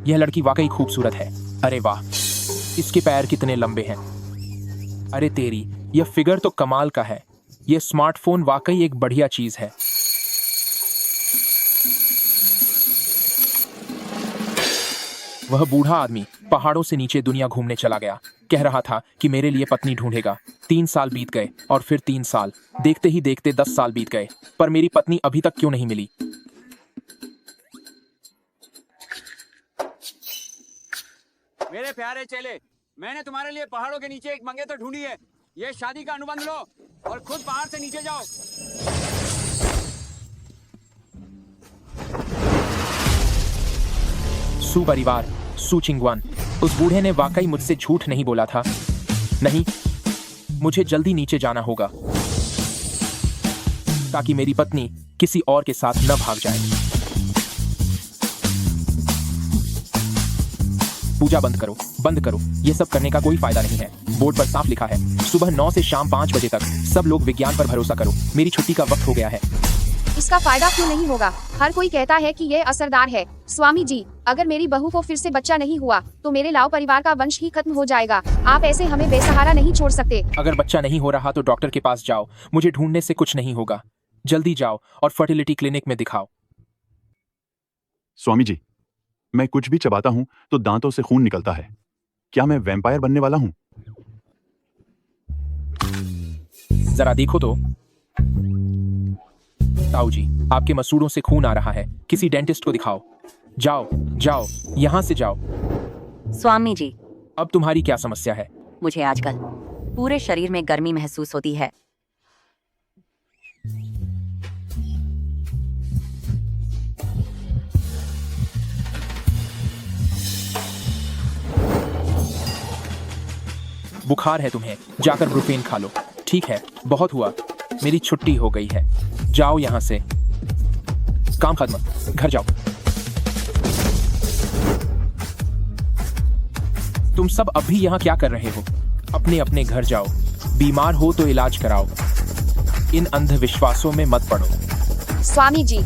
यह लड़की वाकई खूबसूरत है। अरे वाह, इसके पैर कितने लंबे हैं। अरे तेरी, यह फिगर तो कमाल का है। यह स्मार्टफोन वाकई एक बढ़िया चीज है। वह बूढ़ा आदमी पहाड़ों से नीचे दुनिया घूमने चला गया। कह रहा था कि मेरे लिए पत्नी ढूंढेगा। 3 साल बीत गए और फिर 3 साल। देखते ही देखते 10 साल बीत गए, पर मेरी पत्नी अभी तक क्यों नहीं मिली? मेरे प्यारे चेले, मैंने तुम्हारे लिए पहाड़ों के नीचे एक मंगेतर ढूंढी है। ये शादी का अनुबंध लो और खुद पहाड़ से नीचे जाओ। सू परिवार, सू चिंगवान, उस बूढ़े ने वाकई मुझसे झूठ नहीं बोला था। नहीं, मुझे जल्दी नीचे जाना होगा ताकि मेरी पत्नी किसी और के साथ न भाग जाए। पूजा बंद करो, बंद करो। यह सब करने का कोई फायदा नहीं है। बोर्ड पर साफ लिखा है, सुबह 9 से शाम 5 बजे तक सब लोग विज्ञान पर भरोसा करो। मेरी छुट्टी का वक्त हो गया है। इसका फायदा क्यों नहीं होगा? हर कोई कहता है कि ये असरदार है। स्वामी जी, अगर मेरी बहू को फिर से बच्चा नहीं हुआ तो मेरे लाव परिवार का वंश ही खत्म हो जाएगा। आप ऐसे हमें बेसहारा नहीं छोड़ सकते। अगर बच्चा नहीं हो रहा तो डॉक्टर के पास जाओ। मुझे ढूंढने से कुछ नहीं होगा। जल्दी जाओ और फर्टिलिटी क्लिनिक में दिखाओ। स्वामी जी, मैं कुछ भी चबाता हूं तो दांतों से खून निकलता है। क्या मैं वैम्पायर बनने वाला हूं? जरा देखो तो। ताऊ जी, आपके मसूड़ों से खून आ रहा है। किसी डेंटिस्ट को दिखाओ। जाओ जाओ, यहाँ से जाओ। स्वामी जी, अब तुम्हारी क्या समस्या है? मुझे आजकल पूरे शरीर में गर्मी महसूस होती है। बुखार है तुम्हें, जाकर ब्रुफेन खा लो। ठीक है, बहुत हुआ। मेरी छुट्टी हो गई है। जाओ यहाँ से। काम खत्म, घर जाओ। तुम सब अभी यहाँ क्या कर रहे हो? अपने अपने घर जाओ। बीमार हो तो इलाज कराओ। इन अंधविश्वासों में मत पड़ो। स्वामी जी,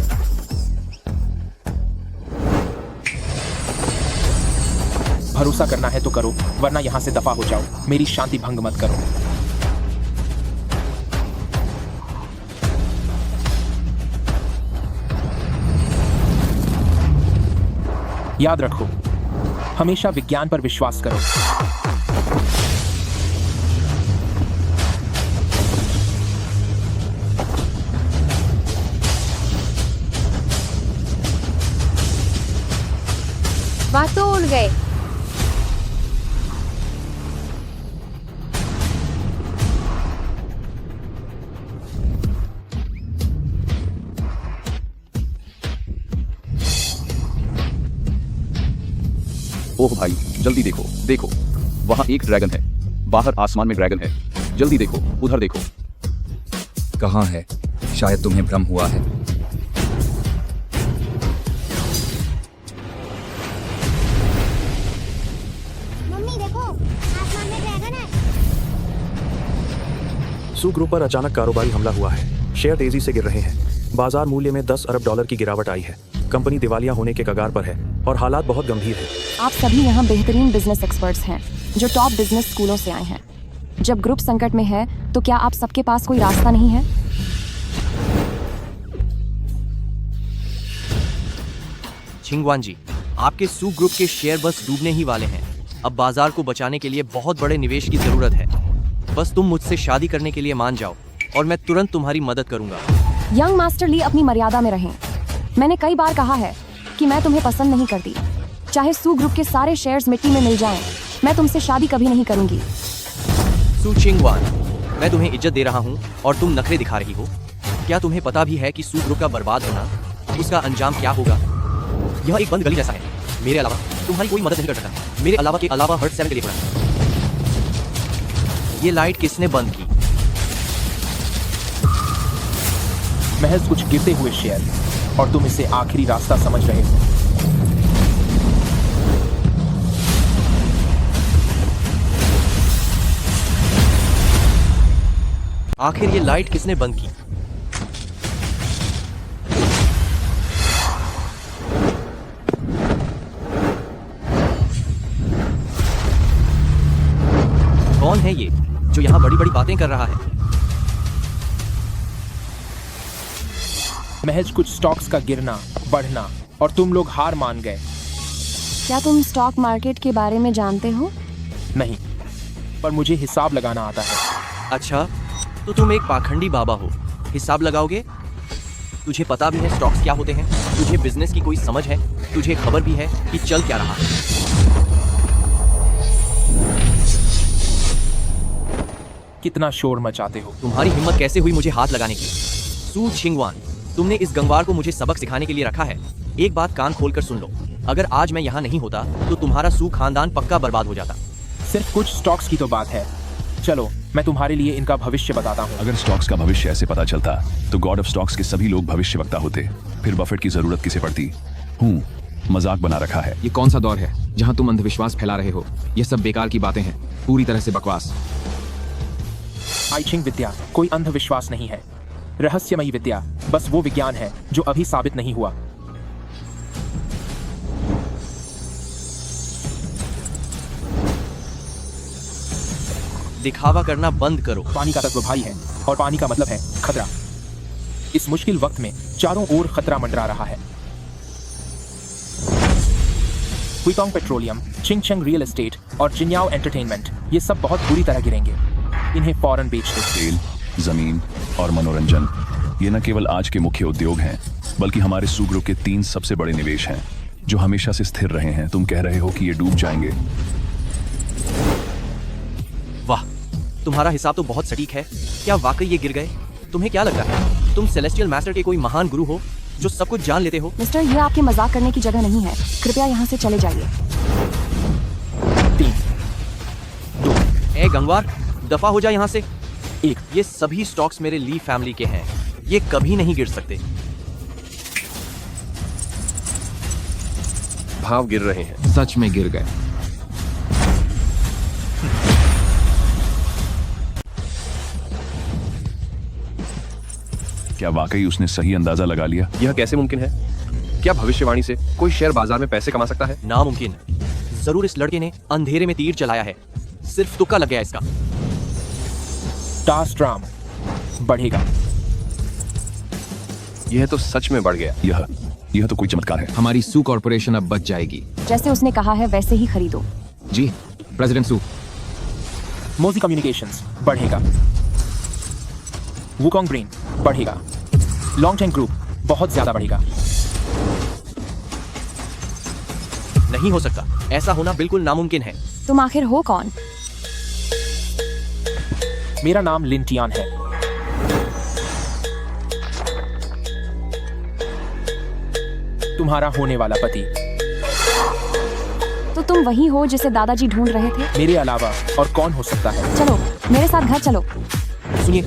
भरोसा करना है तो करो, वरना यहाँ से दफा हो जाओ। मेरी शांति भंग मत करो। याद रखो, हमेशा विज्ञान पर विश्वास करो। बात तो उड़ गए। ओह भाई, जल्दी देखो, देखो, वहाँ एक ड्रैगन है। बाहर आसमान में ड्रैगन है। जल्दी देखो, उधर देखो। कहाँ है? शायद तुम्हें भ्रम हुआ है। मम्मी देखो, आसमान में ड्रैगन है। सू ग्रुप पर अचानक कारोबारी हमला हुआ है। शेयर तेजी से गिर रहे हैं। बाजार मूल्य में 10 अरब डॉलर की गिरावट आई है। कंपनी दिवालिया होने के कगार पर है और हालात बहुत गंभीर हैं। आप सभी यहाँ बेहतरीन बिजनेस एक्सपर्ट्स हैं जो टॉप बिजनेस स्कूलों से आए हैं। जब ग्रुप संकट में है तो क्या आप सबके पास कोई रास्ता नहीं है? छिंगवान जी, आपके सू ग्रुप के शेयर बस डूबने ही वाले हैं। अब बाजार को बचाने के लिए बहुत बड़े निवेश की जरूरत है। बस तुम मुझसे शादी करने के लिए मान जाओ और मैं तुरंत तुम्हारी मदद करूंगा। यंग मास्टर ली, अपनी मर्यादा में रहें। मैंने कई बार कहा है कि मैं तुम्हें पसंद नहीं करती। चाहे सू ग्रुप के सारे शेयर्स मिट्टी में मिल जाएं, मैं तुमसे शादी कभी नहीं करूंगी। सू चिंगवान, मैं तुम्हें इज्जत दे रहा हूँ और तुम नखरे दिखा रही हो। क्या तुम्हें पता भी है कि सू ग्रुप का बर्बाद होना, उसका अंजाम क्या होगा? यह एक बंद गली जैसा है। मेरे अलावा तुम्हारी कोई मदद नहीं कर सकता। मेरे अलावा के अलावा हर्ट 7 के लिए पड़ा। ये लाइट किसने बंद की? महज कुछ गिरते हुए शेयर, और तुम इसे आखिरी रास्ता समझ रहे हो। आखिर ये लाइट किसने बंद की? है ये जो यहाँ बड़ी बड़ी बातें कर रहा है? महज कुछ स्टॉक्स का गिरना, बढ़ना और तुम लोग हार मान गए। क्या तुम स्टॉक मार्केट के बारे में जानते हो? नहीं, पर मुझे हिसाब लगाना आता है। अच्छा, तो तुम एक पाखंडी बाबा हो, हिसाब लगाओगे? तुझे पता भी है स्टॉक्स क्या होते हैं? तुझे बिजनेस की कोई समझ है? तुझे खबर भी है कि चल क्या रहा है? कितना शोर मचाते हो। तुम्हारी हिम्मत कैसे हुई मुझे हाथ लगाने की? सू छिंगवान, तुमने इस गंवार को मुझे सबक सिखाने के लिए रखा है। एक बात कान खोल कर सुन लो, अगर आज मैं यहाँ नहीं होता तो तुम्हारा सू खानदान पक्का बर्बाद हो जाता। सिर्फ कुछ स्टॉक्स की तो बात है। चलो, मैं तुम्हारे लिए इनका भविष्य बताता हूँ। अगर स्टॉक्स का भविष्य ऐसे पता चलता तो गॉड ऑफ स्टॉक्स के सभी लोग भविष्यवक्ता होते। फिर बफेट की जरूरत किसे पड़ती? मजाक बना रखा है। ये कौन सा दौर है जहाँ तुम अंधविश्वास फैला रहे हो? ये सब बेकार की बातें हैं, पूरी तरह से बकवास। आई चिंग विद्या कोई अंधविश्वास नहीं है, रहस्यमयी विद्या बस वो विज्ञान है जो अभी साबित नहीं हुआ। दिखावा करना बंद करो। पानी का तत्व भारी है और पानी का मतलब है खतरा। इस मुश्किल वक्त में चारों ओर खतरा मंडरा रहा है। हुइटोंग पेट्रोलियम, चिंगचंग रियल एस्टेट और जिन्याओ एंटरटेनमेंट, ये सब बहुत बुरी तरह गिरेंगे। इन्हें फौरन बेच दो। तेल, जमीन और मनोरंजन, ये न केवल आज के मुख्य उद्योग हैं, बल्कि हमारे सू ग्रुप के 3 सबसे बड़े निवेश हैं, जो हमेशा से स्थिर रहे हैं। तुम कह रहे हो कि ये डूब जाएंगे? वाह, तुम्हारा हिसाब तो बहुत सटीक है। क्या वाकई ये गिर गए? तुम्हें क्या लगता है तुम सेलेस्टियल मास्टर के कोई महान गुरु हो जो सब कुछ जान लेते हो? मिस्टर, ये आपके मजाक करने की जगह नहीं है। कृपया यहाँ से चले जाइए। 3, 2, ए गंगवार, दफा हो जा यहाँ से। 1। ये सभी स्टॉक्स मेरे ली फैमिली के हैं, ये कभी नहीं गिर सकते। भाव गिर रहे हैं। सच में गिर गए। क्या वाकई उसने सही अंदाजा लगा लिया? यह कैसे मुमकिन है? क्या भविष्यवाणी से कोई शेयर बाजार में पैसे कमा सकता है? नामुमकिन। जरूर इस लड़के ने अंधेरे में तीर चलाया है, सिर्फ तुक्का लग गया इसका। टास्ट्राम बढ़ेगा। यह तो सच में बढ़ गया। यह तो कोई चमत्कार है। हमारी सू कॉर्पोरेशन अब बच जाएगी। जैसे उसने कहा है वैसे ही खरीदो। जी प्रेसिडेंट सू। मोजी कम्युनिकेशंस बढ़ेगा। वुकोंग ब्रेन बढ़ेगा। लॉन्गचेन ग्रुप बहुत ज्यादा बढ़ेगा। नहीं हो सकता, ऐसा होना बिल्कुल नामुमकिन है। तुम आखिर हो कौन? मेरा नाम लिन टियान है। तुम्हारा होने वाला पति। तो तुम वही हो जिसे दादाजी ढूंढ रहे थे? मेरे अलावा और कौन हो सकता है? चलो मेरे साथ घर चलो। सुनिए,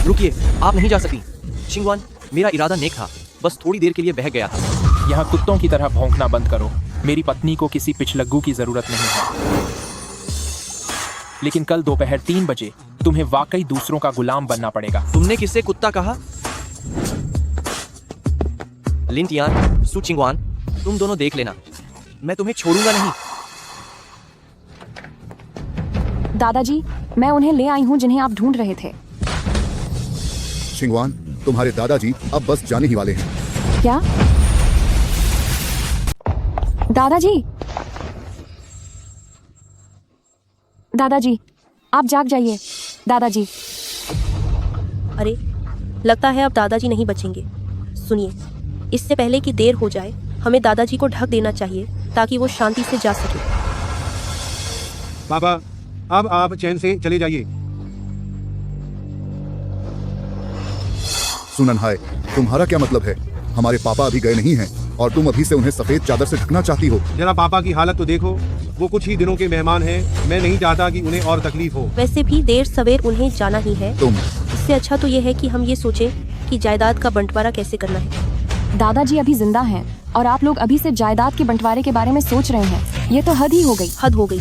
रुकिए, आप नहीं जा सकती। छिंगवान, मेरा इरादा नेक था, बस थोड़ी देर के लिए बहक गया था। यहाँ कुत्तों की तरह भौंकना बंद करो। मेरी पत्नी को किसी पिछलग्गू की जरूरत नहीं है। लेकिन कल दोपहर 3 बजे तुम्हें वाकई दूसरों का गुलाम बनना पड़ेगा। तुमने किससे कुत्ता कहा? लिन टियान, सू छिंगवान, तुम दोनों देख लेना, मैं तुम्हें छोड़ूंगा नहीं। दादाजी, मैं उन्हें ले आई हूँ जिन्हें आप ढूंढ रहे थे। छिंगवान, तुम्हारे दादाजी अब बस जाने ही वाले हैं। क्या? दादाजी, दादाजी, आप जाग जाइए। दादाजी। अरे, लगता है अब दादाजी नहीं बचेंगे। सुनिए, इससे पहले कि देर हो जाए हमें दादाजी को ढक देना चाहिए ताकि वो शांति से जा सके। पापा, अब आप चैन से चले जाइए। सुनन हाय, तुम्हारा क्या मतलब है? हमारे पापा अभी गए नहीं हैं और तुम अभी से उन्हें सफेद चादर से ढकना चाहती हो। जरा पापा की हालत तो देखो, वो कुछ ही दिनों के मेहमान हैं। मैं नहीं चाहता कि उन्हें और तकलीफ हो। वैसे भी देर सवेर उन्हें जाना ही है। इससे अच्छा तो ये है कि हम ये सोचें कि जायदाद का बंटवारा कैसे करना है। दादाजी अभी जिंदा हैं और आप लोग अभी से जायदाद के बंटवारे के बारे में सोच रहे हैं। ये तो हद ही हो गई। हद हो गई।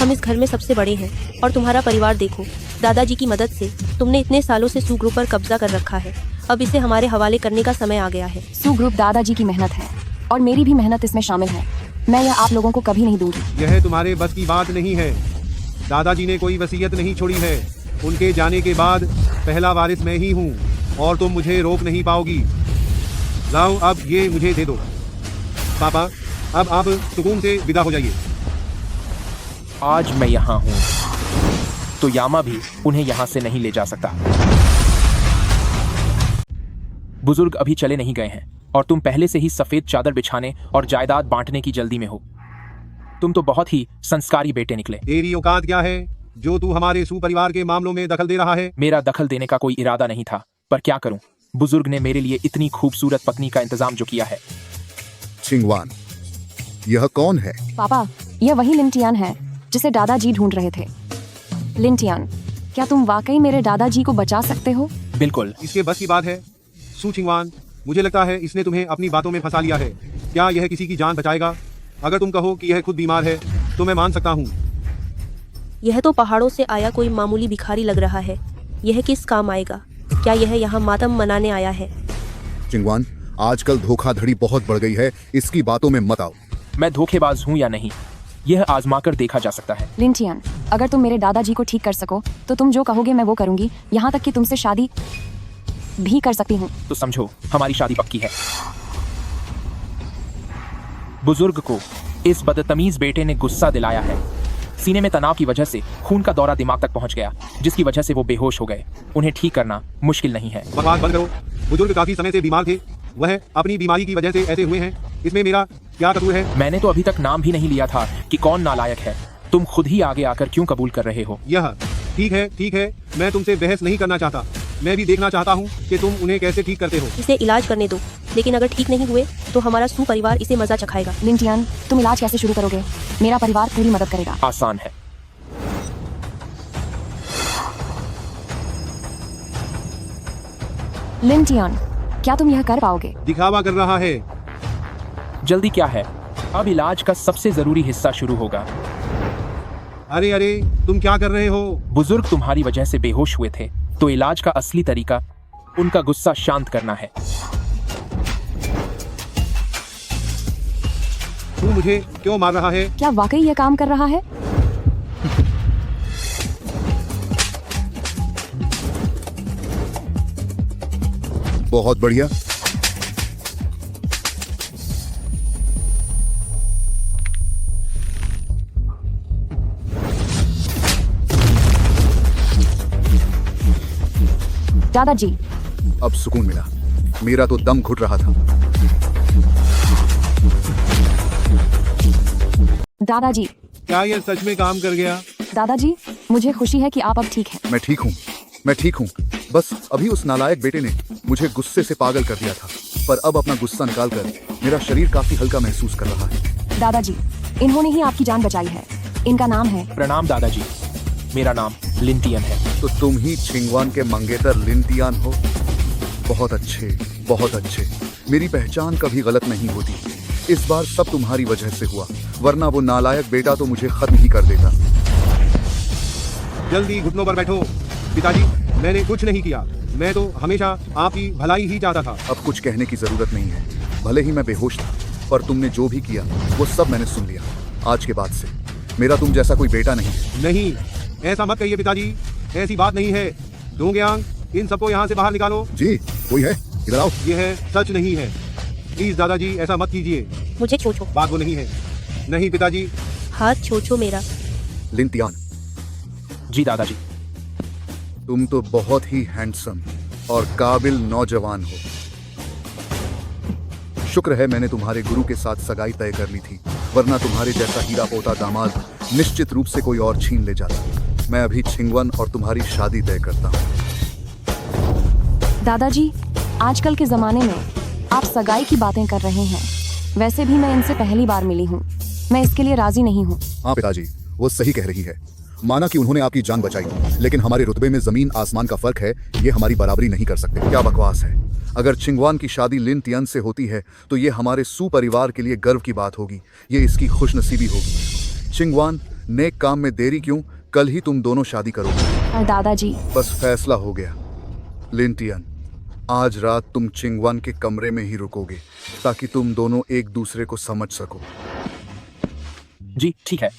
हम इस घर में सबसे बड़े हैं और तुम्हारा परिवार देखो, दादाजी की मदद से तुमने इतने सालों से सू ग्रुप पर कब्जा कर रखा है। अब इसे हमारे हवाले करने का समय आ गया है। सू ग्रुप दादाजी की मेहनत है और मेरी भी मेहनत इसमें शामिल है। मैं यह आप लोगों को कभी नहीं दूंगी। यह तुम्हारे बस की बात नहीं है। दादाजी ने कोई वसीयत नहीं छोड़ी है। उनके जाने के बाद पहला वारिस मैं ही हूँ और तुम मुझे रोक नहीं पाओगी। लाओ अब ये मुझे दे दो। पापा अब आप सुकून से विदा हो जाइए। आज मैं यहाँ हूँ तो यामा भी उन्हें यहाँ से नहीं ले जा सकता। बुजुर्ग अभी चले नहीं गए हैं और तुम पहले से ही सफेद चादर बिछाने और जायदाद बांटने की जल्दी में हो। तुम तो बहुत ही संस्कारी बेटे निकले। तेरी औकात क्या है जो तू हमारे सुपरिवार के मामलों में दखल दे रहा है? मेरा दखल देने का कोई इरादा नहीं था, पर क्या करूं, बुजुर्ग ने मेरे लिए इतनी खूबसूरत पत्नी का इंतजाम जो किया है। छिंगवान, यह कौन है? पापा, यह वही लिंटियान है जिसे दादाजी ढूंढ रहे थे। लिंटियान, क्या तुम वाकई मेरे दादाजी को बचा सकते हो? बिल्कुल। इसके बस की बात है सू छिंगवान। मुझे लगता है इसने तुम्हें अपनी बातों में फंसा लिया है। क्या यह किसी की जान बचाएगा? अगर तुम कहो कि यह खुद बीमार है तो मैं मान सकता हूँ। यह तो पहाड़ों से आया कोई मामूली भिखारी लग रहा है। यह किस काम आएगा? क्या यह यहाँ मातम मनाने आया है? छिंगवान, आजकल धोखाधड़ी बहुत बढ़ गई है, इसकी बातों में मत आओ। मैं धोखेबाज हूँ या नहीं, यह आजमा कर देखा जा सकता है। लिंटियान, अगर तुम मेरे दादाजी को ठीक कर सको तो तुम जो कहोगे मैं वो करूंगी, यहाँ तक कि तुमसे शादी भी कर सकती हूँ। तो समझो हमारी शादी पक्की है। बुजुर्ग को इस बदतमीज बेटे ने गुस्सा दिलाया है। सीने में तनाव की वजह से खून का दौरा दिमाग तक पहुंच गया, जिसकी वजह से वो बेहोश हो गए। उन्हें ठीक करना मुश्किल नहीं है। बकवास बंद करो। बुजुर्ग काफी समय से बीमार थे, वह अपनी बीमारी की वजह से ऐसे हुए हैं। इसमें मेरा क्या कसूर है? मैंने तो अभी तक नाम भी नहीं लिया था कि कौन नालायक है। तुम खुद ही आगे आकर क्यों कबूल कर रहे हो? यह ठीक है, मैं तुमसे बहस नहीं करना चाहता। मैं भी देखना चाहता हूँ कि तुम उन्हें कैसे ठीक करते हो। इसे इलाज करने दो, लेकिन अगर ठीक नहीं हुए तो हमारा सुपरिवार इसे मजा चखाएगा। लिंटियान, तुम इलाज कैसे शुरू करोगे? मेरा परिवार पूरी मदद करेगा। आसान है। लिंटियान, क्या तुम यह कर पाओगे? दिखावा कर रहा है। जल्दी क्या है, अब इलाज का सबसे जरूरी हिस्सा शुरू होगा। अरे तुम क्या कर रहे हो? बुजुर्ग तुम्हारी वजह से बेहोश हुए थे, तो इलाज का असली तरीका उनका गुस्सा शांत करना है। तू मुझे क्यों मार रहा है? क्या वाकई यह काम कर रहा है? बहुत बढ़िया। दादाजी, अब सुकून मिला। मेरा तो दम घुट रहा था। दादाजी, क्या यह सच में काम कर गया? दादाजी, मुझे खुशी है कि आप अब ठीक हैं। मैं ठीक हूँ। बस अभी उस नालायक बेटे ने मुझे गुस्से से पागल कर दिया था, पर अब अपना गुस्सा निकालकर मेरा शरीर काफी हल्का महसूस कर रहा है। दादाजी, इन्होंने ही आपकी जान बचाई है। इनका नाम है। प्रणाम दादाजी, मेरा नाम लिंटियन है। तो तुम ही छिंगवान के मंगेतर लिंटियान हो? बहुत अच्छे। मेरी पहचान कभी गलत नहीं होती। इस बार सब तुम्हारी वजह से हुआ, वरना वो नालायक बेटा तो मुझे खत्म ही कर देता। जल्दी घुटनों पर बैठो। पिताजी, मैंने कुछ नहीं किया। मैं तो हमेशा आपकी भलाई ही चाहता था। अब कुछ कहने की जरूरत नहीं है। भले ही मैं बेहोश था, पर तुमने जो भी किया वो सब मैंने सुन लिया। आज के बाद से मेरा तुम जैसा कोई बेटा नहीं है। नहीं, ऐसा मत कहिए पिताजी, ऐसी बात नहीं है। डोंगयांग, इन सबको यहाँ से बाहर निकालो। जी, कोई है? इधर आओ। यह सच नहीं है। प्लीज दादाजी, ऐसा मत कीजिए। मुझे छोड़ो। बात वो नहीं है। नहीं पिताजी। हाथ छोड़ो मेरा। लिंटियान। जी दादाजी। तुम तो बहुत ही हैंडसम और काबिल नौजवान हो। शुक्र है मैंने तुम्हारे गुरु के साथ सगाई तय कर ली थी, वरना तुम्हारे जैसा हीरा पोता दामाद निश्चित रूप से कोई और छीन ले जाता। मैं अभी छिंगवन और तुम्हारी शादी तय करता हूँ। दादाजी, आजकल के जमाने में आप सगाई की बातें कर रहे हैं। वैसे भी मैं इनसे पहली बार मिली हूँ। मैं इसके लिए राजी नहीं हूँ। हाँ पिताजी, वो सही कह रही है। माना कि उन्होंने आपकी जान बचाई, लेकिन हमारे रुतबे में जमीन आसमान का फर्क है। ये हमारी बराबरी नहीं कर सकते। क्या बकवास है। अगर छिंगवान की शादी लिंटियन से होती है तो ये हमारे सुपरिवार के लिए गर्व की बात होगी। ये इसकी खुशनसीबी होगी। छिंगवान, नेक काम में देरी क्यों? कल ही तुम दोनों शादी करोगे। दादाजी, बस फैसला हो गया। लिंटियन, आज रात तुम छिंगवान के कमरे में ही रुकोगे, ताकि तुम दोनों एक दूसरे को समझ सको। जी ठीक है।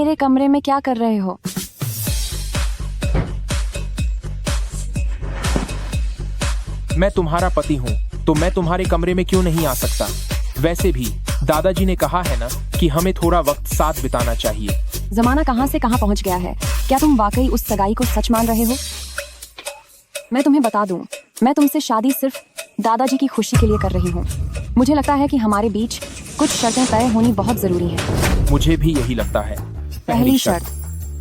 मेरे कमरे में क्या कर रहे हो? मैं तुम्हारा पति हूँ, तो मैं तुम्हारे कमरे में क्यों नहीं आ सकता? वैसे भी दादाजी ने कहा है ना कि हमें थोड़ा वक्त साथ बिताना चाहिए। जमाना कहाँ से कहाँ पहुँच गया है। क्या तुम वाकई उस सगाई को सच मान रहे हो? मैं तुम्हें बता दूं, मैं तुमसे शादी सिर्फ दादाजी की खुशी के लिए कर रही हूँ। मुझे लगता है कि हमारे बीच कुछ शर्तें तय होनी बहुत जरूरी है। मुझे भी यही लगता है। पहली शर्त,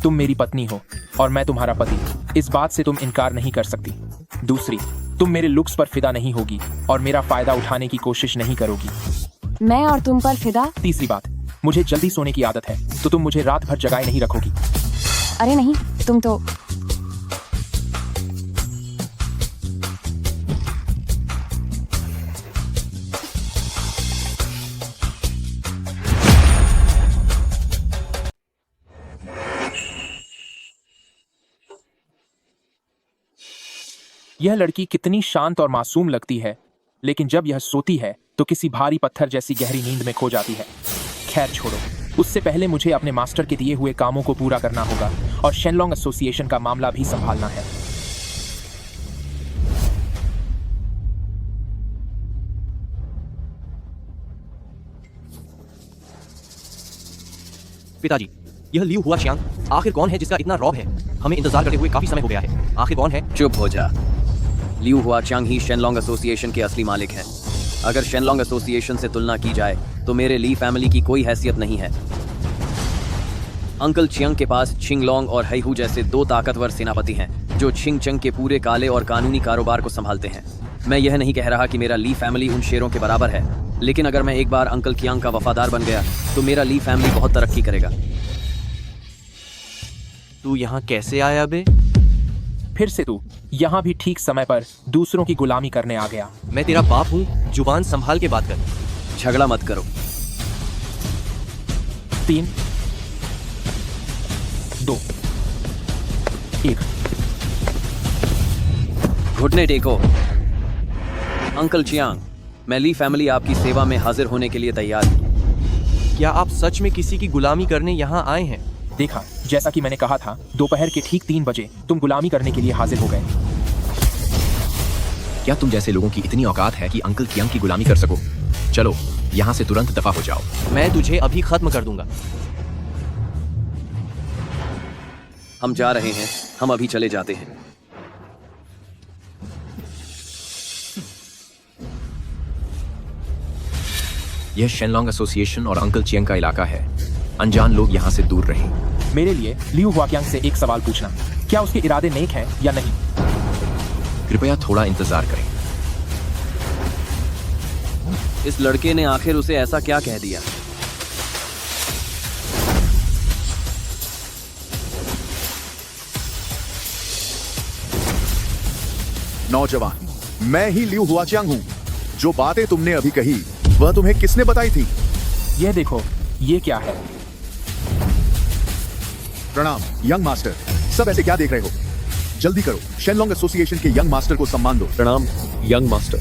तुम मेरी पत्नी हो और मैं तुम्हारा पति। इस बात से तुम इनकार नहीं कर सकती। दूसरी, तुम मेरे लुक्स पर फिदा नहीं होगी और मेरा फायदा उठाने की कोशिश नहीं करोगी। मैं और तुम पर फिदा? तीसरी बात, मुझे जल्दी सोने की आदत है, तो तुम मुझे रात भर जगाए नहीं रखोगी। अरे नहीं, तुम तो यह लड़की कितनी शांत और मासूम लगती है, लेकिन जब यह सोती है तो किसी भारी पत्थर जैसी गहरी नींद में खो जाती है। खैर छोड़ो, उससे पहले मुझे अपने मास्टर के दिए हुए कामों को पूरा करना होगा और शेनलोंग एसोसिएशन का मामला भी संभालना है। पिताजी, यह लियू हुआ च्यांग आखिर कौन है जिसका इतना रौब है? हमें इंतजार करते हुए काफी समय हो गया है। आखिर कौन है? चुप हो जा। लियू हुआ च्यां ही शेनलोंग एसोसिएशन के असली मालिक हैं। अगर शेनलोंग एसोसिएशन से तुलना की जाए तो मेरे ली फैमिली की कोई हैसियत नहीं है। अंकल चियांग के पास छिंगलोंग और हैहू जैसे दो ताकतवर सेनापति हैं जो छिंगचंग के पूरे काले और कानूनी कारोबार को संभालते हैं। मैं यह नहीं कह रहा कि मेरा ली फैमिली उन शेरों के बराबर है, लेकिन अगर मैं एक बार अंकल कियांग का वफादार बन गया तो मेरा ली फैमिली बहुत तरक्की करेगा। तू यहाँ कैसे आया बे? फिर से तू यहाँ भी ठीक समय पर दूसरों की गुलामी करने आ गया। मैं तेरा बाप हूँ, जुबान संभाल के बात कर। झगड़ा मत करो। 3, 2, 1। घुटने टेको। अंकल चियांग, मैं ली फैमिली आपकी सेवा में हाजिर होने के लिए तैयार हूँ। क्या आप सच में किसी की गुलामी करने यहाँ आए हैं? देखा, जैसा कि मैंने कहा था, दोपहर के ठीक 3 बजे तुम गुलामी करने के लिए हाजिर हो गए। क्या तुम जैसे लोगों की इतनी औकात है कि अंकल कियांग की गुलामी कर सको? चलो यहाँ से तुरंत दफा हो जाओ। मैं तुझे अभी खत्म कर दूंगा। हम जा रहे हैं, हम अभी चले जाते हैं। यह शेनलोंग एसोसिएशन और अंकल चियांग का इलाका है। अनजान लोग यहाँ से दूर रहें। मेरे लिए लियू हुआक्यांग से एक सवाल पूछना, क्या उसके इरादे नेक हैं या नहीं? कृपया थोड़ा इंतजार करें। इस लड़के ने आखिर उसे ऐसा क्या कह दिया? नौजवान, मैं ही लियू हुआच्यां हूँ। जो बातें तुमने अभी कही वह तुम्हें किसने बताई थी? यह देखो, ये क्या है? प्रणाम यंग मास्टर। सब ऐसे क्या देख रहे हो? जल्दी करो, शेनलोंग एसोसिएशन के यंग मास्टर को सम्मान दो। प्रणाम यंग मास्टर।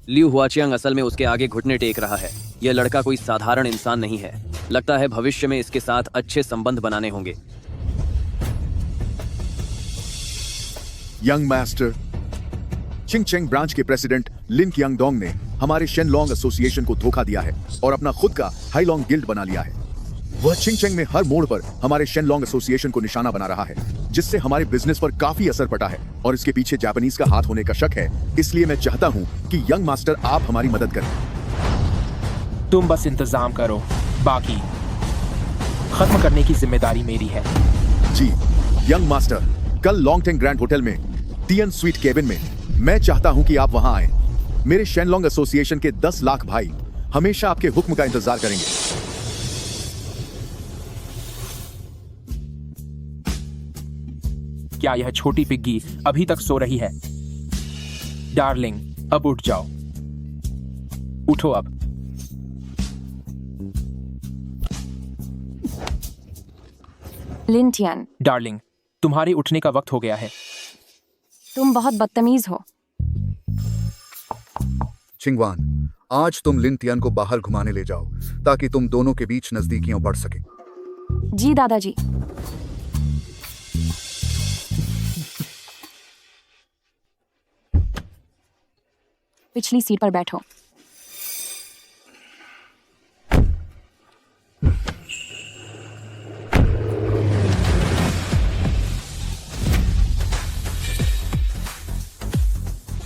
लियू हुआच्यां असल में उसके आगे घुटने टेक रहा है। यह लड़का कोई साधारण इंसान नहीं है। लगता है भविष्य में इसके साथ अच्छे संबंध बनाने होंगे। यंग मास्टर, छिंगचेंग ब्रांच के प्रेसिडेंट लिन कियांगडोंग ने हमारे शेनलोंग एसोसिएशन को धोखा दिया है और अपना खुद का हाईलोंग गिल्ड बना लिया है। वह छिंगचेंग में हर मोड़ पर हमारे शेनलोंग एसोसिएशन को निशाना बना रहा है, जिससे हमारे बिजनेस पर काफी असर पड़ा है और इसके पीछे जापानीज का हाथ होने का शक है। इसलिए मैं चाहता हूँ कि यंग मास्टर आप हमारी मदद करें। तुम बस इंतजाम करो, बाकी खत्म करने की जिम्मेदारी मेरी है। जी यंग मास्टर, कल लॉन्गटेंग ग्रैंड होटल में टियन स्वीट केबिन में मैं चाहता हूं कि आप वहां आए। मेरे शेनलोंग एसोसिएशन के 10 लाख भाई हमेशा आपके हुक्म का इंतजार करेंगे। क्या यह छोटी पिग्गी अभी तक सो रही है? डार्लिंग, अब उठ जाओ। उठो अब। लिन टियन, डार्लिंग, तुम्हारे उठने का वक्त हो गया है। तुम बहुत बदतमीज हो। छिंगवान, आज तुम लिन तियान को बाहर घुमाने ले जाओ ताकि तुम दोनों के बीच नजदीकियां बढ़ सके। जी दादाजी। पिछली सीट पर बैठो।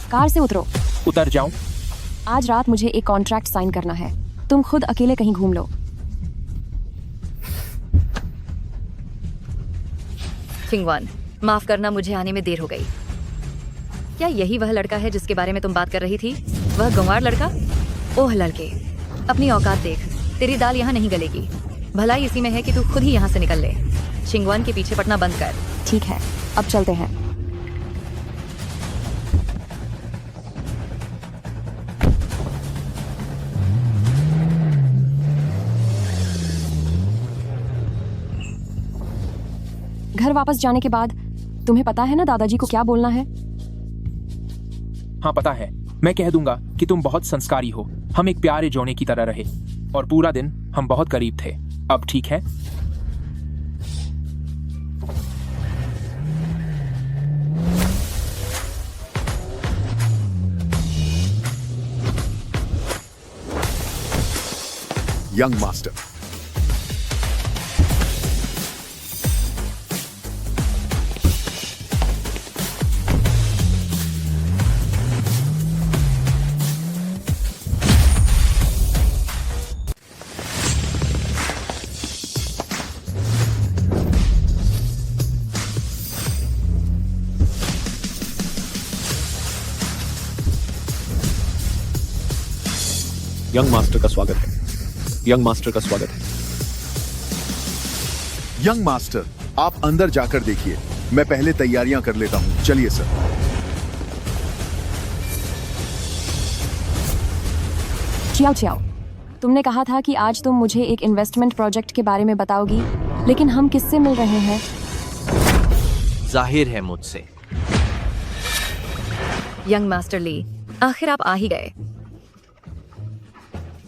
कार से उतरो। उतर जाऊं? आज रात मुझे एक कॉन्ट्रैक्ट साइन करना है। तुम खुद अकेले कहीं घूम लो। चिंगवान, माफ करना, मुझे आने में देर हो गई। क्या यही वह लड़का है जिसके बारे में तुम बात कर रही थी? वह गंवार लड़का? ओह लड़के, अपनी औकात देख। तेरी दाल यहाँ नहीं गलेगी। भलाई इसी में है कि तू खुद ही यहाँ से निकल ले। चिंगवान के पीछे पड़ना बंद कर। ठीक है, अब चलते हैं। घर वापस जाने के बाद तुम्हें पता है ना दादाजी को क्या बोलना है? हाँ पता है। मैं कह दूंगा कि तुम बहुत संस्कारी हो। हम एक प्यारे जोने की तरह रहे और पूरा दिन हम बहुत करीब थे। अब ठीक है? यंग मास्टर, यंग मास्टर का स्वागत है। यंग मास्टर का स्वागत है। यंग मास्टर, आप अंदर जाकर देखिए। मैं पहले तैयारियां कर लेता हूं। चलिए सर। चियाओ चियाओ, तुमने कहा था कि आज तुम मुझे एक इन्वेस्टमेंट प्रोजेक्ट के बारे में बताओगी, लेकिन हम किससे मिल रहे हैं? जाहिर है मुझसे। यंग मास्टर ली, आखिर आप आ ही गए।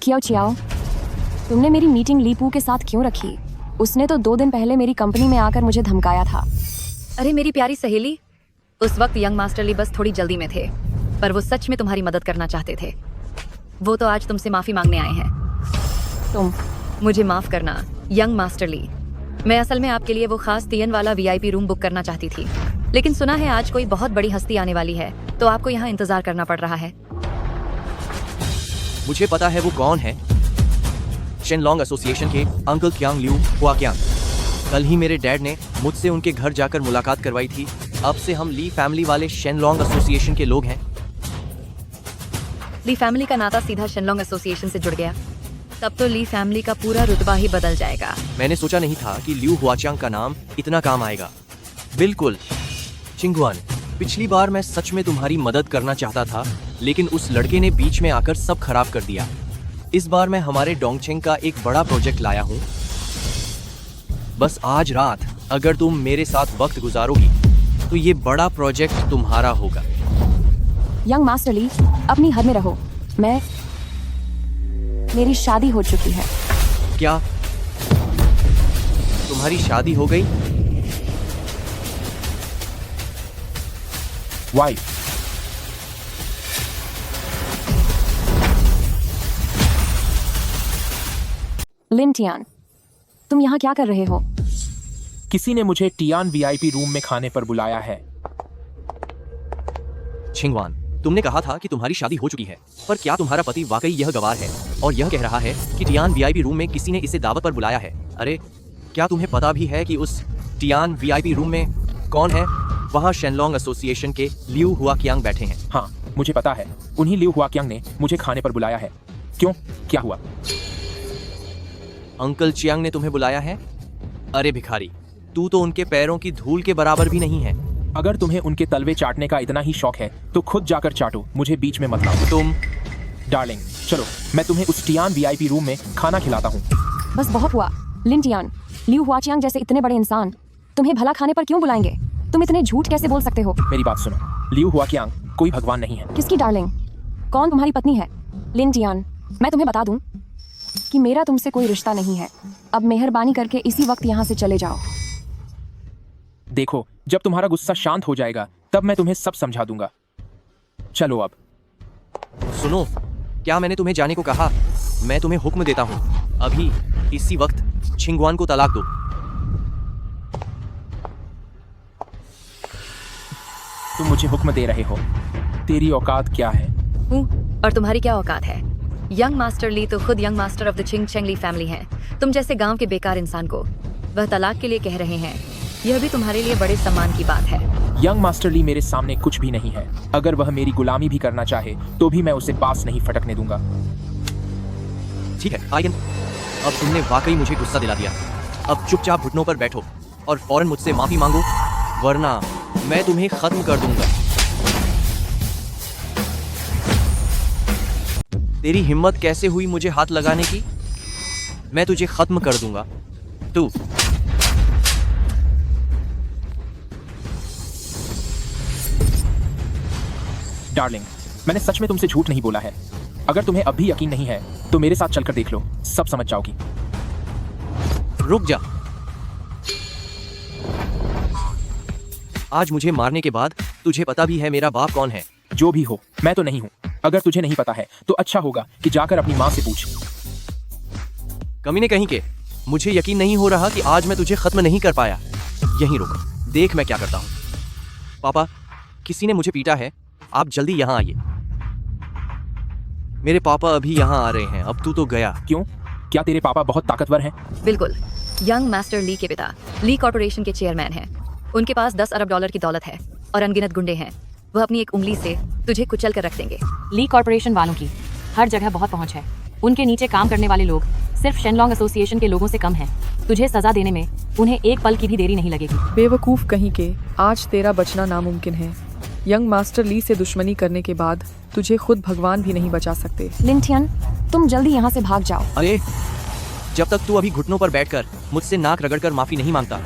चियाओ चियाओ, तुमने मेरी मीटिंग लीपू के साथ क्यों रखी? उसने तो 2 दिन पहले मेरी कंपनी में आकर मुझे धमकाया था। अरे मेरी प्यारी सहेली, उस वक्त यंग मास्टर ली बस थोड़ी जल्दी में थे, पर वो सच में तुम्हारी मदद करना चाहते थे। वो तो आज तुमसे माफी मांगने आए हैं। तुम मुझे माफ करना यंग मास्टर ली। मैं असल में आपके लिए वो खास तियन वाला VIP रूम बुक करना चाहती थी, लेकिन सुना है आज कोई बहुत बड़ी हस्ती आने वाली है, तो आपको यहाँ इंतजार करना पड़ रहा है। मुझे पता है वो कौन है। शेनलॉन्ग एसोसिएशन के अंकल क्यांग ल्यू हुआ क्यांग। कल ही मेरे डैड ने मुझसे उनके घर जाकर मुलाकात करवाई थी। अब से हम ली फैमिली वाले शेनलॉन्ग एसोसिएशन के लोग हैं। ली फैमिली का नाता सीधा शेनलॉन्ग एसोसिएशन से जुड़ गया। तब तो ली फैमिली का पूरा रुतबा ही बदल जाएगा। मैंने सोचा नहीं था कि ल्यू हुआचांग का नाम इतना काम आएगा। बिल्कुल चिंगवान, पिछली बार मैं सच में तुम्हारी मदद करना चाहता था, लेकिन उस लड़के ने बीच में आकर सब खराब कर दिया। इस बार मैं हमारे डोंगचेंग का एक बड़ा प्रोजेक्ट लाया हूँ। बस आज रात अगर तुम मेरे साथ वक्त गुजारोगी तो ये बड़ा प्रोजेक्ट तुम्हारा होगा। यंग मास्टर ली, अपनी हद में रहो। मेरी शादी हो चुकी है। क्या तुम्हारी शादी हो गई? वाइफ। लिन टियान, तुम यहाँ क्या कर रहे हो? किसी ने मुझे टियान VIP रूम में खाने पर बुलाया है। छिंगवान, तुमने कहा था कि तुम्हारी शादी हो चुकी है, पर क्या तुम्हारा पति वाकई यह गवार है और यह कह रहा है कि टियान VIP रूम में किसी ने इसे दावत पर बुलाया है? अरे क्या तुम्हें पता भी है कि उस टियान VIP रूम में कौन है? वहाँ शेनलॉन्ग एसोसिएशन के ल्यू हुआक्यांग बैठे हैं। हाँ मुझे पता है, उन्हीं ल्यू हुआक्यांग ने मुझे खाने पर बुलाया है। क्यों, क्या हुआ? अंकल चियांग ने तुम्हें बुलाया है? अरे भिखारी, तू तो उनके पैरों की धूल के बराबर भी नहीं है। अगर तुम्हें उनके तलवे चाटने का इतना ही शौक है तो खुद जाकर चाटो, मुझे बीच में मत लाओ। तुम डार्लिंग, चलो मैं तुम्हें उस टियान VIP रूम में खाना खिलाता हूँ। बस बहुत हुआ। लिन टियान, ल्यू हुआचियांग जैसे इतने बड़े इंसान तुम्हें भला खाने पर क्यों बुलाएंगे? तुम इतने झूठ कैसे बोल सकते हो? मेरी बात सुनो, लियू हुआक्यांग कोई भगवान नहीं है। किसकी डार्लिंग? कौन तुम्हारी पत्नी है? लिन टियान, मैं तुम्हें बता दूं कि मेरा तुमसे कोई रिश्ता नहीं है। अब मेहरबानी करके इसी वक्त यहाँ से चले जाओ। देखो, जब तुम्हारा गुस्सा शांत हो जाएगा तब मैं तुम्हें सब समझा दूंगा। चलो अब। सुनो, क्या मैंने तुम्हें जाने को कहा? मैं तुम्हें हुक्म देता हूँ, अभी इसी वक्त छिंगवान को तलाक दो। तुम मुझे हुक्म दे रहे हो? तेरी औकात क्या है? और तुम्हारी क्या औकात है? यंग मास्टर ली तो खुद young master of the Ching Cheng Li family हैं। तुम जैसे गांव के बेकार इंसान को वह तलाक के लिए कह रहे हैं, यह भी तुम्हारे लिए बड़े सम्मान की बात है। यंग मास्टर ली मेरे सामने कुछ भी नहीं है। अगर वह मेरी गुलामी भी करना चाहे तो भी मैं उसे पास नहीं फटकने दूंगा। ठीक है आयन, अब तुमने वाकई मुझे गुस्सा दिला दिया। अब चुपचाप घुटनों पर बैठो और फौरन मुझसे माफी मांगो, वरना मैं तुम्हें खत्म कर दूंगा। तेरी हिम्मत कैसे हुई मुझे हाथ लगाने की? मैं तुझे खत्म कर दूंगा। तू डार्लिंग, मैंने सच में तुमसे झूठ नहीं बोला है। अगर तुम्हें अब भी यकीन नहीं है तो मेरे साथ चलकर देख लो, सब समझ जाओगी। रुक जा। आज मुझे मारने के बाद तुझे पता भी है मेरा बाप कौन है? जो भी हो, मैं तो नहीं हूँ। अगर तुझे नहीं पता है तो अच्छा होगा कि जाकर अपनी माँ से पूछ। कमीने कहीं के, मुझे यकीन नहीं हो रहा कि आज मैं तुझे खत्म नहीं कर पाया। यहीं रुक, देख मैं क्या करता हूँ। पापा, किसी ने मुझे पीटा है, आप जल्दी यहाँ आइए। मेरे पापा अभी यहाँ आ रहे हैं। अब तू तो गया। क्यों? क्या तेरे पापा बहुत ताकतवर हैं? बिल्कुल। यंग मास्टर ली के पिता ली कॉर्पोरेशन के चेयरमैन हैं। उनके पास 10 अरब डॉलर की दौलत है और अनगिनत गुंडे हैं। वह अपनी एक उंगली से तुझे कुचल कर रख देंगे। ली कॉर्पोरेशन वालों की हर जगह बहुत पहुंच है। उनके नीचे काम करने वाले लोग सिर्फ शेनलॉन्ग एसोसिएशन के लोगों से कम हैं। तुझे सजा देने में उन्हें एक पल की भी देरी नहीं लगेगी। बेवकूफ कहीं के, आज तेरा बचना नामुमकिन है। यंग मास्टर ली से दुश्मनी करने के बाद तुझे खुद भगवान भी नहीं बचा सकते। लिन टियान, तुम जल्दी यहाँ से भाग जाओ। अरे, जब तक तू अभी घुटनों पर बैठकर मुझसे नाक रगड़कर माफी नहीं मांगता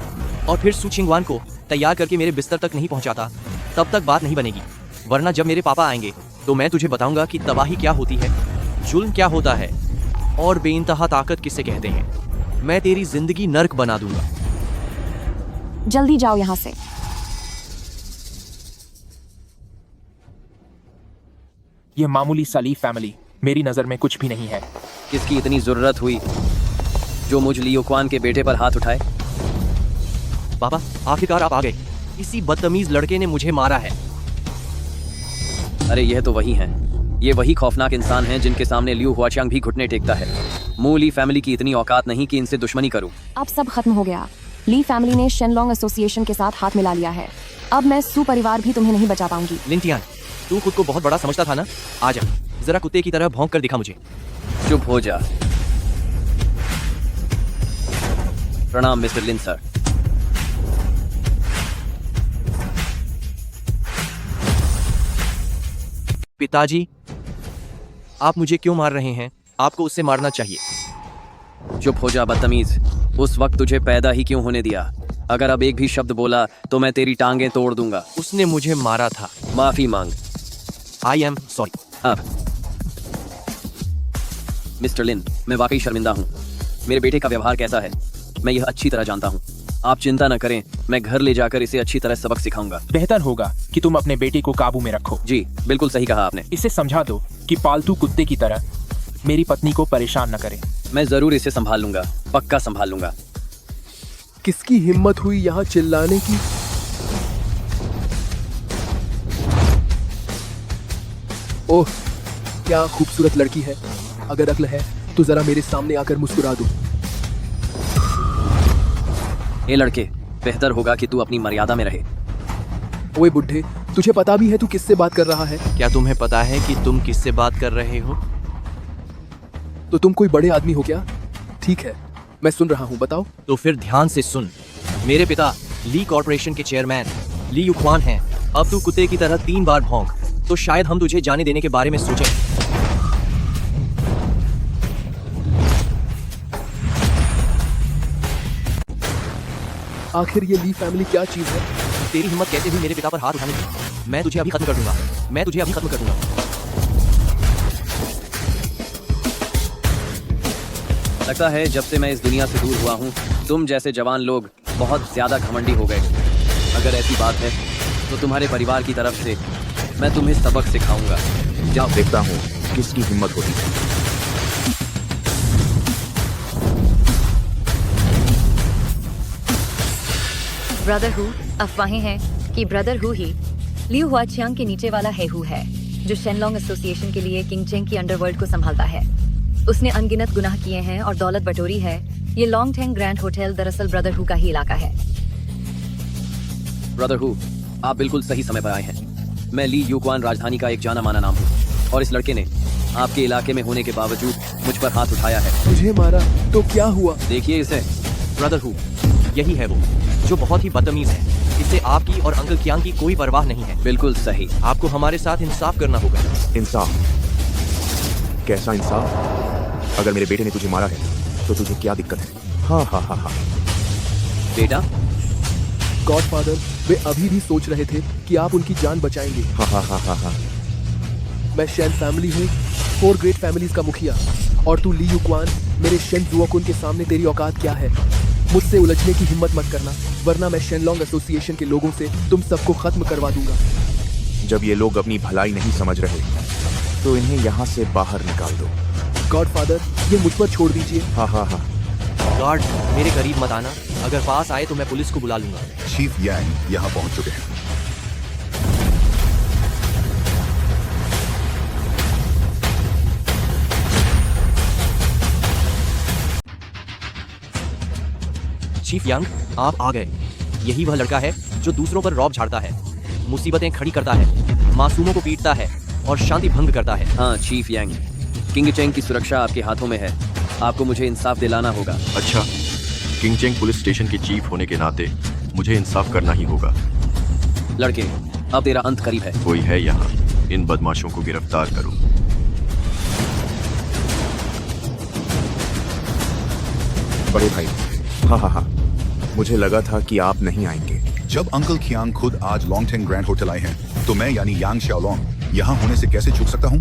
और फिर सू छिंगवान को तैयार करके मेरे बिस्तर तक नहीं पहुंचाता, तब तक बात नहीं बनेगी। वरना जब मेरे पापा आएंगे तो मैं तुझे बताऊंगा कि तबाही क्या होती है, जुल्म क्या होता है और बेइंतहा ताकत किसे कहते हैं। मैं तेरी जिंदगी नर्क बना दूंगा। जल्दी जाओ यहाँ से। यह मामूली साली फैमिली मेरी नजर में कुछ भी नहीं है। किसकी इतनी जरूरत हुई जो मुझ लियो क्वान के बेटे पर हाथ उठाए? पापा, आखिरकार आप आ गए। इसी बदतमीज लड़के ने मुझे मारा है। अरे, यह तो वही हैं। ये वही खौफनाक इंसान हैं जिनके सामने लियू हुआचांग भी घुटने टेकता है। मूली फैमिली की इतनी औकात नहीं कि इनसे दुश्मनी करूं। अब सब खत्म हो गया। ली फैमिली ने शेनलॉन्ग एसोसिएशन के साथ हाथ मिला लिया है। अब मैं सू परिवार भी तुम्हें नहीं बचा पाऊंगी। लिन टियान, तू खुद को बहुत बड़ा समझता था ना? आजा, जरा कुत्ते की तरह भौंक कर दिखा मुझे। चुप हो जा। प्रणाम मिस्टर लिन सर। पिताजी, आप मुझे क्यों मार रहे हैं? आपको उससे मारना चाहिए। चुप हो जा बदतमीज। उस वक्त तुझे पैदा ही क्यों होने दिया? अगर अब एक भी शब्द बोला तो मैं तेरी टांगें तोड़ दूंगा। उसने मुझे मारा था। माफी मांग। I am sorry. अब मिस्टर लिन, मैं वाकई शर्मिंदा हूँ। मेरे बेटे का व्यवहार कैसा है मैं यह अच्छी तरह जानता हूँ। आप चिंता न करें, मैं घर ले जाकर इसे अच्छी तरह सबक सिखाऊंगा। बेहतर होगा कि तुम अपने बेटे को काबू में रखो। जी बिल्कुल सही कहा आपने। इसे समझा दो कि पालतू कुत्ते की तरह मेरी पत्नी को परेशान न करे। मैं जरूर इसे संभाल लूंगा, पक्का संभाल लूंगा। किसकी हिम्मत हुई यहाँ चिल्लाने की? ओह, क्या खूबसूरत लड़की है। अगर अक्ल है तो जरा मेरे सामने आकर मुस्कुरा दो। ए लड़के, बेहतर होगा कि तू अपनी मर्यादा में रहे। ओए बुड्ढे, तुझे पता भी है तू किससे बात कर रहा है? क्या तुम्हें पता है कि तुम किससे बात कर रहे हो? तो तुम कोई बड़े आदमी हो क्या? ठीक है, मैं सुन रहा हूँ, बताओ। तो फिर ध्यान से सुन। मेरे पिता ली कॉर्पोरेशन के चेयरमैन ली युक्वान हैं। अब तू कुत्ते की तरह 3 बार भौंक तो शायद हम तुझे जाने देने के बारे में सोचें। आखिर ये ली फैमिली क्या चीज है? तेरी हिम्मत कैसे हुई मेरे पिता पर हाथ उठाने की? मैं तुझे अभी खत्म कर दूंगा। मैं तुझे अभी खत्म कर दूंगा। लगता है जब से मैं इस दुनिया से दूर हुआ हूँ, तुम जैसे जवान लोग बहुत ज्यादा घमंडी हो गए। अगर ऐसी बात है तो तुम्हारे परिवार की तरफ से मैं तुम्हें सबक सिखाऊंगा। जाओ, देखता हूँ किसकी हिम्मत होती है। ब्रदर हु अफवाहें हैं कि ब्रदर हु ही लियू हुआचियांग के नीचे वाला हेहू है, जो शेनलॉन्ग एसोसिएशन के लिए किंग चेंग की अंडरवर्ल्ड को संभालता है। उसने अनगिनत गुनाह किए हैं और दौलत बटोरी है। ये लॉन्गटेंग ग्रैंड होटल दरअसल ब्रदर हु का ही इलाका है। ब्रदर हु, आप बिल्कुल सही समय पर आए हैं। मैं ली यूक्वान राजधानी का एक जाना माना नाम हूँ और इस लड़के ने आपके इलाके में होने के बावजूद मुझ पर हाथ उठाया है। मुझे मारा तो क्या हुआ? देखिए इसे। ब्रदर हु, यही है वो जो बहुत ही बदतमीज है। इससे आपकी और अंकल कियांग की कोई परवाह नहीं है। बिल्कुल सही। आपको हमारे साथ इंसाफ करना होगा। इंसाफ? कैसा इंसाफ? अगर मेरे बेटे ने तुझे मारा है तो तुझे क्या दिक्कत है? हाँ हाँ हाँ हाँ। बेटा? गॉडफादर, वे अभी भी सोच रहे थे कि आप उनकी जान बचाएंगे। हाँ हाँ हाँ हाँ हाँ। मैं शेन फैमिली हूँ, 4 ग्रेट फैमिलीज का मुखिया, और तू ली यूक्वान, मेरे शेन जुओकुन के सामने तेरी औकात क्या है? मुझसे उलझने की हिम्मत मत करना, वरना मैं शेनलॉन्ग एसोसिएशन के लोगों से तुम सबको खत्म करवा दूंगा। जब ये लोग अपनी भलाई नहीं समझ रहे तो इन्हें यहाँ से बाहर निकाल दो। गॉडफादर, ये मुझ पर छोड़ दीजिए। हाँ हाँ हाँ। गार्ड, मेरे करीब मत आना। अगर पास आए तो मैं पुलिस को बुला लूंगा। चीफ यांग यहाँ पहुँच चुके हैं। चीफ यांग, आप आ गए। यही वह लड़का है जो दूसरों पर रौब झाड़ता है, मुसीबतें खड़ी करता है, मासूमों को पीटता है और शांति भंग करता है। हाँ चीफ यांग, किंग चेंग की सुरक्षा आपके हाथों में है। आपको मुझे इंसाफ दिलाना होगा। अच्छा, किंग चेंग पुलिस स्टेशन के चीफ होने के नाते मुझे इंसाफ करना ही होगा। लड़के, अब तेरा अंत करीब है। कोई है यहाँ? इन बदमाशों को गिरफ्तार करो। बड़े भाई, हाँ हाँ हाँ, मुझे लगा था कि आप नहीं आएंगे। जब अंकल खियांग खुद आज लॉन्गटेंग ग्रैंड होटल आए हैं, तो मैं यानी यांग शाओलोंग यहाँ होने से कैसे चूक सकता हूँ?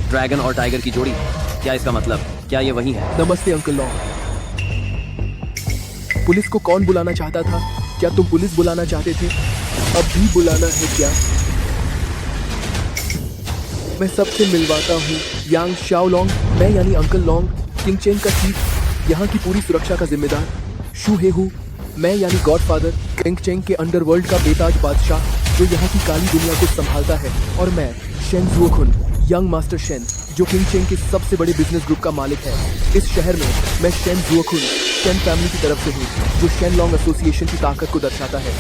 ड्रैगन और टाइगर की जोड़ी, क्या इसका मतलब? क्या ये वही है? नमस्ते अंकल लॉन्ग। पुलिस को कौन बुलाना चाहता था? क्या तुम पुलिस बुलाना चाहते थे? अब भी बुलाना है क्या? मैं सबसे मिलवाता हूँ। यांग शाओलोंग, मैं यानी अंकल लॉन्ग, किंग चेंग का चीफ, यहाँ की पूरी सुरक्षा का जिम्मेदार। शू हे हूँ, मैं यानी गॉडफादर, किंग चेंग के अंडरवर्ल्ड का बेताज बादशाह, जो यहाँ की काली दुनिया को संभालता है। और मैं शेन जुओकुन, यंग मास्टर शेन, जो किंग चेंग के सबसे बड़े बिजनेस ग्रुप का मालिक है। इस शहर में मैं शेन जुओकुन, शेन फैमिली की तरफ से हूँ, जो शेनलॉन्ग एसोसिएशन की ताकत को दर्शाता है।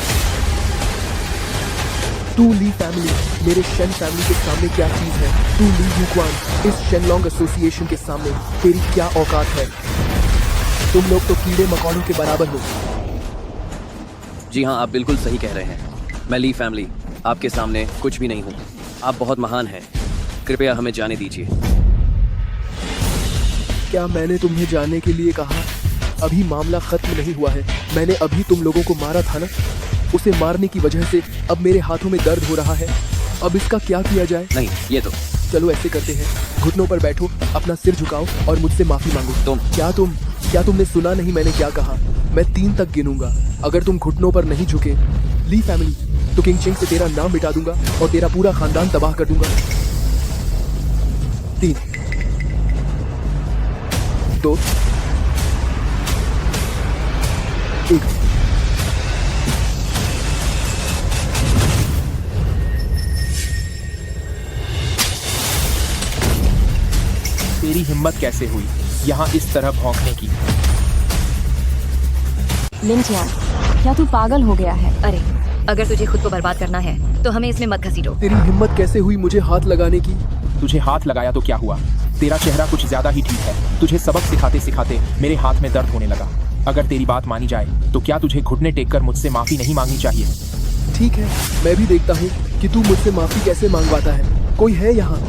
तू ली फैमिली, मेरे शेन फैमिली के सामने क्या चीज है? तू ली यूक्वान, इस शेनलॉन्ग एसोसिएशन के सामने तेरी क्या औकात है? तुम लोग तो कीड़े मकोड़ों के बराबर हो। जी हाँ, आप बिल्कुल सही कह रहे हैं। मैं ली फैमिली आपके सामने कुछ भी नहीं हूँ। आप बहुत महान हैं। कृपया हमें जाने दीजिए। क्या मैंने तुम्हें जाने के लिए कहा? अभी मामला खत्म नहीं हुआ है। मैंने अभी तुम लोगों को मारा था ना? उसे मारने की वजह से अब मेरे हाथों में दर्द हो रहा है। अब इसका क्या किया जाए? नहीं, ये तो चलो ऐसे करते हैं, घुटनों पर बैठो, अपना सिर झुकाओ और मुझसे माफी मांगो। क्या तुमने सुना नहीं मैंने क्या कहा? मैं 3 तक गिनूंगा। अगर तुम घुटनों पर नहीं झुके ली फैमिली, तो किंग चेंग से तेरा नाम मिटा दूंगा और तेरा पूरा खानदान तबाह कर दूंगा। 3, 2, 1। तेरी हिम्मत कैसे हुई यहाँ इस तरह भौंकने की? लिंचियांग, क्या तू पागल हो गया है? अरे, अगर तुझे खुद को बर्बाद करना है तो हमें इसमें मत घसीटो। तेरी हिम्मत कैसे हुई मुझे हाथ लगाने की? तुझे हाथ लगाया तो क्या हुआ? तेरा चेहरा कुछ ज्यादा ही ठीक है। तुझे सबक सिखाते सिखाते मेरे हाथ में दर्द होने लगा। अगर तेरी बात मानी जाए तो क्या तुझे घुटने टेक कर मुझसे माफी नहीं मांगनी चाहिए? ठीक है, मैं भी देखता हूँ कि तू मुझसे माफी कैसे मांगवाता है। कोई है यहाँ?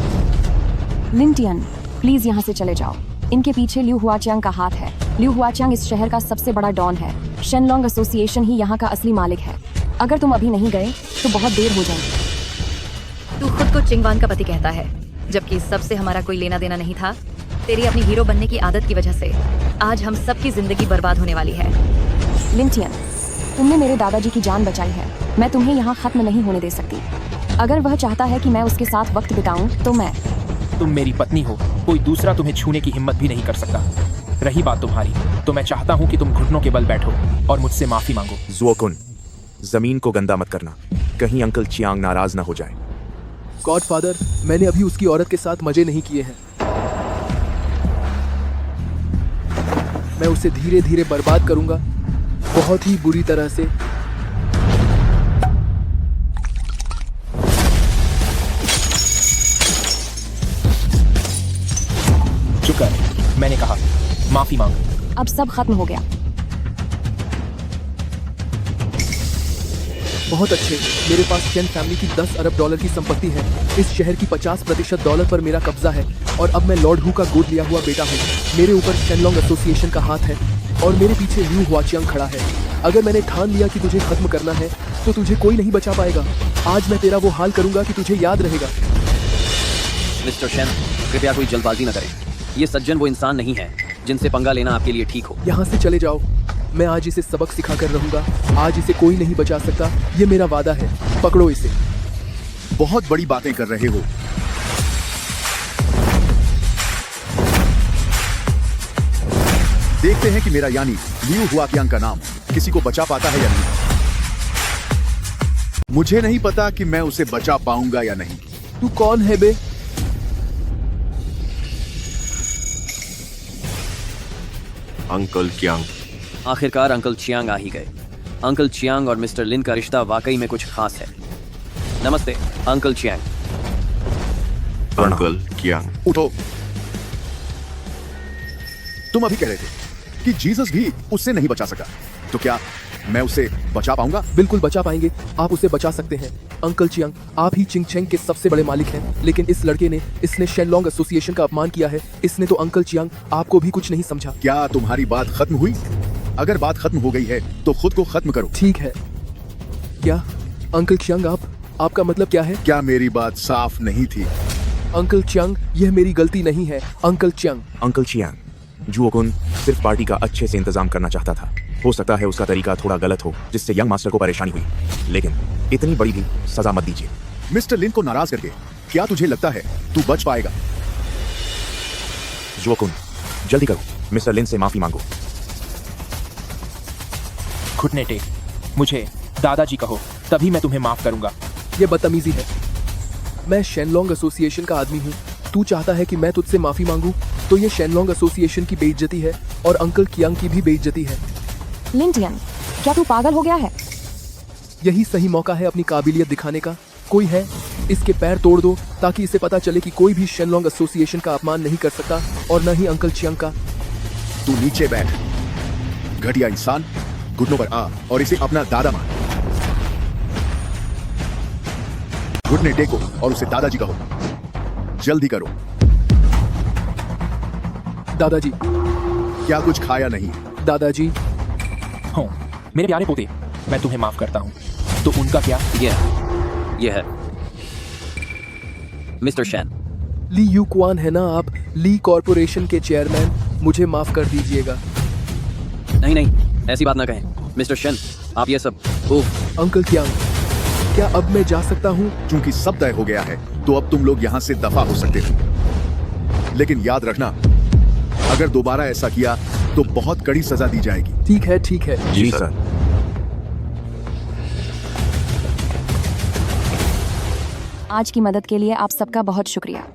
लिंटियन, प्लीज यहाँ से चले जाओ। इनके पीछे लियू हुआचियांग का हाथ है। लियू हुआचियांग इस शहर का सबसे बड़ा डॉन है। शेनलॉन्ग एसोसिएशन ही यहाँ का असली मालिक है। अगर तुम अभी नहीं गए तो बहुत देर हो जाएगी। तू खुद को चिंगवान का पति कहता है, जबकि इस सब से हमारा कोई लेना देना नहीं था। तेरी अपनी हीरो बनने की आदत की वजह से आज हम सबकी जिंदगी बर्बाद होने वाली है। लिन टियन, तुमने मेरे दादाजी की जान बचाई है। मैं तुम्हें यहाँ खत्म नहीं होने दे सकती। अगर वह चाहता है कि मैं उसके साथ वक्त बिताऊं तो मैं। तुम मेरी पत्नी हो, कोई दूसरा तुम्हें छूने की हिम्मत भी नहीं कर सकता। रही बात तुम्हारी, तो मैं चाहता हूँ कि तुम घुटनों के बल बैठो और मुझसे माफी मांगो। जुओकुन, जमीन को गंदा मत करना, कहीं अंकल चियांग नाराज ना हो जाए। गॉडफादर, मैंने अभी उसकी औरत के साथ मजे नहीं किए हैं। मैं उसे धीरे धीरे बर्बाद करूंगा, बहुत ही बुरी तरह से। चुप कर, मैंने कहा माफी मांग। अब सब खत्म हो गया। बहुत अच्छे, मेरे पास चेन फैमिली की 10 अरब डॉलर की संपत्ति है। इस शहर की 50% डॉलर पर मेरा कब्जा है और अब मैं लॉर्ड हू का गोद लिया हुआ बेटा हूँ। मेरे ऊपर शेनलॉन्ग एसोसिएशन का हाथ है और मेरे पीछे ल्यू हुआचियांग खड़ा है। अगर मैंने ठान लिया कि तुझे खत्म करना है तो तुझे कोई नहीं बचा पाएगा। आज मैं तेरा वो हाल करूंगा कि तुझे याद रहेगा। मिस्टर शेन, कृपया कोई जल्दबाजी न करें। ये सज्जन वो इंसान नहीं है जिनसे पंगा लेना आपके लिए ठीक हो। यहाँ से चले जाओ, मैं आज इसे सबक सिखा कर रहूंगा। आज इसे कोई नहीं बचा सकता, ये मेरा वादा है। पकड़ो इसे। बहुत बड़ी बातें कर रहे हो। देखते हैं कि मेरा यानी ल्यू हुआचियांग का नाम किसी को बचा पाता है या नहीं। मुझे नहीं पता कि मैं उसे बचा पाऊंगा या नहीं। तू कौन है बे? Uncle Chiang. आखिरकार अंकल चियांग आ ही गए। अंकल चियांग और मिस्टर लिन का रिश्ता वाकई में कुछ खास है। नमस्ते अंकल चियांग। अंकल चियांग, उठो। तुम अभी कह रहे थे कि जीसस भी उससे नहीं बचा सका, तो क्या मैं उसे बचा पाऊंगा? बिल्कुल बचा पाएंगे, आप उसे बचा सकते हैं। अंकल चियांग, आप ही चिंगचेंग के सबसे बड़े मालिक हैं, लेकिन इस लड़के ने, इसने शेनलॉन्ग एसोसिएशन का अपमान किया है। इसने तो अंकल चियांग आपको भी कुछ नहीं समझा। क्या तुम्हारी बात खत्म हुई? अगर बात खत्म हो गई है तो खुद को खत्म करो। ठीक है। क्या अंकल चियांग, आपका मतलब क्या है? क्या मेरी बात साफ नहीं थी? अंकल चियांग, यह मेरी गलती नहीं है। Uncle Chiang. अंकल चियांग, जुओकुन सिर्फ पार्टी का अच्छे से इंतजाम करना चाहता था। हो सकता है उसका तरीका थोड़ा गलत हो, जिससे यंग मास्टर को परेशानी हुई, लेकिन इतनी बड़ी भी सजा मत दीजिए। मिस्टर लिन को नाराज करके क्या तुझे लगता है तू बच पाएगा? जुओकुन, जल्दी करो, मिस्टर लिन से माफी मांगो। घुटने टेक, मुझे दादाजी कहो, तभी मैं तुम्हें माफ करूंगा। ये बदतमीजी है। मैं शेनलॉन्ग एसोसिएशन का आदमी हूँ। तू चाहता है कि मैं तुझसे माफी मांगू, तो ये शेनलॉन्ग एसोसिएशन की बेइज्जती है और अंकल कियांग की भी बेइज्जती है। लिन टियन, क्या तू पागल हो गया है? यही सही मौका है अपनी काबिलियत दिखाने का। कोई है, इसके पैर तोड़ दो ताकि इसे पता चले कि कोई भी शेनलॉन्ग एसोसिएशन का अपमान नहीं कर सकता, और न ही अंकल चियांग का। तू नीचे बैठ, घटिया इंसान। घुटनों पर आ और इसे अपना दादा मान। घुटने टेको और उसे दादाजी कहो। जल्दी करो। दादाजी। क्या कुछ खाया नहीं? दादाजी। हो, मेरे प्यारे पोते, मैं तुम्हें माफ करता हूँ। तो उनका क्या? ये है मिस्टर शैन। ली यू क्वान है ना आप, ली कॉर्पोरेशन के चेयरमैन। मुझे माफ कर दीजिएगा। नहीं, ऐसी बात ना कहें मिस्टर शेन। आप ये सब अंकल कियांग, क्या अब मैं जा सकता हूँ? चूंकि सब तय हो गया है तो अब तुम लोग यहाँ से दफा हो सकते हो, लेकिन याद रखना, अगर दोबारा ऐसा किया तो बहुत कड़ी सजा दी जाएगी। ठीक है, ठीक है। जी सर। आज की मदद के लिए आप सबका बहुत शुक्रिया।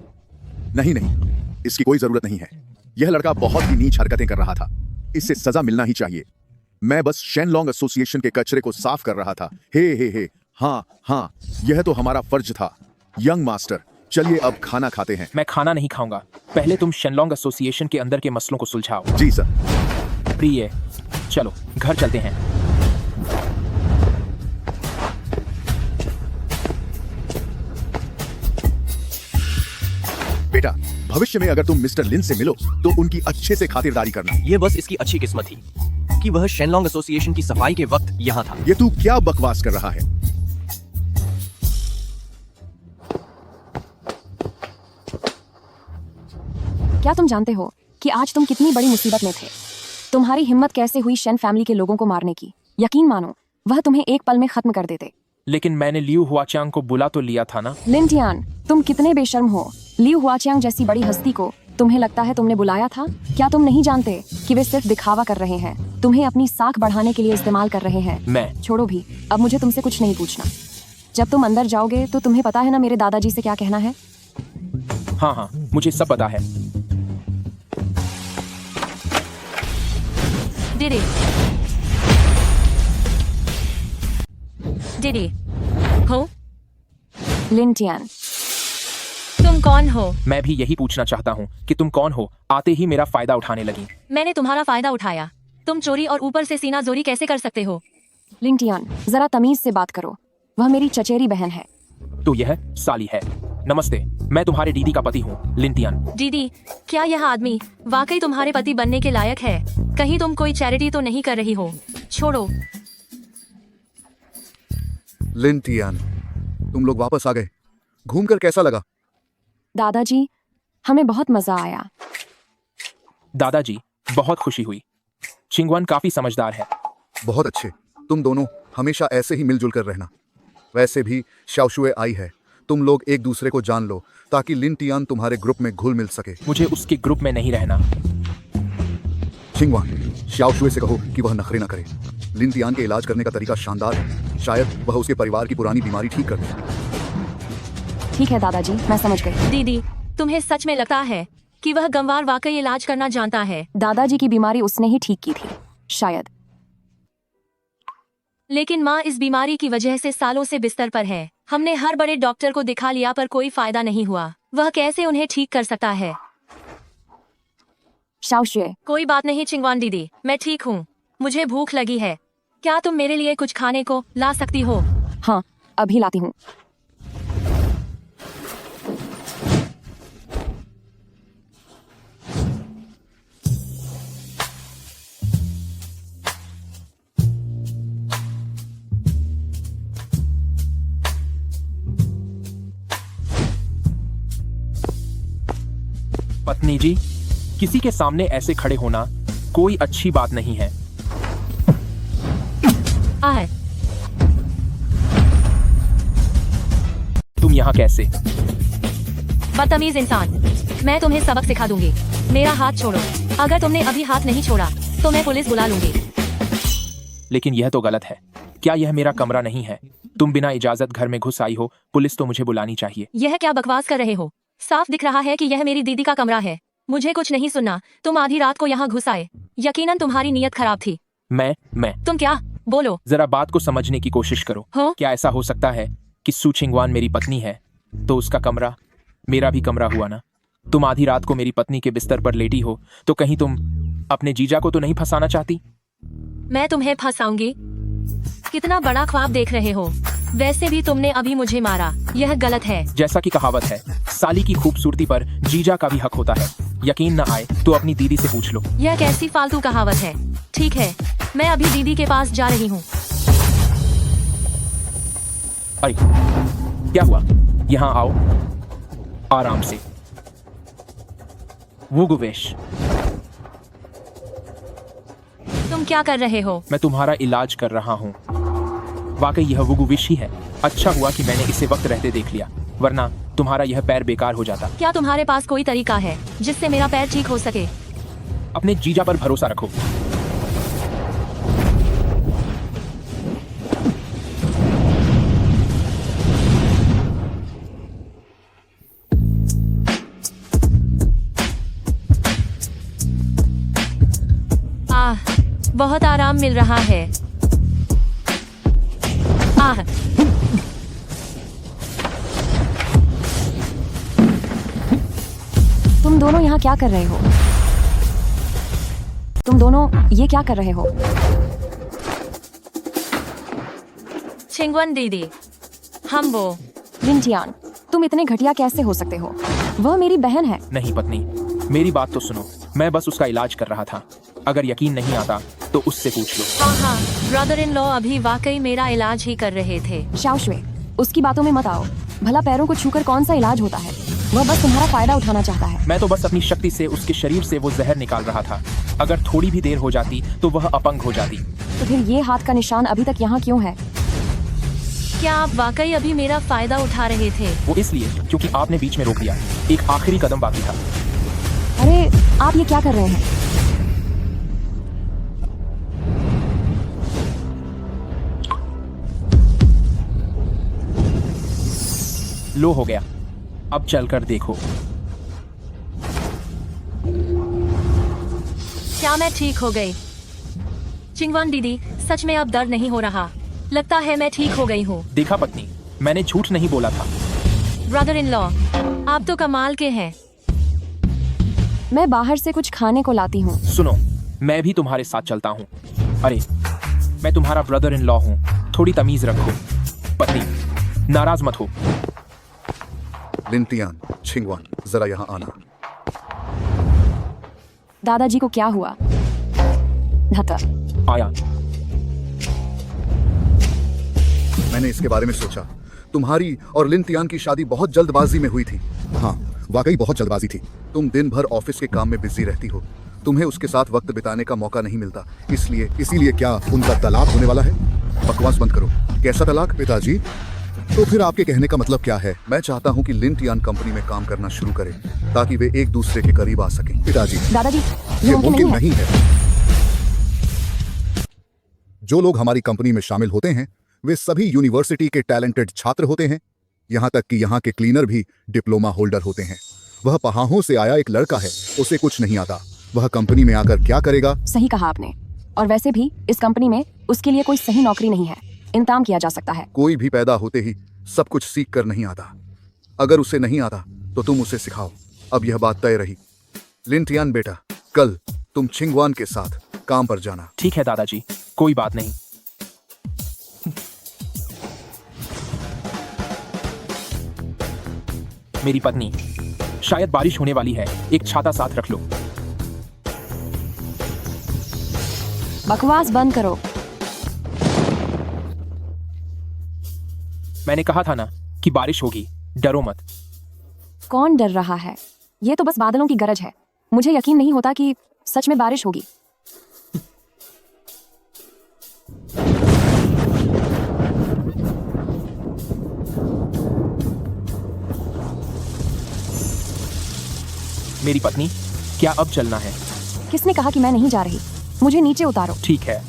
नहीं, इसकी कोई जरूरत नहीं है। यह लड़का बहुत ही नीच हरकतें कर रहा था, इससे सजा मिलना ही चाहिए। मैं बस शेनलॉन्ग एसोसिएशन के कचरे को साफ कर रहा था। हे, हाँ, यह तो हमारा फर्ज था। यंग मास्टर, चलिए अब खाना खाते हैं। मैं खाना नहीं खाऊंगा, पहले तुम शेनलॉन्ग एसोसिएशन के अंदर के मसलों को सुलझाओ। जी सर। प्रिय, चलो घर चलते हैं। बेटा, भविष्य में अगर तुम मिस्टर लिन से मिलो तो उनकी अच्छे से खातिरदारी करना। ये बस इसकी अच्छी किस्मत थी। जबकि वह शेनलॉन्ग एसोसिएशन की सफाई के वक्त यहाँ था। ये तू क्या बकवास कर रहा है? क्या तुम जानते हो कि आज तुम कितनी बड़ी मुसीबत में थे? तुम्हारी हिम्मत कैसे हुई शेन फैमिली के लोगों को मारने की? यकीन मानो वह तुम्हें एक पल में खत्म कर देते। लेकिन मैंने लियू हुआचांग को बुला तो लिया था ना। लिन टियान, तुम कितने बेशर्म हो। लियू हुआचांग जैसी बड़ी हस्ती को तुम्हें लगता है तुमने बुलाया था? क्या तुम नहीं जानते कि वे सिर्फ दिखावा कर रहे हैं, तुम्हें अपनी साख बढ़ाने के लिए इस्तेमाल कर रहे हैं? मैं छोड़ो भी, अब मुझे तुमसे कुछ नहीं पूछना। जब तुम अंदर जाओगे तो तुम्हें पता है ना मेरे दादाजी से क्या कहना है? हाँ हाँ, मुझे सब पता है। दीदी दीदी हो? लिन टियान, तुम कौन हो? मैं भी यही पूछना चाहता हूँ कि तुम कौन हो। आते ही मेरा फायदा उठाने लगी। मैंने तुम्हारा फायदा उठाया? तुम चोरी और ऊपर से सीना जोरी कैसे कर सकते हो? लिन टियान, जरा तमीज से बात करो। वह मेरी चचेरी बहन है। तो यह साली है। नमस्ते, मैं तुम्हारे दीदी का पति हूँ, लिन टियान। दीदी, क्या यह आदमी वाकई तुम्हारे पति बनने के लायक है? कहीं तुम कोई चैरिटी तो नहीं कर रही हो? छोड़ो। लिन टियान, तुम लोग वापस आ गए। घूमकर कैसा लगा? दादाजी, हमें बहुत मजा आया। दादाजी, बहुत खुशी हुई। चिंगवान काफी समझदार है। बहुत अच्छे। तुम दोनों हमेशा ऐसे ही मिलजुल कर रहना। वैसे भी शाओशुए आई है, तुम लोग एक दूसरे को जान लो ताकि लिन टियान तुम्हारे ग्रुप में घुल मिल सके। मुझे उसके ग्रुप में नहीं रहना। चिंगवान, शाओशुए से कहो कि वह नखरे न करे। लिन टियान के इलाज करने का तरीका शानदार है। शायद वह उसके परिवार की पुरानी बीमारी ठीक कर दे। ठीक है दादाजी, मैं समझ गई। दीदी, तुम्हें सच में लगता है कि वह गंवार वाकई इलाज करना जानता है? दादाजी की बीमारी उसने ही ठीक की थी, शायद। लेकिन माँ इस बीमारी की वजह से सालों से बिस्तर पर है। हमने हर बड़े डॉक्टर को दिखा लिया पर कोई फायदा नहीं हुआ। वह कैसे उन्हें ठीक कर सकता है? शाओशुए, कोई बात नहीं चिंगवान दीदी, मैं ठीक हूँ। मुझे भूख लगी है। क्या तुम मेरे लिए कुछ खाने को ला सकती हो? हाँ, अभी लाती हूँ। पत्नी जी, किसी के सामने ऐसे खड़े होना कोई अच्छी बात नहीं है। आए। तुम यहाँ कैसे? बदतमीज इंसान, मैं तुम्हें सबक सिखा दूंगी। मेरा हाथ छोड़ो। अगर तुमने अभी हाथ नहीं छोड़ा तो मैं पुलिस बुला लूंगी। लेकिन यह तो गलत है। क्या यह मेरा कमरा नहीं है? तुम बिना इजाजत घर में घुस आई हो, पुलिस तो मुझे बुलानी चाहिए। यह क्या बकवास कर रहे हो? साफ दिख रहा है कि यह मेरी दीदी का कमरा है। मुझे कुछ नहीं सुनना। तुम आधी रात को यहाँ घुस आए। यकीनन तुम्हारी नीयत खराब थी। मैं तुम क्या? बोलो। जरा बात को समझने की कोशिश करो। हो? क्या ऐसा हो सकता है कि सू चिंगवान मेरी पत्नी है तो उसका कमरा मेरा भी कमरा हुआ ना? तुम आधी रात को मेरी पत्नी के बिस्तर पर लेटी हो तो कहीं तुम अपने जीजा को तो नहीं फंसाना चाहती? मैं तुम्हें फंसाऊंगी? कितना बड़ा ख्वाब देख रहे हो। वैसे भी तुमने अभी मुझे मारा, यह गलत है। जैसा कि कहावत है, साली की खूबसूरती पर जीजा का भी हक होता है। यकीन न आए तो अपनी दीदी से पूछ लो। यह कैसी फालतू कहावत है? ठीक है, मैं अभी दीदी के पास जा रही हूँ। अरे क्या हुआ? यहाँ आओ आराम से। वुगुवेश, तुम क्या कर रहे हो? मैं तुम्हारा इलाज कर रहा हूँ। वाकई यह वुगुविश ही है। अच्छा हुआ कि मैंने इसे वक्त रहते देख लिया, वरना तुम्हारा यह पैर बेकार हो जाता। क्या तुम्हारे पास कोई तरीका है जिससे मेरा पैर ठीक हो सके? अपने जीजा पर भरोसा रखो। बहुत आराम मिल रहा है। तुम दोनों यहाँ क्या कर रहे हो? तुम दोनों ये क्या कर रहे हो? चिंगवान दीदी, हम वो। लिन टियान, तुम इतने घटिया कैसे हो सकते हो? वह मेरी बहन है। नहीं पत्नी, मेरी बात तो सुनो। मैं बस उसका इलाज कर रहा था। अगर यकीन नहीं आता तो उससे पूछ लो। हाँ, ब्रदर इन लॉ अभी वाकई मेरा इलाज ही कर रहे थे। शाओशुए, उसकी बातों में मत आओ। भला पैरों को छूकर कौन सा इलाज होता है? वह बस तुम्हारा फायदा उठाना चाहता है। मैं तो बस अपनी शक्ति से उसके शरीर से वो जहर निकाल रहा था। अगर थोड़ी भी देर हो जाती तो वह अपंग हो जाती। तो फिर ये हाथ का निशान अभी तक यहाँ क्यों है? क्या आप वाकई अभी मेरा फायदा उठा रहे थे? वो इसलिए क्योंकि आपने बीच में रोक दिया। एक आखिरी कदम बाकी था। अरे आप ये क्या कर रहे हैं? लो हो गया, अब चलकर देखो। क्या मैं ठीक हो गई? चिंगवान दीदी, सच में अब दर्द नहीं हो रहा। लगता है मैं ठीक हो गई हूँ। देखा पत्नी, मैंने झूठ नहीं बोला था। ब्रदर इन लॉ, आप तो कमाल के हैं। मैं बाहर से कुछ खाने को लाती हूँ। सुनो, मैं भी तुम्हारे साथ चलता हूँ। अरे, मैं तुम्हारा ब्रदर इन लॉ हूँ, थोड़ी तमीज रखो। पत्नी, नाराज मत हो। लिन तियान, छिंगवान, जरा यहाँ आना। दादाजी को क्या हुआ? धता आया। मैंने इसके बारे में सोचा। तुम्हारी और लिन तियान की शादी बहुत जल्दबाजी में हुई थी। हाँ, वाकई बहुत जल्दबाजी थी। तुम दिन भर ऑफिस के काम में बिजी रहती हो, तुम्हें उसके साथ वक्त बिताने का मौका नहीं मिलता। इसीलिए क्या उनका तलाक होने वाला है? बकवास बंद करो। कैसा तलाक पिताजी? तो फिर आपके कहने का मतलब क्या है? मैं चाहता हूँ कि लिन तियान कंपनी में काम करना शुरू करें ताकि वे एक दूसरे के करीब आ सकें। पिताजी, दादाजी, ये मुमकिन नहीं है। जो लोग हमारी कंपनी में शामिल होते हैं वे सभी यूनिवर्सिटी के टैलेंटेड छात्र होते हैं। यहाँ तक कि यहाँ के क्लीनर भी डिप्लोमा होल्डर होते हैं। वह पहाड़ों से आया एक लड़का है, उसे कुछ नहीं आता। वह कंपनी में आकर क्या करेगा? सही कहा आपने। और वैसे भी इस कंपनी में उसके लिए कोई सही नौकरी नहीं है। इंतजाम किया जा सकता है। कोई भी पैदा होते ही सब कुछ सीख कर नहीं आता। अगर उसे नहीं आता तो तुम उसे सिखाओ। अब यह बात तय रही। लिन तियान बेटा, कल तुम छिंगवान के साथ काम पर जाना। ठीक है दादाजी, कोई बात नहीं। मेरी पत्नी, शायद बारिश होने वाली है, एक छाता साथ रख लो। बकवास बंद करो। मैंने कहा था ना कि बारिश होगी, डरो मत। कौन डर रहा है? ये तो बस बादलों की गरज है। मुझे यकीन नहीं होता कि सच में बारिश होगी। मेरी पत्नी, क्या अब चलना है? किसने कहा कि मैं नहीं जा रही? मुझे नीचे उतारो। ठीक है,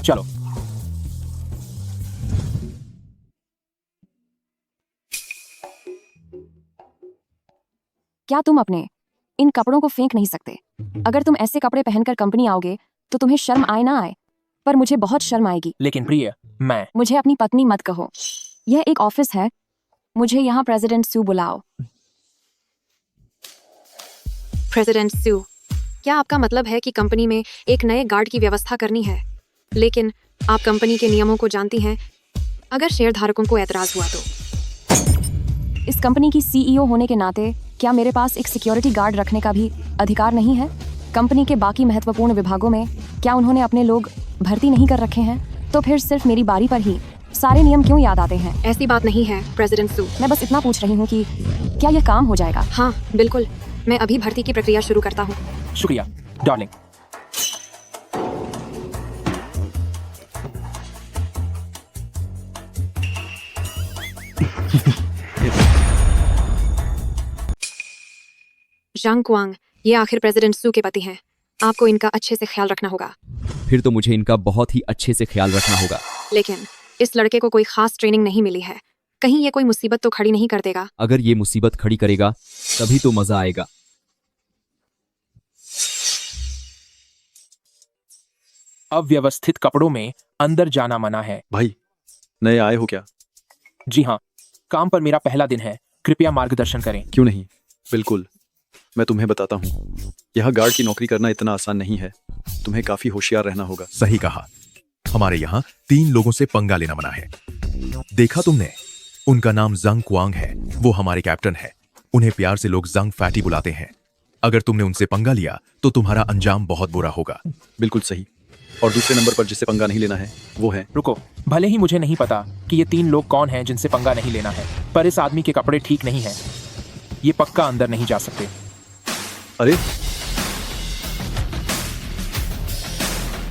चलो। क्या तुम अपने इन कपड़ों को फेंक नहीं सकते? अगर तुम ऐसे कपड़े पहनकर कंपनी आओगे तो तुम्हें शर्म आए ना आए, पर मुझे बहुत शर्म आएगी। लेकिन प्रिय, मैं मुझे अपनी पत्नी मत कहो। यह एक ऑफिस है। मुझे यहाँ प्रेसिडेंट सू बुलाओ। प्रेसिडेंट सू, क्या आपका मतलब है कि कंपनी में एक नए गार्ड की व्यवस्था करनी है? लेकिन आप कंपनी के नियमों को जानती हैं। अगर शेयरधारकों को एतराज हुआ तो? इस कंपनी की सीईओ होने के नाते क्या मेरे पास एक सिक्योरिटी गार्ड रखने का भी अधिकार नहीं है? कंपनी के बाकी महत्वपूर्ण विभागों में क्या उन्होंने अपने लोग भर्ती नहीं कर रखे हैं? तो फिर सिर्फ मेरी बारी पर ही सारे नियम क्यों याद आते हैं? ऐसी बात नहीं है प्रेसिडेंट सू। मैं बस इतना पूछ रही हूँ कि क्या यह काम हो जाएगा? हाँ बिल्कुल, मैं अभी भर्ती की प्रक्रिया शुरू करता हूँ। शुक्रिया डार्लिंग। जांग क्वांग, ये आखिर प्रेसिडेंट सू के पति हैं। आपको इनका अच्छे से ख्याल रखना होगा। फिर तो मुझे इनका बहुत ही अच्छे से ख्याल रखना होगा। लेकिन इस लड़के को कोई खास ट्रेनिंग नहीं मिली है। कहीं ये कोई मुसीबत तो खड़ी नहीं कर देगा? अगर ये मुसीबत खड़ी करेगा तभी तो मजा आएगा। अव्यवस्थित कपड़ों में अंदर जाना मना है। भाई, नए आए हो क्या? जी हाँ, काम पर मेरा पहला दिन है, कृपया मार्गदर्शन करें। क्यों नहीं, बिल्कुल, मैं तुम्हें बताता हूँ। यह गार्ड की नौकरी करना इतना आसान नहीं है। तुम्हें काफी होशियार रहना होगा। सही कहा। हमारे यहाँ 3 लोगों से पंगा लेना मना है। देखा तुमने? उनका नाम जंग क्वांग है। वो हमारे कैप्टन है। उन्हें प्यार से लोग जंग फैटी बुलाते हैं। अगर तुमने उनसे पंगा लिया तो तुम्हारा अंजाम बहुत बुरा होगा। बिल्कुल सही। और दूसरे नंबर पर जिससे पंगा नहीं लेना है वो है। रुको, भले ही मुझे नहीं पता कि ये 3 लोग कौन हैं जिनसे पंगा नहीं लेना है, पर इस आदमी के कपड़े ठीक नहीं हैं। ये पक्का अंदर नहीं जा सकते। अरे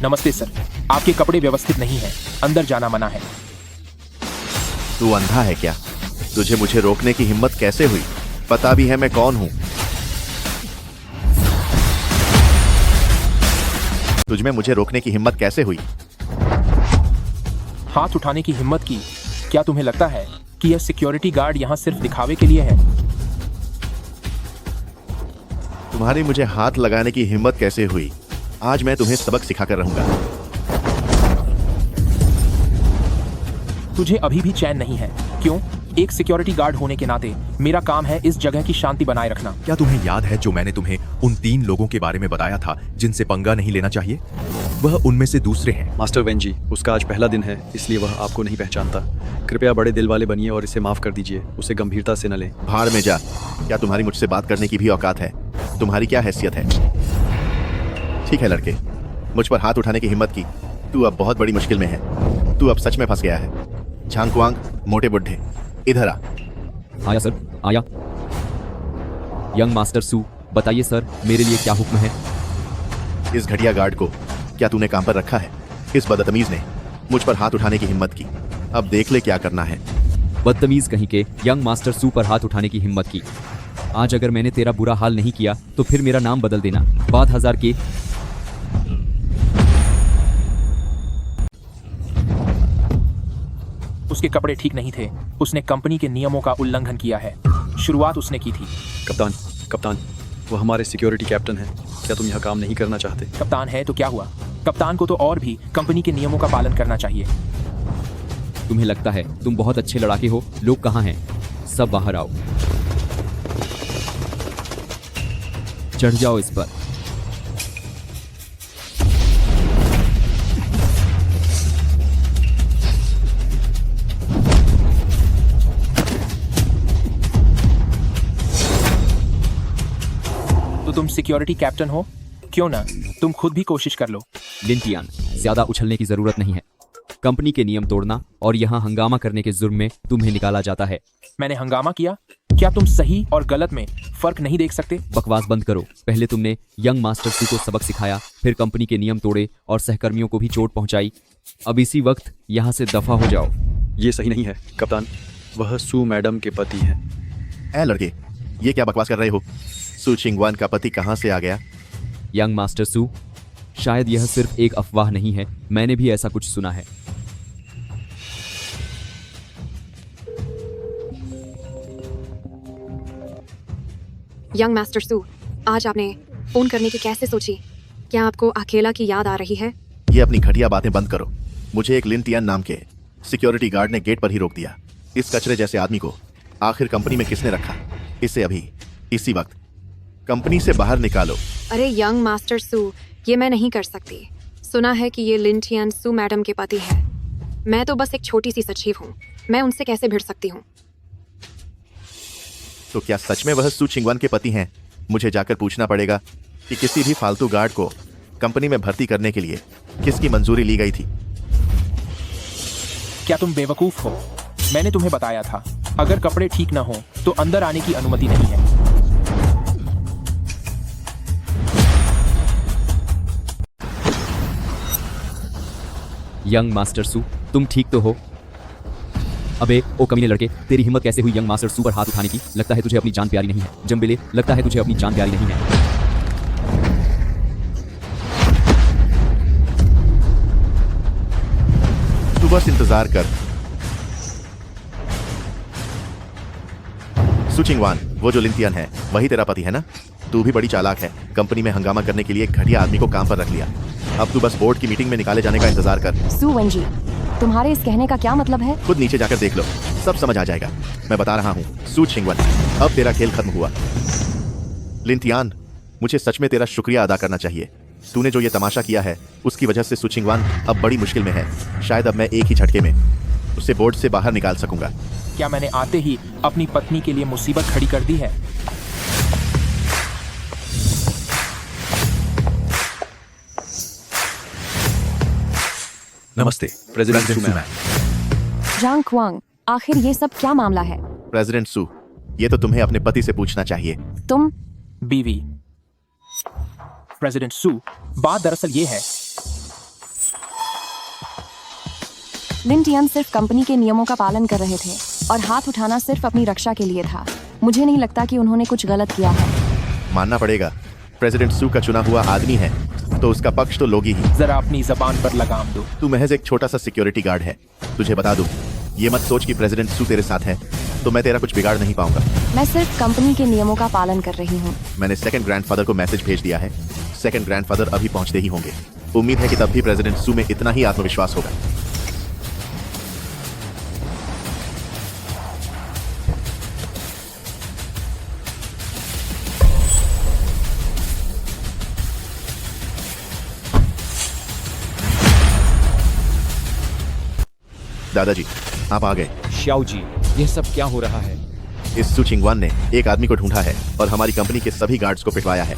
नमस्ते सर, आपके कपड़े व्यवस्थित नहीं हैं, अंदर जाना मना है। तू अंधा है क्या? तुझे मुझे रोकने की हिम्मत कैसे हुई? पता भी है मैं कौन हूं। तुझमें मुझे रोकने की हिम्मत कैसे हुई? हाथ उठाने की हिम्मत की? क्या तुम्हें लगता है कि यह सिक्योरिटी गार्ड यहाँ सिर्फ दिखावे के लिए है? तुम्हारी मुझे हाथ लगाने की हिम्मत कैसे हुई? आज मैं तुम्हें सबक सिखाकर रहूंगा। तुझे अभी भी चैन नहीं है, क्यों? एक सिक्योरिटी गार्ड होने के नाते मेरा काम है इस जगह की शांति बनाए रखना। क्या तुम्हें याद है जो मैंने तुम्हें उन 3 लोगों के बारे में बताया था जिनसे पंगा नहीं लेना चाहिए? वह उनमें से दूसरे हैं। मास्टर वेंजी, उसका आज पहला दिन है, इसलिए वह आपको नहीं पहचानता। कृपया बड़े दिल वाले बनिए और इसे माफ कर दीजिए। उसे गंभीरता से न लें। भाड़ में जा। क्या तुम्हारी मुझसे बात करने की भी औकात है? तुम्हारी क्या हैसियत है? ठीक है लड़के, मुझ पर हाथ उठाने की हिम्मत की। तू अब बहुत बड़ी मुश्किल में है। तू अब सच में फंस गया है। झांगकुआंग, मोटे बुड्ढे, इधर आ। आया सर, आया। यंग मास्टर सू, बताइए सर, मेरे लिए क्या हुक्म है? इस घटिया गार्ड को क्या तूने काम पर रखा है? इस बदतमीज ने मुझ पर हाथ उठाने की हिम्मत की। अब देख ले क्या करना है। बदतमीज कहीं के, यंग मास्टर सू पर हाथ उठाने की हिम्मत की। आज अगर मैंने तेरा बुरा हाल नहीं किया तो फिर मेरा नाम बदल देना। बात 1000 के। उसके कपड़े ठीक नहीं थे। उसने कंपनी के नियमों का उल्लंघन किया है। शुरुआत उसने की थी। कप्तान, वो हमारे सिक्योरिटी कैप्टन हैं। क्या तुम यह काम नहीं करना चाहते? कप्तान है तो क्या हुआ? कप्तान को तो और भी कंपनी के नियमों का पालन करना चाहिए। तुम्हें लगता है तुम बहुत अच्छे लड़ाके हो? लोग कहाँ हैं? सब बाहर आओ। चढ़ जाओ इस पर। तो तुम सिक्योरिटी कैप्टन हो? क्यों ना तुम खुद भी कोशिश कर लो। लिन टियान, ज्यादा उछलने की जरूरत नहीं है। कंपनी के नियम तोड़ना और यहाँ हंगामा करने के जुर्म में तुम्हें निकाला जाता है। मैंने हंगामा किया? क्या तुम सही और गलत में फर्क नहीं देख सकते? बकवास बंद करो। पहले तुमने यंग मास्टर सू को सबक सिखाया, फिर कंपनी के नियम तोड़े और सहकर्मियों को भी चोट पहुंचाई। अब इसी वक्त यहाँ से दफा हो जाओ। ये सही नहीं है कप्तान। वह सू मैडम के पति हैं। ऐ लड़के, ये क्या बकवास कर रहे हो? सू चिंगवान का पति कहाँ से आ गया? यंग मास्टर सू, शायद यह सिर्फ एक अफवाह नहीं है। मैंने भी ऐसा कुछ सुना है। यंग मास्टर सू, आज आपने फोन करने की कैसे सोची? क्या आपको अकेला की याद आ रही है? ये अपनी घटिया बातें बंद करो। मुझे एक लिन टियान नाम के सिक्योरिटी गार्ड ने गेट पर ही रोक दिया। इस कचरे जैसे आदमी को आखिर कंपनी में किसने रखा? इसे अभी इसी वक्त कंपनी से बाहर निकालो। अरे यंग मास्टर सू, ये मैं नहीं कर सकती। सुना है कि ये लिन टियान सू मैडम के पति है। मैं तो बस एक छोटी सी सचिव हूँ। मैं उनसे कैसे भिड़ सकती हूँ? तो क्या सच में वह सू चिंगवान के पति हैं? मुझे जाकर पूछना पड़ेगा कि किसी भी फालतू गार्ड को कंपनी में भर्ती करने के लिए किसकी मंजूरी ली गई थी। क्या तुम बेवकूफ हो? मैंने तुम्हें बताया था, अगर कपड़े ठीक ना हो तो अंदर आने की अनुमति नहीं है। यंग मास्टर सू, तुम ठीक तो हो? अबे ओ कमीने लड़के, तेरी हिम्मत कैसे हुई यंग मास्टर सू पर हाथ उठाने की? लगता है तुझे अपनी जान प्यारी नहीं है। जम्बिले, लगता है तुझे अपनी जान प्यारी नहीं है। तू बस इंतजार कर। सू चिंगवान, वो जो लिन टियान है वही तेरा पति है ना? तू भी बड़ी चालाक है। कंपनी में हंगामा करने के लिए एक घटिया आदमी को काम पर रख लिया। अब तू बस बोर्ड की मीटिंग में निकाले जाने का इंतजार कर। सू वेंजी, तुम्हारे इस कहने का क्या मतलब है? खुद नीचे जाकर देख लो, सब समझ आ जाएगा। मैं बता रहा हूँ सू चिंगवान, अब तेरा खेल खत्म हुआ। लिन टियान, मुझे सच में तेरा शुक्रिया अदा करना चाहिए। तूने जो ये तमाशा किया है उसकी वजह से सू चिंगवान अब बड़ी मुश्किल में है। शायद अब मैं एक ही झटके में उसे बोर्ड से बाहर निकाल सकूंगा। क्या मैंने आते ही अपनी पत्नी के लिए मुसीबत खड़ी कर दी है? नमस्ते प्रेसिडेंट सू मैम। जांग क्वांग, आखिर ये सब क्या मामला है? प्रेसिडेंट सू, ये तो तुम्हें अपने पति से पूछना चाहिए। तुम बीवी। प्रेसिडेंट सू, बात दरअसल ये है, लिन टियन सिर्फ कंपनी के नियमों का पालन कर रहे थे और हाथ उठाना सिर्फ अपनी रक्षा के लिए था। मुझे नहीं लगता कि उन्होंने कुछ गलत किया है। मानना पड़ेगा, प्रेसिडेंट सू का चुना हुआ आदमी है, तो उसका पक्ष तो लोगी ही। जरा अपनी जबान पर लगाम दो। तू महज एक छोटा सा सिक्योरिटी गार्ड है। तुझे बता दूं, ये मत सोच कि प्रेसिडेंट सू तेरे साथ है तो मैं तेरा कुछ बिगाड़ नहीं पाऊंगा। मैं सिर्फ कंपनी के नियमों का पालन कर रही हूँ। मैंने सेकंड ग्रैंडफादर को मैसेज भेज दिया है। सेकंड ग्रैंडफादर अभी पहुंचते ही होंगे। उम्मीद है कि तब भी प्रेसिडेंट सू में इतना ही आत्मविश्वास होगा। दादाजी, आप आ गए। श्याओ जी, यह सब क्या हो रहा है? इस सू चिंगवान ने एक आदमी को ढूंढा है और हमारी कंपनी के सभी गार्ड्स को पिटवाया है।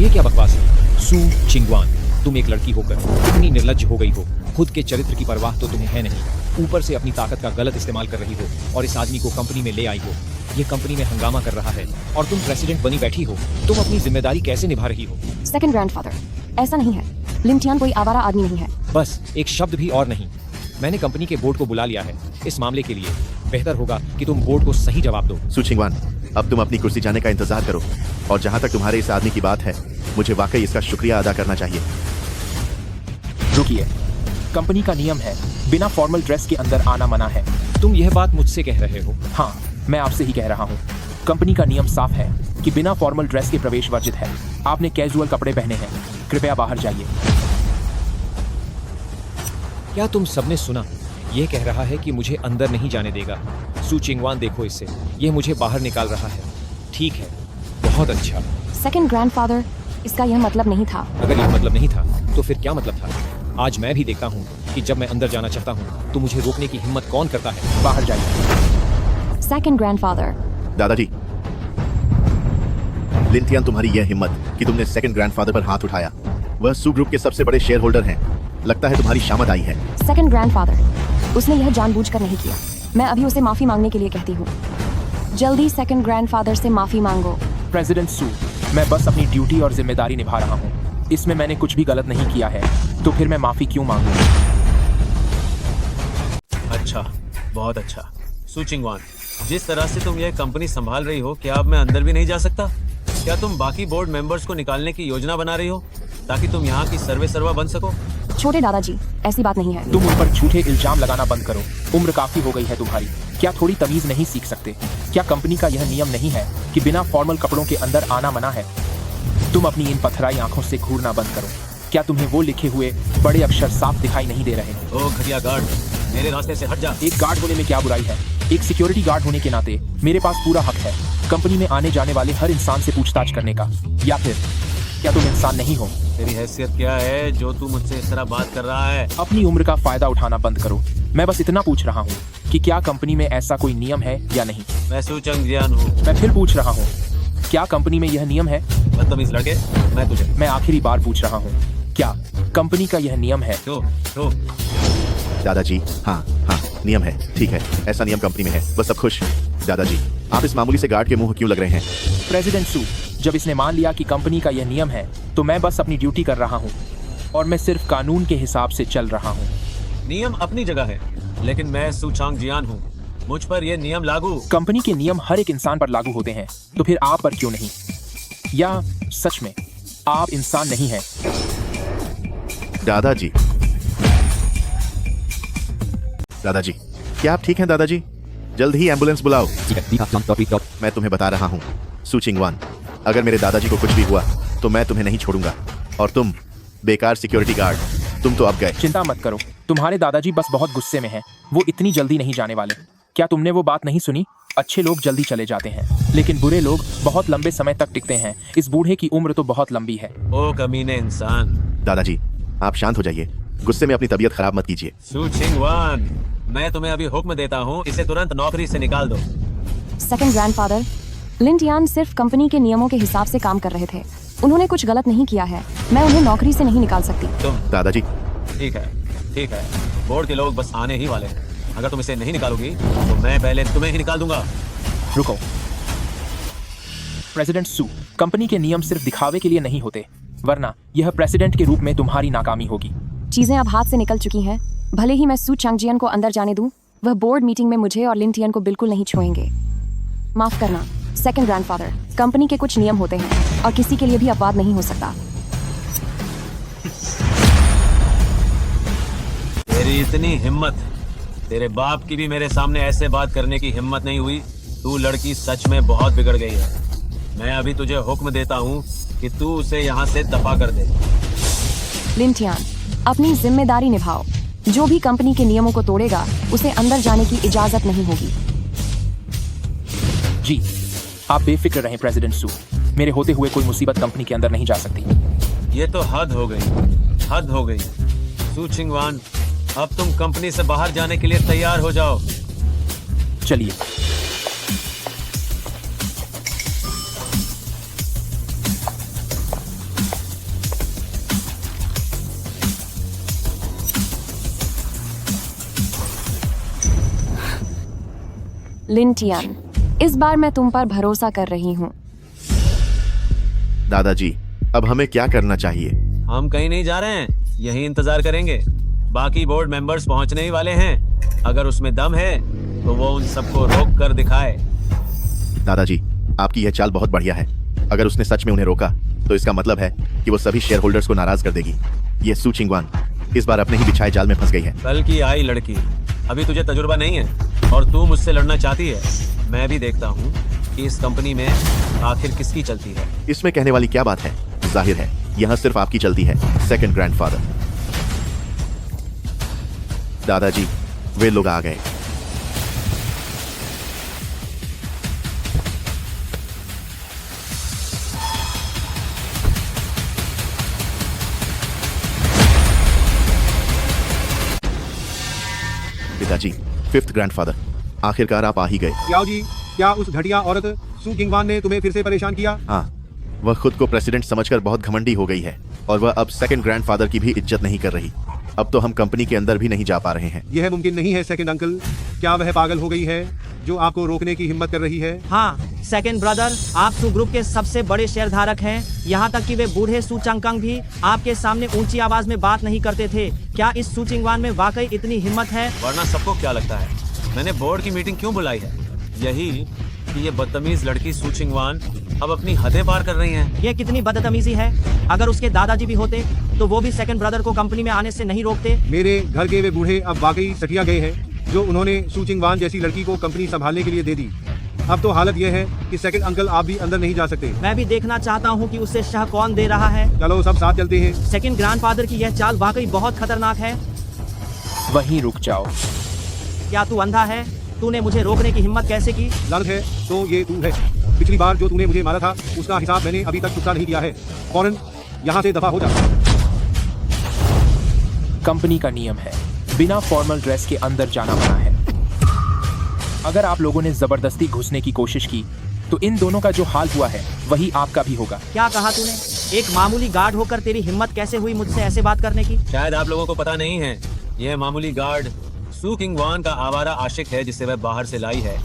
ये क्या बकवास है? सू चिंगवान, तुम एक लड़की होकर कितनी निर्लज्ज हो गई हो। खुद के चरित्र की परवाह तो तुम्हें है नहीं, ऊपर से अपनी ताकत का गलत इस्तेमाल कर रही हो और इस आदमी को कंपनी में ले आई हो। ये कंपनी में हंगामा कर रहा है और तुम प्रेसिडेंट बनी बैठी हो। तुम अपनी जिम्मेदारी कैसे निभा रही हो? सेकंड ग्रैंडफादर, ऐसा नहीं है। लिन टियन कोई आवारा आदमी नहीं है। बस एक शब्द भी और नहीं। मैंने कंपनी के बोर्ड को बुला लिया है इस मामले के लिए। बेहतर होगा कि तुम बोर्ड को सही जवाब दो। सू चिंगवान, अब तुम अपनी कुर्सी जाने का इंतजार करो। और जहां तक तुम्हारे इस आदमी की बात है, मुझे वाकई इसका शुक्रिया अदा करना चाहिए। रुकिए, कंपनी का नियम है, बिना फॉर्मल ड्रेस के अंदर आना मना है। तुम यह बात मुझसे कह रहे हो? हाँ, मैं आपसे ही कह रहा हूँ। कंपनी का नियम साफ है कि बिना फॉर्मल ड्रेस के प्रवेश वर्जित है। आपने कैजुअल कपड़े पहने हैं, कृपया बाहर जाइए। क्या तुम सबने सुना? यह कह रहा है कि मुझे अंदर नहीं जाने देगा। सू चिंगवान, देखो इसे, यह मुझे बाहर निकाल रहा है। ठीक है, बहुत अच्छा। सेकंड ग्रैंडफादर, इसका यह मतलब नहीं था। अगर यह मतलब नहीं था तो फिर क्या मतलब था? आज मैं भी देखता हूँ कि जब मैं अंदर जाना चाहता हूँ तो मुझे रोकने की हिम्मत कौन करता है। बाहर जाइए। Second grandfather. दादाजी, लिन टियन, तुम्हारी यह हिम्मत कि तुमने सेकंड ग्रैंडफादर पर हाथ उठाया। वह सू ग्रुप के सबसे बड़े शेयर होल्डर हैं। लगता है तुम्हारी शामत आई है। सेकंड ग्रैंडफादर, उसने यह जानबूझकर नहीं किया। मैं अभी उसे माफी मांगने के लिए कहती हूँ। जल्दी सेकंड ग्रैंडफादर से माफी मांगो। प्रेसिडेंट सू, मैं बस अपनी ड्यूटी और जिम्मेदारी निभा रहा हूँ। इसमें मैंने कुछ भी गलत नहीं किया है, तो फिर मैं माफी क्यों मांगूं? अच्छा, बहुत अच्छा। सू चिंगवान, जिस तरह से तुम यह कंपनी संभाल रही हो, क्या अब मैं अंदर भी नहीं जा सकता? क्या तुम बाकी बोर्ड मेंबर्स को निकालने की योजना बना रही हो ताकि तुम यहाँ की सर्वे सर्वा बन सको? छोटे दादाजी, ऐसी बात नहीं है। तुम उन पर झूठे इल्जाम लगाना बंद करो। उम्र काफी हो गई है तुम्हारी, क्या थोड़ी तमीज नहीं सीख सकते? क्या कंपनी का यह नियम नहीं है कि बिना फॉर्मल कपड़ों के अंदर आना मना है? तुम अपनी इन पथराई आंखों से घूरना बंद करो। क्या तुम्हें वो लिखे हुए बड़े अक्षर साफ दिखाई नहीं दे रहे? ओ घटिया गार्ड, मेरे रास्ते से हट जा। एक गार्ड होने में क्या बुराई है? एक सिक्योरिटी गार्ड होने के नाते मेरे पास पूरा हक है कंपनी में आने जाने वाले हर इंसान से पूछताछ करने का। या फिर क्या तुम इंसान नहीं हो? तेरी हैसियत क्या है जो तू मुझसे इस तरह बात कर रहा है? अपनी उम्र का फायदा उठाना बंद करो। मैं बस इतना पूछ रहा हूँ कि क्या कंपनी में ऐसा कोई नियम है या नहीं। मैं सू चिंगवान हूँ। मैं फिर पूछ रहा हूँ, क्या कंपनी में यह नियम है? बदतमीज लड़के, मैं आखिरी बार पूछ रहा हूँ, क्या कंपनी का यह नियम है? तो दादाजी, हाँ हाँ, नियम है। ठीक है, ऐसा नियम कंपनी में है। बस सब खुश। दादाजी, आप इस मामूली से गार्ड के मुंह क्यों लग रहे हैं? प्रेसिडेंट सू, जब इसने मान लिया कि कंपनी का यह नियम है तो मैं बस अपनी ड्यूटी कर रहा हूँ और मैं सिर्फ कानून के हिसाब से चल रहा हूँ। नियम अपनी जगह है, लेकिन मैं सू चिंगवान हूँ। मुझ पर यह नियम लागू। कंपनी के नियम हर एक इंसान पर लागू होते हैं, तो फिर आप पर क्यों नहीं? या सच में आप इंसान नहीं हैं? दादाजी, दादाजी, क्या आप ठीक हैं? दादाजी, जल्द ही एम्बुलेंस बुलाओ। मैं तुम्हें बता रहा हूँ सू चिंगवान, अगर मेरे दादाजी को कुछ भी हुआ तो मैं तुम्हें नहीं छोड़ूंगा। और तुम बेकार सिक्योरिटी गार्ड, तुम तो अब गए। चिंता मत करो, तुम्हारे दादाजी बस बहुत गुस्से में हैं। वो इतनी जल्दी नहीं जाने वाले। क्या तुमने वो बात नहीं सुनी? अच्छे लोग जल्दी चले जाते हैं, लेकिन बुरे लोग बहुत लंबे समय तक टिकते हैं। इस बूढ़े की उम्र तो बहुत लंबी है। ओ कमीने इंसान। दादाजी, आप शांत हो जाइए। गुस्से में अपनी तबीयत खराब मत कीजिए। सू चिंगवान, मैं तुम्हें अभी हुक्म देता हूँ, इसे तुरंत नौकरी से निकाल दो। सेकंड ग्रैंडफादर, लिन टियन सिर्फ कंपनी के नियमों के हिसाब से काम कर रहे थे। उन्होंने कुछ गलत नहीं किया है। मैं उन्हें नौकरी से नहीं निकाल सकती। तुम दादाजी, ठीक है, ठीक है, बोर्ड के लोग बस आने ही वाले हैं। अगर तुम इसे नहीं निकालोगी तो मैं पहले तुम्हें ही निकाल दूंगा। रुको प्रेसिडेंट सू, कंपनी के नियम सिर्फ दिखावे के लिए नहीं होते, वरना यह प्रेसिडेंट के रूप में तुम्हारी नाकामी होगी। चीजें अब हाथ से निकल चुकी हैं। भले ही मैं सू चंगजियन को अंदर जाने दूं, वह बोर्ड मीटिंग में मुझे और लिन टियन को बिल्कुल नहीं छोड़ेंगे। माफ करना सेकंड ग्रैंडफादर, कंपनी के कुछ नियम होते हैं और किसी के लिए भी अपवाद नहीं हो सकता। तेरी इतनी हिम्मत, तेरे बाप की भी मेरे सामने ऐसे बात करने की हिम्मत नहीं हुई। तू लड़की सच में बहुत बिगड़ गई है। मैं अभी तुझे हुक्म देता हूँ कि तू उसे यहाँ से दफा कर दे। लिन टियन, अपनी जिम्मेदारी निभाओ। जो भी कंपनी के नियमों को तोड़ेगा उसे अंदर जाने की इजाजत नहीं होगी। जी आप बेफिक्र रहें प्रेसिडेंट सू, मेरे होते हुए कोई मुसीबत कंपनी के अंदर नहीं जा सकती। ये तो हद हो गई, हद हो गई। सू चिंगवान, अब तुम कंपनी से बाहर जाने के लिए तैयार हो जाओ। चलिए। लिन टियन, इस बार मैं तुम पर भरोसा कर रही हूँ। दादाजी, अब हमें क्या करना चाहिए? हम कहीं नहीं जा रहे हैं, यही इंतजार करेंगे। बाकी बोर्ड मेंबर्स पहुंचने ही वाले हैं। अगर उसमें दम है तो वो उन सबको रोक कर दिखाए। दादाजी, आपकी यह चाल बहुत बढ़िया है। अगर उसने सच में उन्हें रोका तो इसका मतलब है कि वो सभी शेयर होल्डर्स को नाराज कर देगी। ये सू चिंगवान इस बार अपने ही बिछाए जाल में फंस गई है। कल की आई लड़की, अभी तुझे तजुर्बा नहीं है और तू मुझसे लड़ना चाहती है। मैं भी देखता हूँ कि इस कंपनी में आखिर किसकी चलती है। इसमें कहने वाली क्या बात है? जाहिर है यहाँ सिर्फ आपकी चलती है, सेकंड ग्रैंडफादर। दादाजी, वे लोग आ गए। पिताजी, फिफ्थ ग्रैंडफादर, आखिरकार आप आ ही गए। याओ जी, क्या उस घटिया औरत सू किंगवान ने तुम्हें फिर से परेशान किया? हाँ, वह खुद को प्रेसिडेंट समझकर बहुत घमंडी हो गई है और वह अब सेकंड ग्रैंडफादर की भी इज्जत नहीं कर रही। अब तो हम कंपनी के अंदर भी नहीं जा पा रहे हैं। यह मुमकिन नहीं है सेकंड अंकल। क्या वह पागल हो गई है जो आपको रोकने की हिम्मत कर रही है? हाँ सेकंड ब्रदर, आप सू ग्रुप के सबसे बड़े शेयरधारक हैं। यहाँ तक कि वे बूढ़े सू चंगकंग भी आपके सामने ऊंची आवाज में बात नहीं करते थे। क्या इस सू चिंगवान में वाकई इतनी हिम्मत है? वरना सबको क्या लगता है मैंने बोर्ड की मीटिंग क्यों बुलाई है? यही कि ये बदतमीज लड़की सू चिंगवान अब अपनी हदें पार कर रही हैं। ये कितनी बदतमीजी है। अगर उसके दादाजी भी होते तो वो भी सेकंड ब्रदर को कंपनी में आने से नहीं रोकते। मेरे घर के वे बूढ़े अब वाकई सठिया गए हैं जो उन्होंने सू चिंगवान जैसी लड़की को कंपनी संभालने के लिए दे दी। अब तो हालत यह है कि सेकंड अंकल आप भी अंदर नहीं जा सकते। मैं भी देखना चाहता हूँ कि उसे शह कौन दे रहा है। चलो सब साथ चलते हैं। सेकंड ग्रैंडफादर की यह चाल वाकई बहुत खतरनाक है। वहीं रुक जाओ। क्या तू अंधा है? तूने मुझे रोकने की हिम्मत कैसे की? लानत है तो ये तू है। पिछली बार जो तूने मुझे मारा था उसका हिसाब मैंने अभी तक चुकता नहीं किया है। फौरन यहाँ से दफा हो जा। कंपनी का नियम है, बिना फॉर्मल ड्रेस के अंदर जाना मना है। अगर आप लोगों ने जबरदस्ती घुसने की कोशिश की तो इन दोनों का जो हाल हुआ है वही आपका भी होगा। क्या कहा तूने? एक मामूली गार्ड होकर तेरी हिम्मत कैसे हुई मुझसे ऐसे बात करने की? शायद आप लोगों को पता नहीं है, यह मामूली गार्ड सू किंगवान का आवारा आशिक है जिसे वह बाहर से लाई है।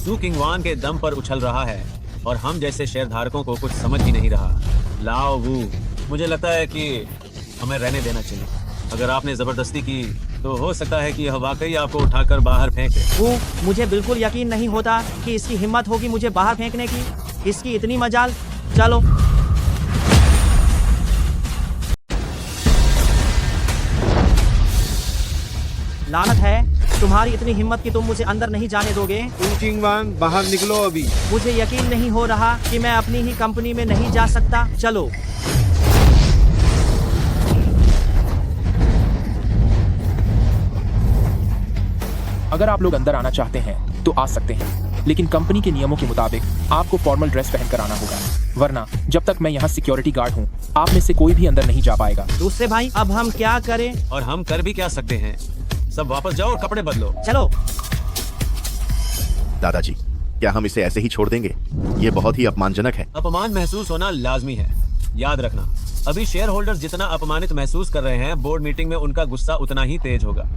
सू किंगवान के दम पर उछल रहा है और हम जैसे शेयरधारकों को कुछ समझ ही नहीं रहा। लाओ वू, मुझे लगता है कि हमें रहने देना चाहिए। अगर आपने जबरदस्ती की तो हो सकता है कि यह वाकई आपको उठाकर बाहर फेंक दे। वो मुझे बिल्कुल यकीन नहीं होता कि इसकी हिम्मत होगी मुझे बाहर फेंकने की। इसकी इतनी मजाल। चलो लानत है तुम्हारी इतनी हिम्मत कि तुम मुझे अंदर नहीं जाने दोगे। सू चिंगवान बाहर निकलो अभी। मुझे यकीन नहीं हो रहा कि मैं अपनी ही कंपनी में नहीं जा सकता। चलो अगर आप लोग अंदर आना चाहते हैं तो आ सकते हैं, लेकिन कंपनी के नियमों के मुताबिक आपको फॉर्मल ड्रेस पहनकर आना होगा, वरना जब तक मैं यहाँ सिक्योरिटी गार्ड हूँ आप में से कोई भी अंदर नहीं जा पाएगा। दूसरे भाई, अब हम क्या करें? और हम कर भी क्या सकते हैं? सब वापस जाओ और कपड़े बदलो। चलो। दादाजी, क्या हम इसे ऐसे ही छोड़ देंगे? ये बहुत ही अपमानजनक है। अपमान महसूस होना लाजमी है, याद रखना, अभी शेयर होल्डर्स जितना अपमानित महसूस कर रहे हैं, बोर्ड मीटिंग में उनका गुस्सा उतना ही तेज होगा।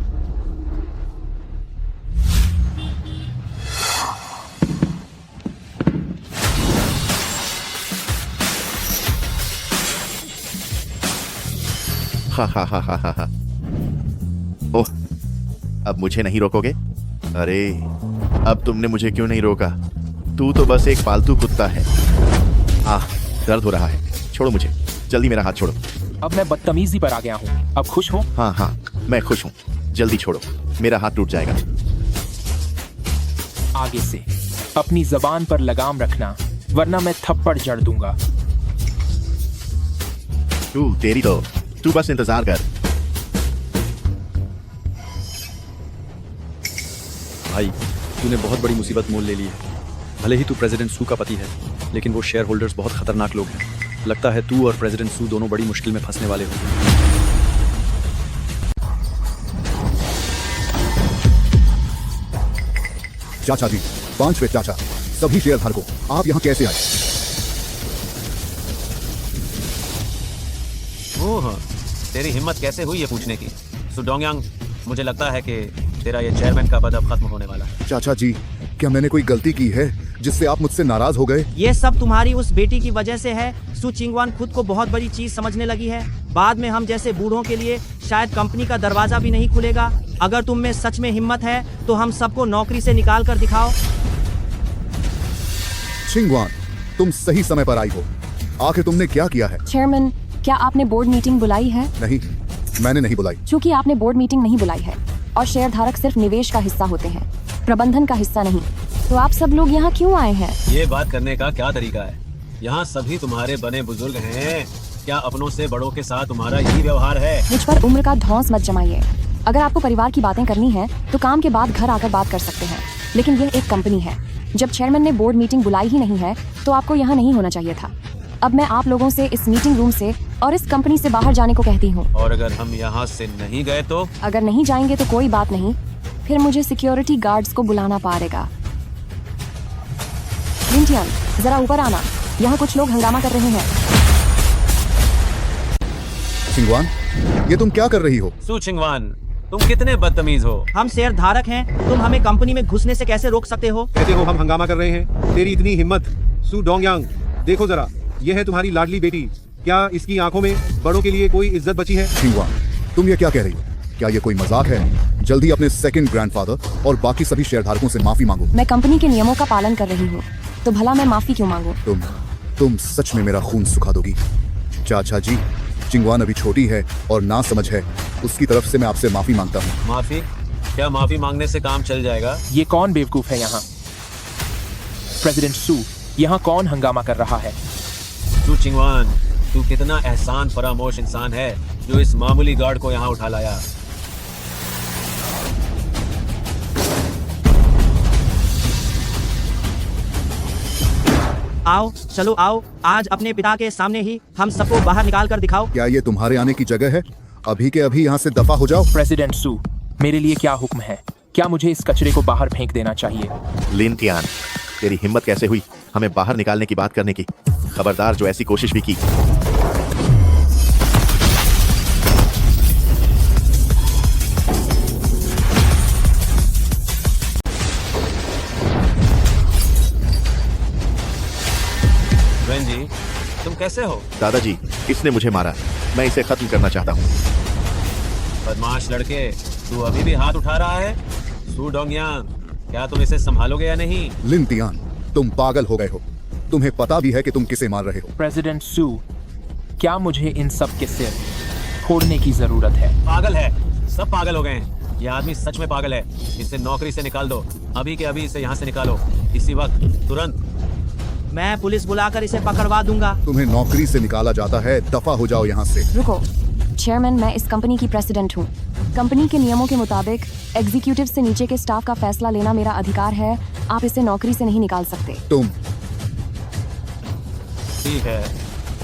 हा हा हा हा हा। ओह, अब मुझे नहीं रोकोगे? अरे, अब तुमने मुझे क्यों नहीं रोका? तू तो बस एक पालतू कुत्ता है। दर्द हो रहा है, छोड़ो मुझे, जल्दी मेरा हाथ छोड़ो। अब मैं बदतमीजी पर आ गया हूँ, अब खुश हो? हाँ, मैं खुश हूँ, जल्दी छोड़ो, मेरा हाथ टूट जाएगा। आगे से अपनी जबान पर लगाम रखना, वरना मैं थप्पड़ जड़ दूंगा। तू बस इंतजार कर। भाई, तूने बहुत बड़ी मुसीबत मोल ले ली है। भले ही तू प्रेसिडेंट सू का पति है, लेकिन वो शेयर होल्डर्स बहुत खतरनाक लोग हैं। लगता है तू और प्रेसिडेंट सू दोनों बड़ी मुश्किल में फंसने वाले हो। चाचा जी, 5वें चाचा, सभी शेयरधारकों, आप यहाँ कैसे आए? ओह, तेरी हिम्मत कैसे हुई ये पूछने की? सू डोंगयांग, मुझे लगता है कि तेरा ये चेयरमैन का पद अब खत्म होने वाला है। चाचा जी, क्या मैंने कोई गलती की है जिससे आप मुझसे नाराज हो गए? ये सब तुम्हारी उस बेटी की वजह से है। सू चिंगवान खुद को बहुत बड़ी चीज समझने लगी है। बाद में हम जैसे बूढ़ों के लिए शायद कंपनी का दरवाजा भी नहीं खुलेगा। अगर तुम में सच में हिम्मत है तो हम सबको नौकरी से निकाल कर दिखाओ। चिंगवान, तुम सही समय पर आई हो। आखिर तुमने क्या किया है? चेयरमैन, क्या आपने बोर्ड मीटिंग बुलाई है? नहीं, मैंने नहीं बुलाई। क्योंकि आपने बोर्ड मीटिंग नहीं बुलाई है और शेयरधारक सिर्फ निवेश का हिस्सा होते हैं, प्रबंधन का हिस्सा नहीं, तो आप सब लोग यहाँ क्यों आए हैं? ये बात करने का क्या तरीका है? यहाँ सभी तुम्हारे बने बुजुर्ग हैं। क्या अपनों से बड़ों के साथ तुम्हारा यही व्यवहार है? मुझ पर उम्र का धौंस मत जमाइए। अगर आपको परिवार की बातें करनी है तो काम के बाद घर आकर बात कर सकते हैं, लेकिन यह एक कंपनी है। जब चेयरमैन ने बोर्ड मीटिंग बुलाई ही नहीं है तो आपको यहाँ नहीं होना चाहिए था। अब मैं आप लोगों से इस मीटिंग रूम से और इस कंपनी से बाहर जाने को कहती हूँ। और अगर हम यहाँ से नहीं गए तो? अगर नहीं जाएंगे तो कोई बात नहीं, फिर मुझे सिक्योरिटी गार्ड्स को बुलाना पड़ेगा। लिन टियान, जरा ऊपर आना, यहाँ कुछ लोग हंगामा कर रहे हैं। चिंगवान, ये तुम क्या कर रही हो? सू चिंगवान, तुम कितने बदतमीज हो। हम शेयर धारक हैं, तुम हमें कंपनी में घुसने से कैसे रोक सकते हो? कहते हो हम हंगामा कर रहे हैं? तेरी इतनी हिम्मत। सू डोंगयांग, देखो जरा, यह है तुम्हारी लाडली बेटी। क्या इसकी आंखों में बड़ों के लिए कोई इज्जत बची है? चिंगवान, तुम ये क्या कह रही हो? क्या ये कोई मजाक है? जल्दी अपने सेकंड ग्रैंडफादर और बाकी सभी शेयरधारकों से माफी मांगो। मैं कंपनी के नियमों का पालन कर रही हूँ, तो भला मैं माफी क्यों मांगू? तुम सच में मेरा खून सुखा दोगी। चाचा जी, चिंगवान अभी छोटी है और ना समझ है, उसकी तरफ से मैं आपसे माफी मांगता हूँ। माफी? क्या माफी मांगने से काम चल जाएगा? ये कौन बेवकूफ है यहाँ? प्रेसिडेंट सू, यहाँ कौन हंगामा कर रहा है? सू चिंगवान, तू कितना एहसान फरामोश इंसान है जो इस मामूली गार्ड को यहाँ उठा लाया। आओ, चलो आओ, आज अपने पिता के सामने ही हम सबको बाहर निकाल कर दिखाओ। क्या ये तुम्हारे आने की जगह है? अभी के अभी यहाँ से दफा हो जाओ। प्रेसिडेंट सू, मेरे लिए क्या हुक्म है? क्या मुझे इस कचरे को बाहर फेंक देना चाहिए? लिन टियान, तेरी हिम्मत कैसे हुई हमें बाहर निकालने की बात करने की? खबरदार जो ऐसी कोशिश भी की। जी, तुम कैसे हो? दादाजी, इसने मुझे मारा, मैं इसे खत्म करना चाहता हूँ। बदमाश लड़के, तू अभी भी हाथ उठा रहा है? सू डोंगयांग, क्या तुम इसे संभालोगे या नहीं? लिन टियान, तुम पागल हो गए हो। तुम्हें पता भी है कि तुम किसे मार रहे हो। प्रेसिडेंट सू, क्या मुझे इन सब के सिर फोड़ने की जरूरत है? पागल है, सब पागल हो गए हैं। ये आदमी सच में पागल है। इसे नौकरी से निकाल दो, अभी के अभी इसे यहाँ से निकालो, इसी वक्त, तुरंत। मैं पुलिस बुलाकर इसे पकड़वा दूंगा। तुम्हें नौकरी से निकाला जाता है, दफा हो जाओ यहाँ से। रुको चेयरमैन, मैं इस कंपनी की प्रेसिडेंट हूँ। कंपनी के नियमों के मुताबिक एग्जीक्यूटिव से नीचे के स्टाफ का फैसला लेना मेरा अधिकार है। आप इसे नौकरी से नहीं निकाल सकते। तुम ठीक है,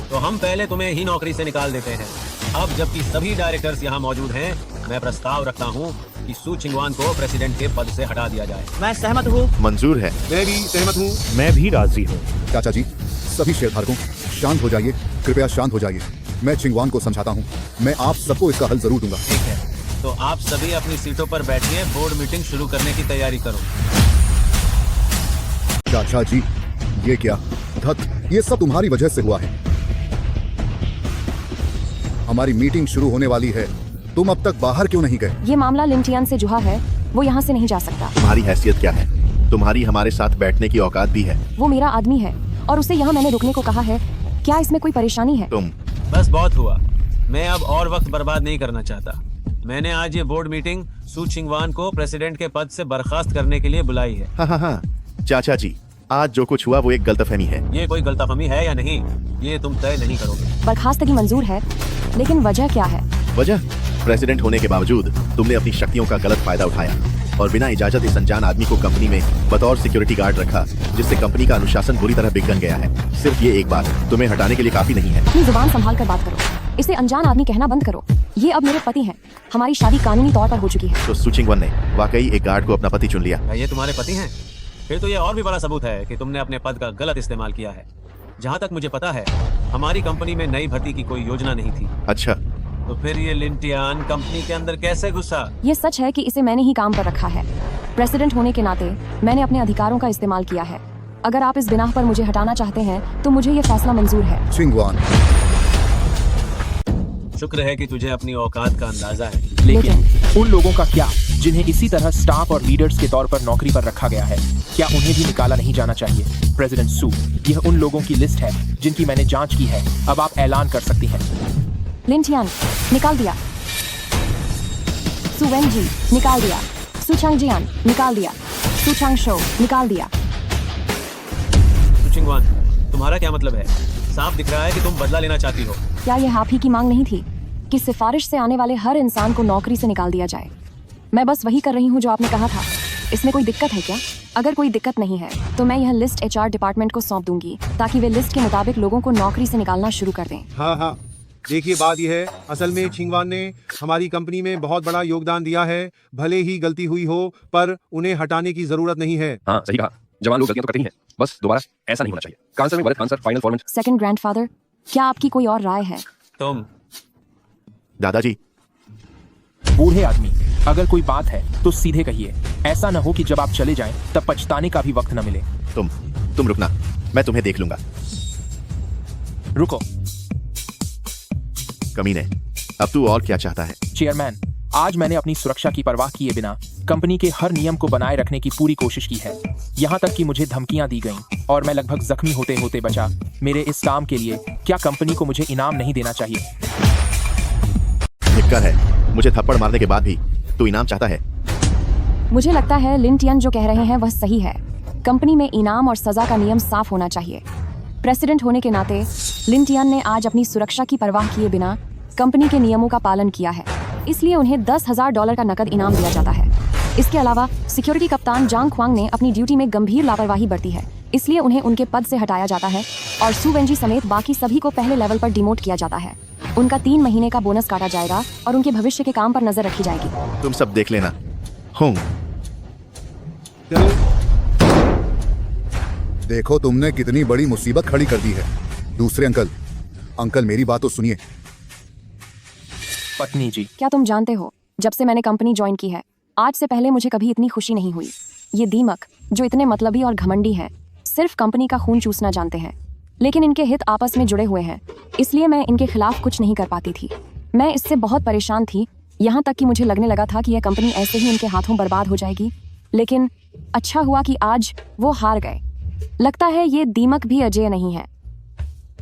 तो हम पहले तुम्हें ही नौकरी से निकाल देते हैं। अब जबकि सभी डायरेक्टर्स यहाँ मौजूद हैं, मैं प्रस्ताव रखता हूँ कि सू चिंगवान को प्रेसिडेंट के पद से हटा दिया जाए। मैं सहमत हूँ। मंजूर है। मैं भी सहमत हूँ। मैं भी राजी हूँ। चाचा जी, सभी शेयरधारकों, शांत हो जाइए, कृपया शांत हो जाइए। मैं चिंगवान को समझाता हूँ। मैं आप सबको इसका हल जरूर दूंगा। ठीक है, तो आप सभी अपनी सीटों पर बैठिए, बोर्ड मीटिंग शुरू करने की तैयारी करो। चाचा जी, ये क्या? धत, ये सब तुम्हारी वजह से हुआ है। हमारी मीटिंग शुरू होने वाली है, तुम अब तक बाहर क्यों नहीं गए? ये मामला लिंटियान से जुड़ा है, वो यहाँ से नहीं जा सकता। तुम्हारी हैसियत क्या है? तुम्हारी हमारे साथ बैठने की औकात भी है। वो मेरा आदमी है और उसे यहाँ मैंने रुकने को कहा है। क्या इसमें कोई परेशानी है? तुम बस बहुत हुआ, मैं अब और वक्त बर्बाद नहीं करना चाहता। मैंने आज ये बोर्ड मीटिंग सू चिंगवान को प्रेसिडेंट के पद से बर्खास्त करने के लिए बुलाई है। हाँ, चाचा जी, आज जो कुछ हुआ वो एक गलतफहमी है। ये कोई गलतफहमी है या नहीं, ये तुम तय नहीं करोगे। बर्खास्तगी मंजूर है, लेकिन वजह क्या है? वजह? प्रेसिडेंट होने के बावजूद तुमने अपनी शक्तियों का गलत फायदा उठाया और बिना इजाजत इस अनजान आदमी को कंपनी में बतौर सिक्योरिटी गार्ड रखा, जिससे कंपनी का अनुशासन बुरी तरह बिगड़ गया है। सिर्फ ये एक बात तुम्हें हटाने के लिए काफी नहीं है। अपनी जुबान संभाल कर बात करो। इसे अनजान आदमी कहना बंद करो। ये अब मेरे पति हैं। हमारी शादी कानूनी तौर पर हो चुकी है। तो सू चिंगवान ने वाकई एक गार्ड को अपना पति चुन लिया। ये तुम्हारे पति हैं? फिर तो ये और भी बड़ा सबूत है कि तुमने अपने पद का गलत इस्तेमाल किया है। जहाँ तक मुझे पता है, हमारी कंपनी में नई भर्ती की कोई योजना नहीं थी। अच्छा, तो फिर ये लिंटियान कंपनी के अंदर कैसे घुसा? ये सच है कि इसे मैंने ही काम पर रखा है। प्रेसिडेंट होने के नाते मैंने अपने अधिकारों का इस्तेमाल किया है। अगर आप इस बिना पर मुझे हटाना चाहते हैं तो मुझे ये फैसला मंजूर है। चिंगवान, शुक्र है कि तुझे अपनी औकात का अंदाजा है। लेकिन उन लोगों का क्या जिन्हें इसी तरह स्टाफ और लीडर्स के तौर पर नौकरी पर रखा गया है? क्या उन्हें भी निकाला नहीं जाना चाहिए? प्रेसिडेंट सू, यह उन लोगों की लिस्ट है जिनकी मैंने जांच की है। अब आप ऐलान कर सकती हैं। लिंटियान निकाल दिया। सू वेंजी निकाल दिया। सू चांगजियान निकाल दिया। सू चांगशो निकाल दिया। सू चिंगवान, तुम्हारा क्या मतलब है? साफ दिख रहा है कि तुम बदला लेना चाहती हो। क्या यह आप ही की मांग नहीं थी कि सिफारिश से आने वाले हर इंसान को नौकरी से निकाल दिया जाए? मैं बस वही कर रही हूँ जो आपने कहा था। इसमें कोई दिक्कत है क्या? अगर कोई दिक्कत नहीं है तो मैं यह लिस्ट HR डिपार्टमेंट को सौंप दूंगी ताकि वे लिस्ट के मुताबिक लोगों को नौकरी से निकालना शुरू कर दें। हाँ, देखिए बात यह है, असल में चिंगवान ने हमारी कंपनी में बहुत बड़ा योगदान दिया है। भले ही गलती हुई हो, पर उन्हें हटाने की जरूरत नहीं है। हाँ, सही कहा। जवान लोग गलतियां तो करते ही हैं, बस दोबारा ऐसा नहीं होना चाहिए। काउंसिल में वरिष्ठ councillor final format. Second grandfather, क्या आपकी कोई और राय है? तुम दादाजी, बूढ़े आदमी, अगर कोई बात है तो सीधे कहिए। ऐसा न हो कि जब आप चले जाएं तब पछताने का भी वक्त न मिले। तुम रुकना, मैं तुम्हें देख लूंगा। रुको। कमीने, अब तू और क्या चाहता है? चेयरमैन, आज मैंने अपनी सुरक्षा की परवाह किए बिना कंपनी के हर नियम को बनाए रखने की पूरी कोशिश की है। यहाँ तक कि मुझे धमकियां दी गईं और मैं लगभग जख्मी होते होते बचा। मेरे इस काम के लिए क्या कंपनी को मुझे इनाम नहीं देना चाहिए? धिक्कार है, मुझे थप्पड़ मारने के बाद भी तू इनाम चाहता है? मुझे लगता है लिंटियन जो कह रहे हैं वह सही है। कंपनी में इनाम और सजा का नियम साफ होना चाहिए। प्रेसिडेंट होने के नाते लिंटियन ने आज अपनी सुरक्षा की परवाह किए बिना कंपनी के नियमों का पालन किया है, इसलिए उन्हें $10,000 का नकद इनाम दिया जाता है। इसके अलावा सिक्योरिटी कप्तान जांग ख्वांग ने अपनी ड्यूटी में गंभीर लापरवाही बरती है, इसलिए उन्हें उनके पद से हटाया जाता है और सू वेंजी समेत बाकी सभी को पहले लेवल पर डिमोट किया जाता है। उनका 3 महीने का बोनस काटा जाएगा और उनके भविष्य के काम पर नजर रखी जाएगी। तुम सब देख लेना। हूँ। देखो तुमने कितनी बड़ी मुसीबत खड़ी कर दी है। दूसरे अंकल मेरी बात तो सुनिए। पत्नी जी, क्या तुम जानते हो, जब से मैंने कंपनी ज्वाइन की है, आज से पहले मुझे कभी इतनी खुशी नहीं हुई। ये दीमक जो इतने मतलबी और घमंडी हैं, सिर्फ कंपनी का खून चूसना जानते हैं, लेकिन इनके हित आपस में जुड़े हुए हैं, इसलिए मैं इनके खिलाफ कुछ नहीं कर पाती थी। मैं इससे बहुत परेशान थी, यहाँ तक कि मुझे लगने लगा था कि यह कंपनी ऐसे ही इनके हाथों बर्बाद हो जाएगी। लेकिन अच्छा हुआ कि आज वो हार गए। लगता है ये दीमक भी अजय नहीं है।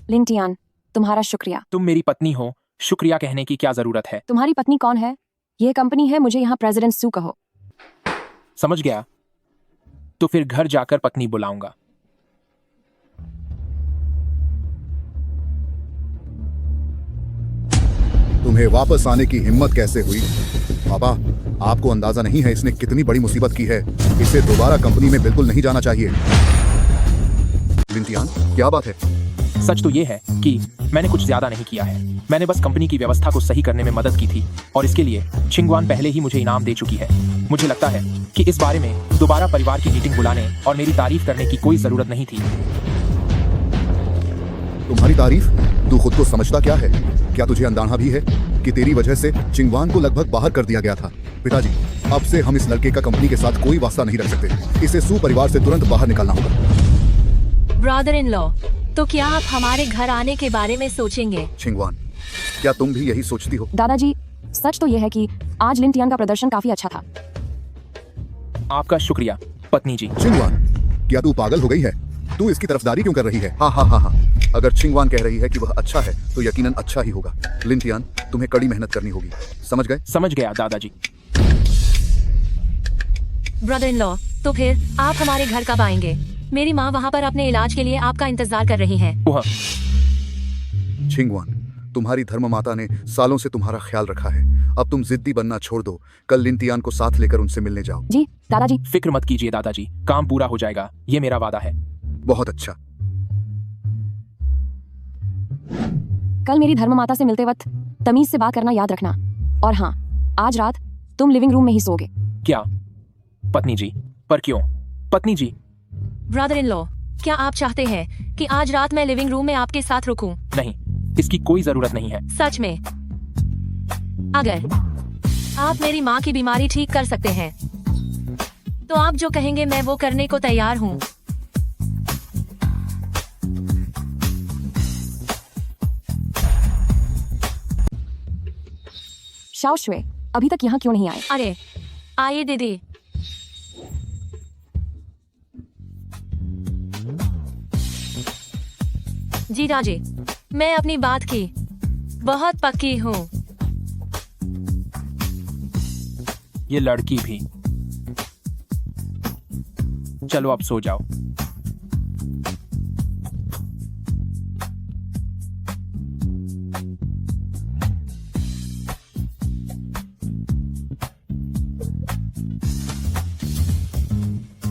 लिंटियान, तुम्हारा शुक्रिया। तुम मेरी पत्नी हो, शुक्रिया कहने की क्या जरूरत है? तुम्हारी पत्नी कौन है? यह कंपनी है, मुझे यहाँ प्रेसिडेंट सू कहो। समझ गया, तो फिर घर जाकर पत्नी बुलाऊंगा। तुम्हें वापस आने की हिम्मत कैसे हुई? पापा, आपको अंदाजा नहीं है इसने कितनी बड़ी मुसीबत की है। इसे दोबारा कंपनी में बिल्कुल नहीं जाना चाहिए। लिंटियान, क्या बात है? सच तो ये है कि मैंने कुछ ज्यादा नहीं किया है। मैंने बस कंपनी की व्यवस्था को सही करने में मदद की थी और इसके लिए चिंगवान पहले ही मुझे इनाम दे चुकी है। मुझे लगता है कि इस बारे में दोबारा परिवार की मीटिंग बुलाने और मेरी तारीफ करने की कोई जरूरत नहीं थी। तुम्हारी तारीफ? तू खुद को समझता क्या है? क्या तुझे अंदाजा भी है कि तेरी वजह से चिंगवान को लगभग बाहर कर दिया गया था? पिताजी, अब से हम इस लड़के का कंपनी के साथ कोई वास्ता नहीं रख सकते। इसे सू परिवार से तुरंत बाहर निकालना होगा। ब्रदर इन लॉ, तो क्या आप हमारे घर आने के बारे में सोचेंगे? चिंगवान, क्या तुम भी यही सोचती हो? दादाजी, सच तो यह है कि आज लिन तियान का प्रदर्शन काफी अच्छा था। आपका शुक्रिया पत्नी जी। चिंगवान, क्या तू पागल हो गई है? तू इसकी तरफदारी क्यों कर रही है? हाँ हाँ हाँ हाँ, अगर चिंगवान कह रही है कि वह अच्छा है तो यकीनन अच्छा ही होगा। लिन तियान, तुम्हें कड़ी मेहनत करनी होगी, समझ गए? समझ गया दादाजी। ब्रदर इन लॉ, तो फिर आप हमारे घर कब आएंगे? मेरी माँ वहाँ पर अपने इलाज के लिए आपका इंतजार कर रही हैं। चिंगवान, तुम्हारी धर्म माता ने सालों से तुम्हारा ख्याल रखा है। अब तुम जिद्दी बनना छोड़ दो। कल लिन तियान को साथ लेकर उनसे मिलने जाओ। जी दादाजी। फिक्र मत कीजिए दादाजी, काम पूरा हो जाएगा, ये मेरा वादा है। बहुत अच्छा। कल मेरी धर्म माता से मिलते वक्त तमीज से बात करना याद रखना। और हाँ, आज रात तुम लिविंग रूम में ही सोओगे। क्या पत्नी जी? पर क्यों पत्नी जी? ब्रदर इन लॉ, क्या आप चाहते हैं कि आज रात मैं लिविंग रूम में आपके साथ रुकूं? नहीं, इसकी कोई जरूरत नहीं है। सच में? अगर आप मेरी माँ की बीमारी ठीक कर सकते हैं तो आप जो कहेंगे मैं वो करने को तैयार हूँ। शाओ शुए, अभी तक यहाँ क्यों नहीं आए? अरे आइए दीदी। जीजा जी, मैं अपनी बात की बहुत पक्की हूँ। ये लड़की भी। चलो अब सो जाओ।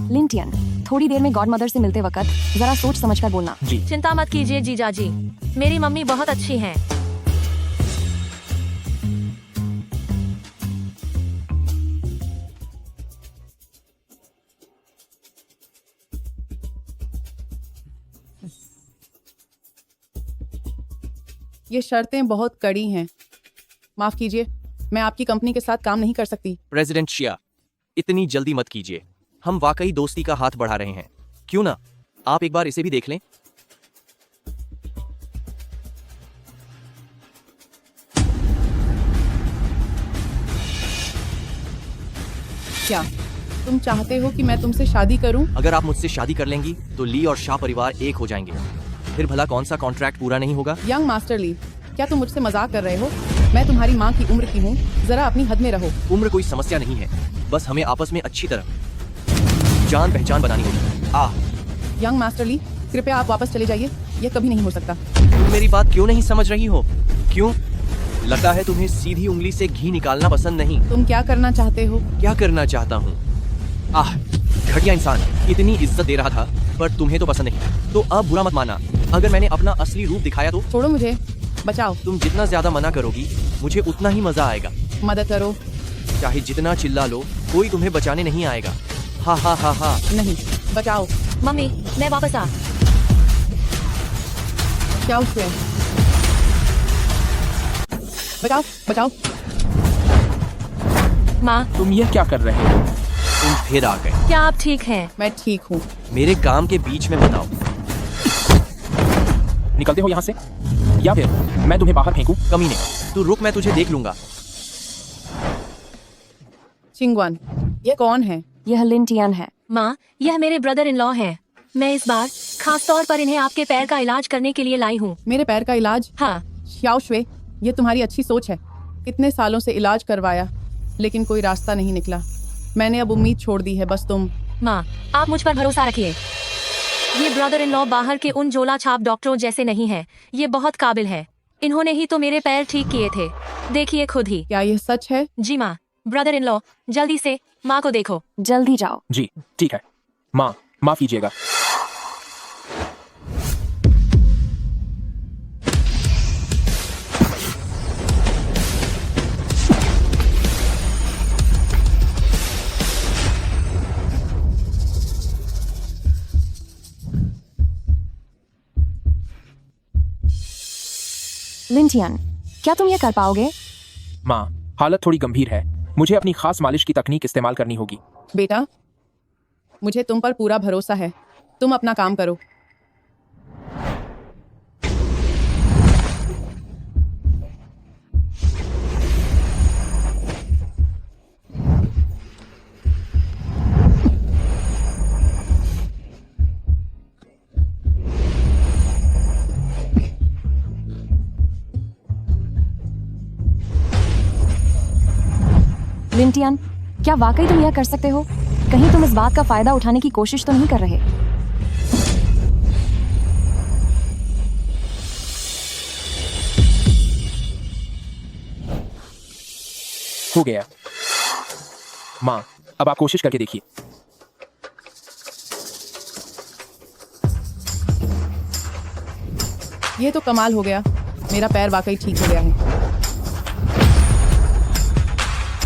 लिन तियान, थोड़ी देर में गॉड मदर से मिलते वक्त जरा सोच समझ कर बोलना। जी। चिंता मत कीजिए जीजा जी, मेरी मम्मी बहुत अच्छी हैं। ये शर्तें बहुत कड़ी हैं। माफ कीजिए, मैं आपकी कंपनी के साथ काम नहीं कर सकती। प्रेसिडेंट शिया, इतनी जल्दी मत कीजिए। हम वाकई दोस्ती का हाथ बढ़ा रहे हैं। क्यों ना आप एक बार इसे भी देख लें? क्या तुम चाहते हो कि मैं तुमसे शादी करूं? अगर आप मुझसे शादी कर लेंगी तो ली और शाह परिवार एक हो जाएंगे। फिर भला कौन सा कॉन्ट्रैक्ट पूरा नहीं होगा? यंग मास्टर ली, क्या तुम मुझसे मजाक कर रहे हो? मैं तुम्हारी माँ की उम्र की हूँ, जरा अपनी हद में रहो। उम्र कोई समस्या नहीं है, बस हमें आपस में अच्छी तरह जान पहचान बनानी होगी। यंग मास्टर ली, कृपया आप वापस चले जाइए, यह कभी नहीं हो सकता। तुम मेरी बात क्यों नहीं समझ रही हो? क्यों? लगता है तुम्हें सीधी उंगली से घी निकालना पसंद नहीं। तुम क्या करना चाहते हो? क्या करना चाहता हूँ? आह, घटिया इंसान, इतनी इज्जत दे रहा था पर तुम्हें तो पसंद नहीं। तो अब बुरा मत माना, अगर मैंने अपना असली रूप दिखाया तो। छोड़ो मुझे, बचाओ। तुम जितना ज्यादा मना करोगी मुझे उतना ही मजा आएगा। मदद करो। चाहे जितना चिल्ला लो, कोई तुम्हें बचाने नहीं आएगा। हा हा हा हा। नहीं, बचाओ। मम्मी, मैं वापस आ। क्या उससे? बचाओ, बचाओ। माँ, तुम ये क्या कर रहे हो? तुम फिर आ गए। क्या आप ठीक हैं? मैं ठीक हूँ। मेरे काम के बीच में बताओ। निकलते हो यहाँ से या फिर मैं तुम्हें बाहर फेंकूं? कमीने, तू रुक, मैं तुझे देख लूंगा। चिंगवान, ये कौन है? यह लिन तियान है। माँ, यह मेरे ब्रदर इन लॉ हैं। मैं इस बार खास तौर पर इन्हें आपके पैर का इलाज करने के लिए लाई हूँ। मेरे पैर का इलाज? हाँ। शाओ शुए, ये तुम्हारी अच्छी सोच है। कितने सालों से इलाज करवाया लेकिन कोई रास्ता नहीं निकला। मैंने अब उम्मीद छोड़ दी है, बस तुम। माँ, आप मुझ पर भरोसा रखिए। ये ब्रदर इन लॉ बाहर के उन जोला छाप डॉक्टरों जैसे नहीं है। ये बहुत काबिल है। इन्होंने ही तो मेरे पैर ठीक किए थे, देखिए खुद ही। क्या ये सच है? जी माँ। ब्रदर इन लॉ, जल्दी से माँ को देखो। जल्दी जाओ। जी ठीक है माँ, माफ कीजिएगा। लिंटियन, क्या तुम ये कर पाओगे? माँ, हालत थोड़ी गंभीर है। मुझे अपनी खास मालिश की तकनीक इस्तेमाल करनी होगी। बेटा, मुझे तुम पर पूरा भरोसा है। तुम अपना काम करो। लिंटियन, क्या वाकई तुम यह कर सकते हो? कहीं तुम इस बात का फायदा उठाने की कोशिश तो नहीं कर रहे? हो गया। माँ, अब आप कोशिश करके देखिए। ये तो कमाल हो गया। मेरा पैर वाकई ठीक हो गया है।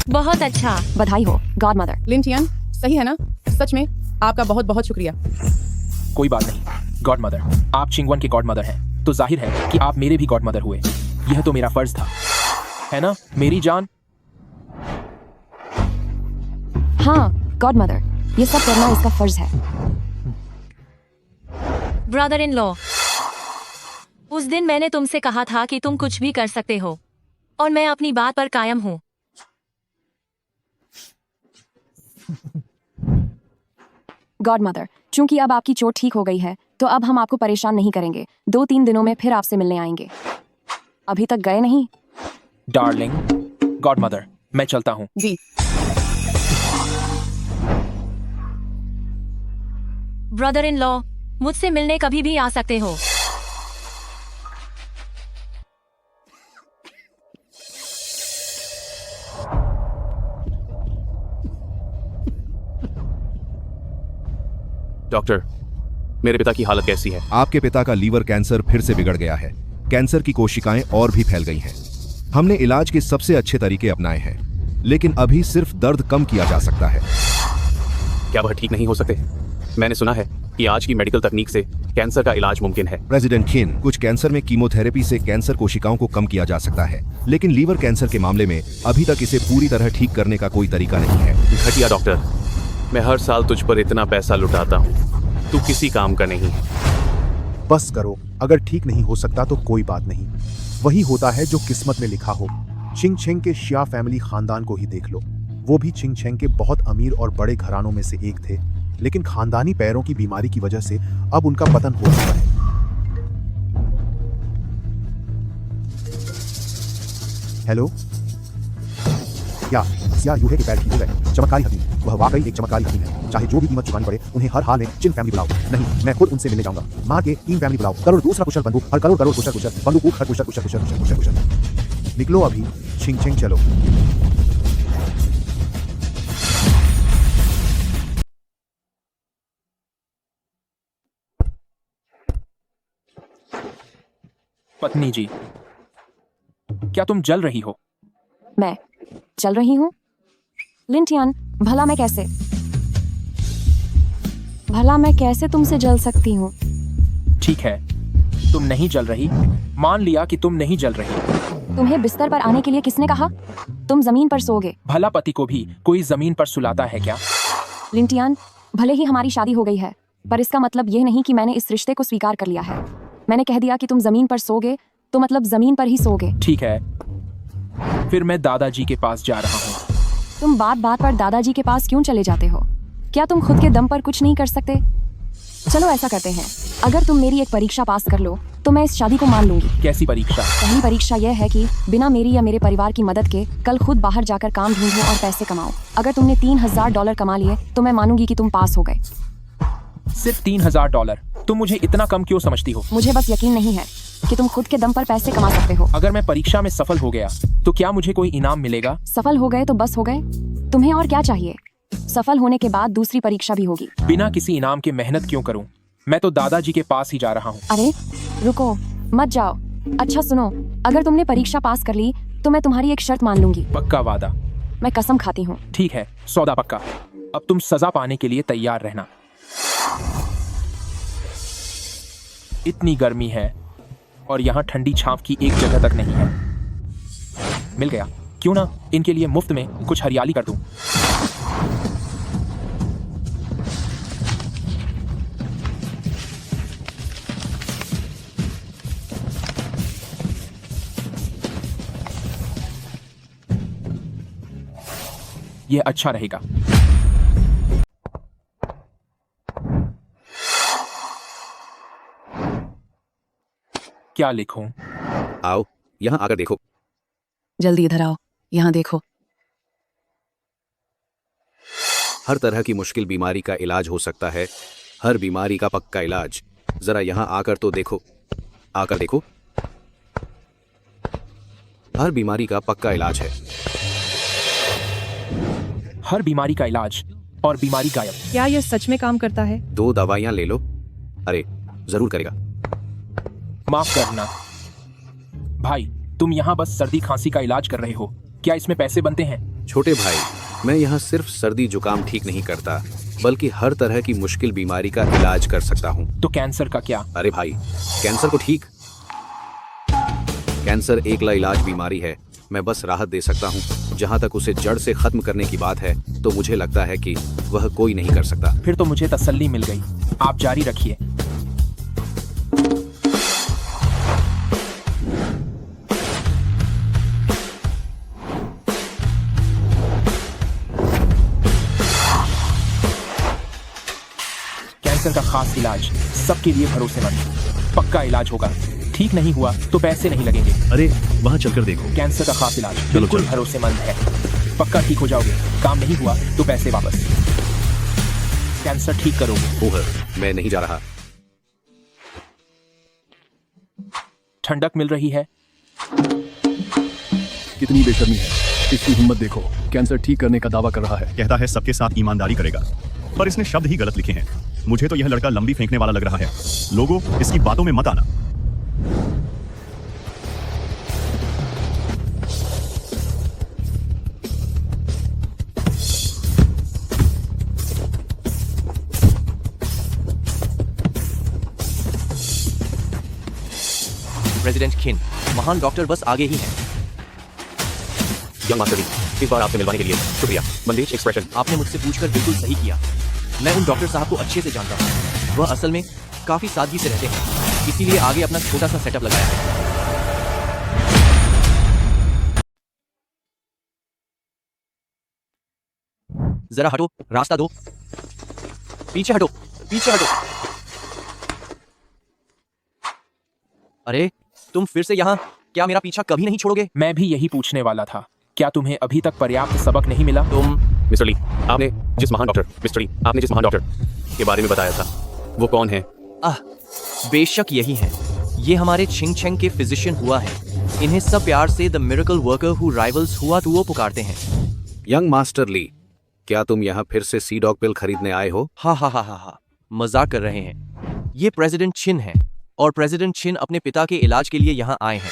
बहुत अच्छा। बधाई हो गॉडमदर। लिंटियन, सही है ना? सच में आपका बहुत बहुत शुक्रिया। कोई बात नहीं गॉड मदर, आप चिंगवन के गॉड मदर हैं, तो जाहिर है कि आप मेरे भी गॉड मदर हुए। यह तो मेरा फर्ज था, है ना मेरी जान? हाँ गॉडमदर, ये सब करना इसका फर्ज है। ब्रदर इन लॉ, उस दिन मैंने तुमसे कहा था कि तुम कुछ भी कर सकते हो, और मैं अपनी बात पर कायम हूँ। गॉडमदर, चूंकि अब आपकी चोट ठीक हो गई है, तो अब हम आपको परेशान नहीं करेंगे। 2-3 दिनों में फिर आपसे मिलने आएंगे। अभी तक गए नहीं? डार्लिंग, गॉड मदर, मैं चलता हूँ। जी। ब्रदर इन लॉ, मुझसे मिलने कभी भी आ सकते हो। डॉक्टर, मेरे पिता की हालत कैसी है? आपके पिता का लीवर कैंसर फिर से बिगड़ गया है। कैंसर की कोशिकाएं और भी फैल गई हैं। हमने इलाज के सबसे अच्छे तरीके अपनाए हैं, लेकिन अभी सिर्फ दर्द कम किया जा सकता है। क्या वह ठीक नहीं हो सकते? मैंने सुना है कि आज की मेडिकल तकनीक से कैंसर का इलाज मुमकिन है। प्रेसिडेंट किन, कुछ कैंसर में कीमोथेरेपी से कैंसर कोशिकाओं को कम किया जा सकता है, लेकिन लीवर कैंसर के मामले में अभी तक इसे पूरी तरह ठीक करने का कोई तरीका नहीं है। घटिया डॉक्टर, मैं हर साल तुझ पर इतना पैसा लुटाता हूँ, तू किसी काम का नहीं। बस करो, अगर ठीक नहीं हो सकता तो कोई बात नहीं। वही होता है जो किस्मत में लिखा हो। चिंग छेंग के शिया फैमिली खानदान को ही देख लो। वो भी चिंग छेंग के बहुत अमीर और बड़े घरानों में से एक थे, लेकिन खानदानी पैरों की बीमारी की वजह से अब उनका पतन हो चुका है। हेलो, या यूहे के पैर ठीक हो गए। चमत्कारी हकीम, वह वाकई एक चमत्कारी हकीम है। चाहे जो भी कीमत चुकानी पड़े, उन्हें हर हाल में चिंग फैमिली बुलाओ। नहीं, मैं खुद उनसे मिलने जाऊंगा। माँ के टीम फैमिली बुलाओ। करोड़ दूसरा कुशल बंदूक, हर करोड़ करोड़ कुशल कुशल बंदूक, हर कुशल कुशल कुशल कुशल कुशल कुशल। निकलो अभी, छिंग छिंग चलो। पत्नी जी, क्या तुम जल रही हो? मैं चल रही हूँ? लिंटियन, भला मैं कैसे तुमसे जल सकती हूँ? ठीक है, तुम नहीं जल रही। मान लिया कि तुम नहीं जल रही। तुम्हें बिस्तर पर आने के लिए किसने कहा? तुम जमीन पर सोओगे। भला पति को भी कोई जमीन पर सुलाता है क्या? लिंटियन, भले ही हमारी शादी हो गई है, पर इसका मतलब यह नहीं कि मैंने इस रिश्ते को स्वीकार कर लिया है। मैंने कह दिया कि तुम जमीन पर सोओगे, तो मतलब जमीन पर ही सोओगे। ठीक है, फिर मैं दादाजी के पास जा रहा हूँ। तुम बात बात पर दादाजी के पास क्यों चले जाते हो? क्या तुम खुद के दम पर कुछ नहीं कर सकते? चलो ऐसा करते हैं, अगर तुम मेरी एक परीक्षा पास कर लो तो मैं इस शादी को मान लूंगी। कैसी परीक्षा? पहली परीक्षा यह है कि बिना मेरी या मेरे परिवार की मदद के कल खुद बाहर जाकर काम ढूंढो और पैसे कमाओ। अगर तुमने $3000 कमा लिए तो मैं मानूंगी कि तुम पास हो गए। सिर्फ $3000? तुम मुझे इतना कम क्यों समझती हो? मुझे बस यकीन नहीं है कि तुम खुद के दम पर पैसे कमा सकते हो। अगर मैं परीक्षा में सफल हो गया तो क्या मुझे कोई इनाम मिलेगा? सफल हो गए तो बस हो गए। तुम्हें और क्या चाहिए? सफल होने के बाद दूसरी परीक्षा भी होगी। बिना किसी इनाम के मेहनत क्यों करूं? मैं तो दादाजी के पास ही जा रहा हूं। अरे रुको, मत जाओ। अच्छा सुनो, अगर तुमने परीक्षा पास कर ली तो मैं तुम्हारी एक शर्त मान लूंगी। पक्का वादा? मैं कसम खाती हूँ। ठीक है, सौदा पक्का। अब तुम सजा पाने के लिए तैयार रहना। इतनी गर्मी है और यहाँ ठंडी छांव की एक जगह तक नहीं है। मिल गया। क्यों ना इनके लिए मुफ्त में कुछ हरियाली कर दूं। ये अच्छा रहेगा। क्या लिखूं? आओ यहाँ आकर देखो। जल्दी इधर आओ, यहाँ देखो। हर तरह की मुश्किल बीमारी का इलाज हो सकता है, हर बीमारी का पक्का इलाज। जरा यहाँ आकर तो देखो, आकर देखो। हर बीमारी का पक्का इलाज है। हर बीमारी का इलाज और बीमारी गायब। क्या यह सच में काम करता है? 2 दवाइयाँ ले लो। अरे जरूर करेगा। माफ करना भाई, तुम यहाँ बस सर्दी खांसी का इलाज कर रहे हो, क्या इसमें पैसे बनते हैं? छोटे भाई, मैं यहाँ सिर्फ सर्दी जुकाम ठीक नहीं करता, बल्कि हर तरह की मुश्किल बीमारी का इलाज कर सकता हूँ। तो कैंसर का क्या? अरे भाई, कैंसर को ठीक। कैंसर एक लाइलाज बीमारी है, मैं बस राहत दे सकता हूँ। जहाँ तक उसे जड़ से खत्म करने की बात है, तो मुझे लगता है कि वह कोई नहीं कर सकता। फिर तो मुझे तसल्ली मिल गई, आप जारी रखिए। कैंसर का खास इलाज, सबके लिए भरोसेमंद, पक्का इलाज होगा। ठीक नहीं हुआ तो पैसे नहीं लगेंगे। अरे वहाँ चलकर देखो। कैंसर का खास इलाज बिल्कुल भरोसेमंद है, पक्का ठीक हो जाओगे। काम नहीं हुआ तो पैसे वापस। कैंसर ठीक करोगे। ओह, मैं नहीं जा रहा। ठंडक मिल रही है। कितनी बेशर्मी है, इसकी हिम्मत देखो। कैंसर ठीक करने का दावा कर रहा है। कहता है सबके साथ ईमानदारी करेगा, पर इसने शब्द ही गलत लिखे हैं। मुझे तो यह लड़का लंबी फेंकने वाला लग रहा है। लोगों, इसकी बातों में मत आना। प्रेसिडेंट खिन, महान डॉक्टर बस आगे ही हैं। यंग मास्टर ली, इस बार आपसे मिलवाने के लिए शुक्रिया। बंदेज एक्सप्रेशन। आपने मुझसे पूछकर बिल्कुल सही किया। मैं उन डॉक्टर साहब को अच्छे से जानता हूँ। वह असल में काफी सादगी से रहते हैं, इसीलिए आगे अपना छोटा सा सेटअप लगाया है। जरा हटो, रास्ता दो। पीछे हटो, पीछे हटो। अरे तुम फिर से यहाँ? क्या मेरा पीछा कभी नहीं छोड़ोगे? मैं भी यही पूछने वाला था। क्या तुम्हें अभी तक पर्याप्त सबक नहीं मिला? तुम मिस्टर ली, आपने जिस महान डॉक्टर के बारे में बताया था, वो कौन है? बेशक यही है। ये हमारे छिंग छेंग के फिजिशियन हुआ है। इन्हें सब प्यार से the miracle worker who rivals हुआ टुओ पुकारते हैं। यंग मास्टर ली, क्या तुम यहाँ फिर से सी डॉग पिल खरीदने आए हो? हा, मजाक कर रहे हैं। ये प्रेसिडेंट छिन है और प्रेसिडेंट छिन अपने पिता के इलाज के लिए यहाँ आए हैं।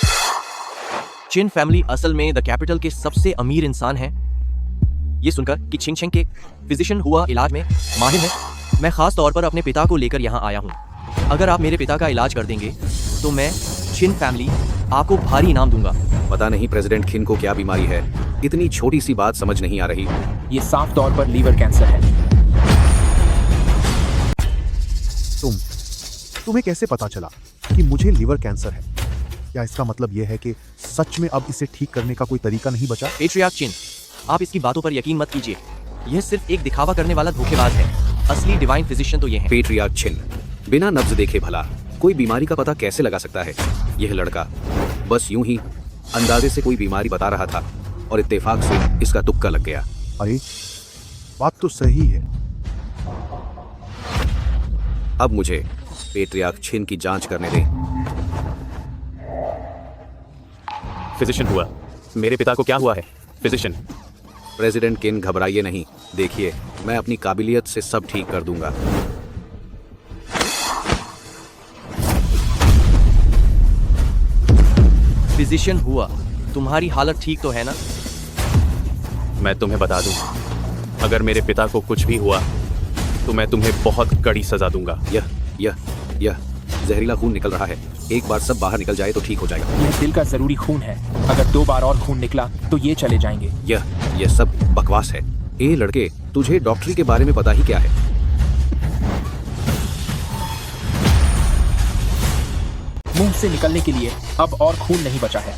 चिन फैमिली असल में द कैपिटल के सबसे अमीर इंसान हैं। ये सुनकर कि छिंग छेंग के फिजिशियन हुआ इलाज में माहिर है, मैं खास तौर पर अपने पिता को लेकर यहाँ आया हूँ। अगर आप मेरे पिता का इलाज कर देंगे तो मैं छिन फैमिली आपको भारी इनाम दूंगा। पता नहीं प्रेसिडेंट खिन को क्या बीमारी है, इतनी छोटी सी बात समझ नहीं आ रही। ये साफ तौर पर लीवर कैंसर है। तुम्हें कैसे पता चला कि मुझे लीवर कैंसर है? क्या इसका मतलब यह है कि सच में अब इसे ठीक करने का कोई तरीका नहीं बचा? पेट्रियार्क चिन, आप इसकी बातों पर यकीन मत कीजिए। यह सिर्फ एक दिखावा करने वाला धोखेबाज है। असली डिवाइन फिजिशियन तो ये है। पेट्रियार्क चिन, बिना नब्ज देखे भला कोई बीमारी का पता कैसे लगा सकता है? यह लड़का बस यूं ही अंदाजे से कोई बीमारी बता रहा था और इत्तेफाक से इसका तुक्का लग गया। अरे बात तो सही है। अब मुझे पेट्रियार्क छिन की जांच करने दें। फिजिशियन हुआ, मेरे पिता को क्या हुआ है? फिजिशियन। प्रेसिडेंट किन, घबराइए नहीं, देखिए मैं अपनी काबिलियत से सब ठीक कर दूंगा। फिजिशियन हुआ, तुम्हारी हालत ठीक तो है ना? मैं तुम्हें बता दूं, अगर मेरे पिता को कुछ भी हुआ तो मैं तुम्हें बहुत कड़ी सजा दूंगा। यह जहरीला खून निकल रहा है। एक बार सब बाहर निकल जाए तो ठीक हो जाएगा। यह दिल का जरूरी खून है, अगर 2 बार और खून निकला तो ये चले जाएंगे। यह सब बकवास है। ए लड़के, तुझे डॉक्टरी के बारे में पता ही क्या है? मुंह से निकलने के लिए अब और खून नहीं बचा है।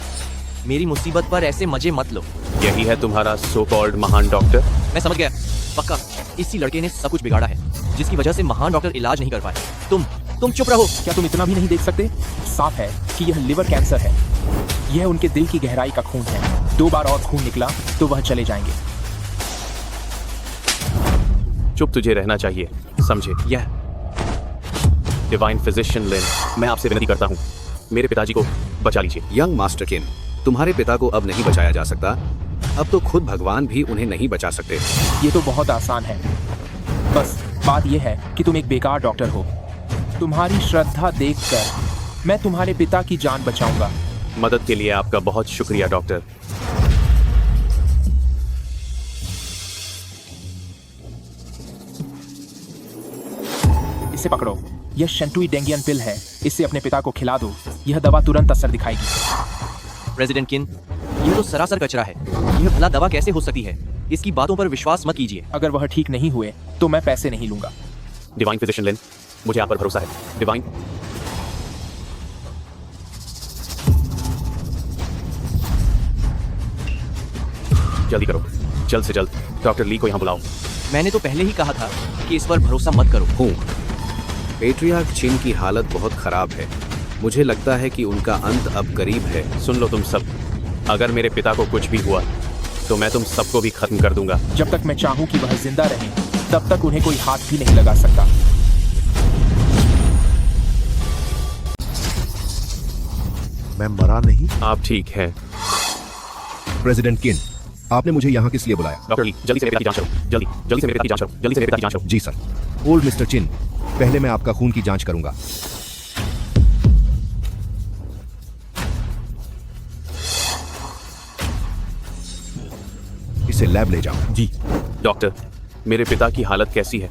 मेरी मुसीबत पर ऐसे मजे मत लो। यही है तुम्हारा सो कॉल्ड महान डॉक्टर? मैं समझ गया, पक्का इसी लड़के ने सब कुछ बिगाड़ा है, जिसकी वजह से महान डॉक्टर इलाज नहीं कर पाए। तुम चुप रहो। क्या तुम इतना भी नहीं देख सकते? साफ है कि यह लिवर कैंसर है। यह उनके दिल की गहराई का खून है। 2 बार और खून निकला तो वह चले जाएंगे। चुप तुझे रहना चाहिए, समझे? यह डिवाइन फिजिशियन लिन, मैं आपसे विनती करता हूँ, मेरे पिताजी को बचा लीजिए। यंग मास्टर किन, तुम्हारे पिता को अब नहीं बचाया जा सकता। अब तो खुद भगवान भी उन्हें नहीं बचा सकते। ये तो बहुत आसान है। बस बात यह है कि तुम एक बेकार डॉक्टर हो। तुम्हारी श्रद्धा देखकर मैं तुम्हारे पिता की जान बचाऊंगा। मदद के लिए आपका बहुत शुक्रिया डॉक्टर। इसे पकड़ो, यह शेंटुई डेंगियन पिल है। इसे अपने पिता को खिला दो, यह दवा तुरंत असर दिखाएगी। प्रेसिडेंट किन, यह तो सरासर कचरा है। यह भला दवा कैसे हो सकती है? इसकी बातों पर विश्वास मत कीजिए। अगर वह ठीक नहीं हुए तो मैं पैसे नहीं लूंगा। डिवाइन फिजिशियन लिन, मुझे आप पर भरोसा है। डिवाइन, जल्दी करो, जल्द से जल्द डॉक्टर ली को यहाँ बुलाओ। मैंने तो पहले ही कहा था कि इस पर भरोसा मत करो। पेट्रियार्क चिन की हालत बहुत खराब है। मुझे लगता है कि उनका अंत अब करीब है। सुन लो तुम सब, अगर मेरे पिता को कुछ भी हुआ तो मैं तुम सबको भी खत्म कर दूंगा। जब तक मैं चाहूं कि वह जिंदा रहे, तब तक उन्हें कोई हाथ भी नहीं लगा सकता। मैं मरा नहीं। आप ठीक हैं। प्रेसिडेंट किन, आपने मुझे यहाँ किस लिए बुलाया? डॉक्टर ली, जल्दी से मेरे पिता की जांच करो। जल्दी से मेरे पिता की जांच करो। जल्दी से मेरे पिता की जांच करो। जी सर। ओल्ड मिस्टर चिन, पहले मैं आपका खून की जांच करूंगा। इसे लैब ले जाओ। जी डॉक्टर, मेरे पिता की हालत कैसी है?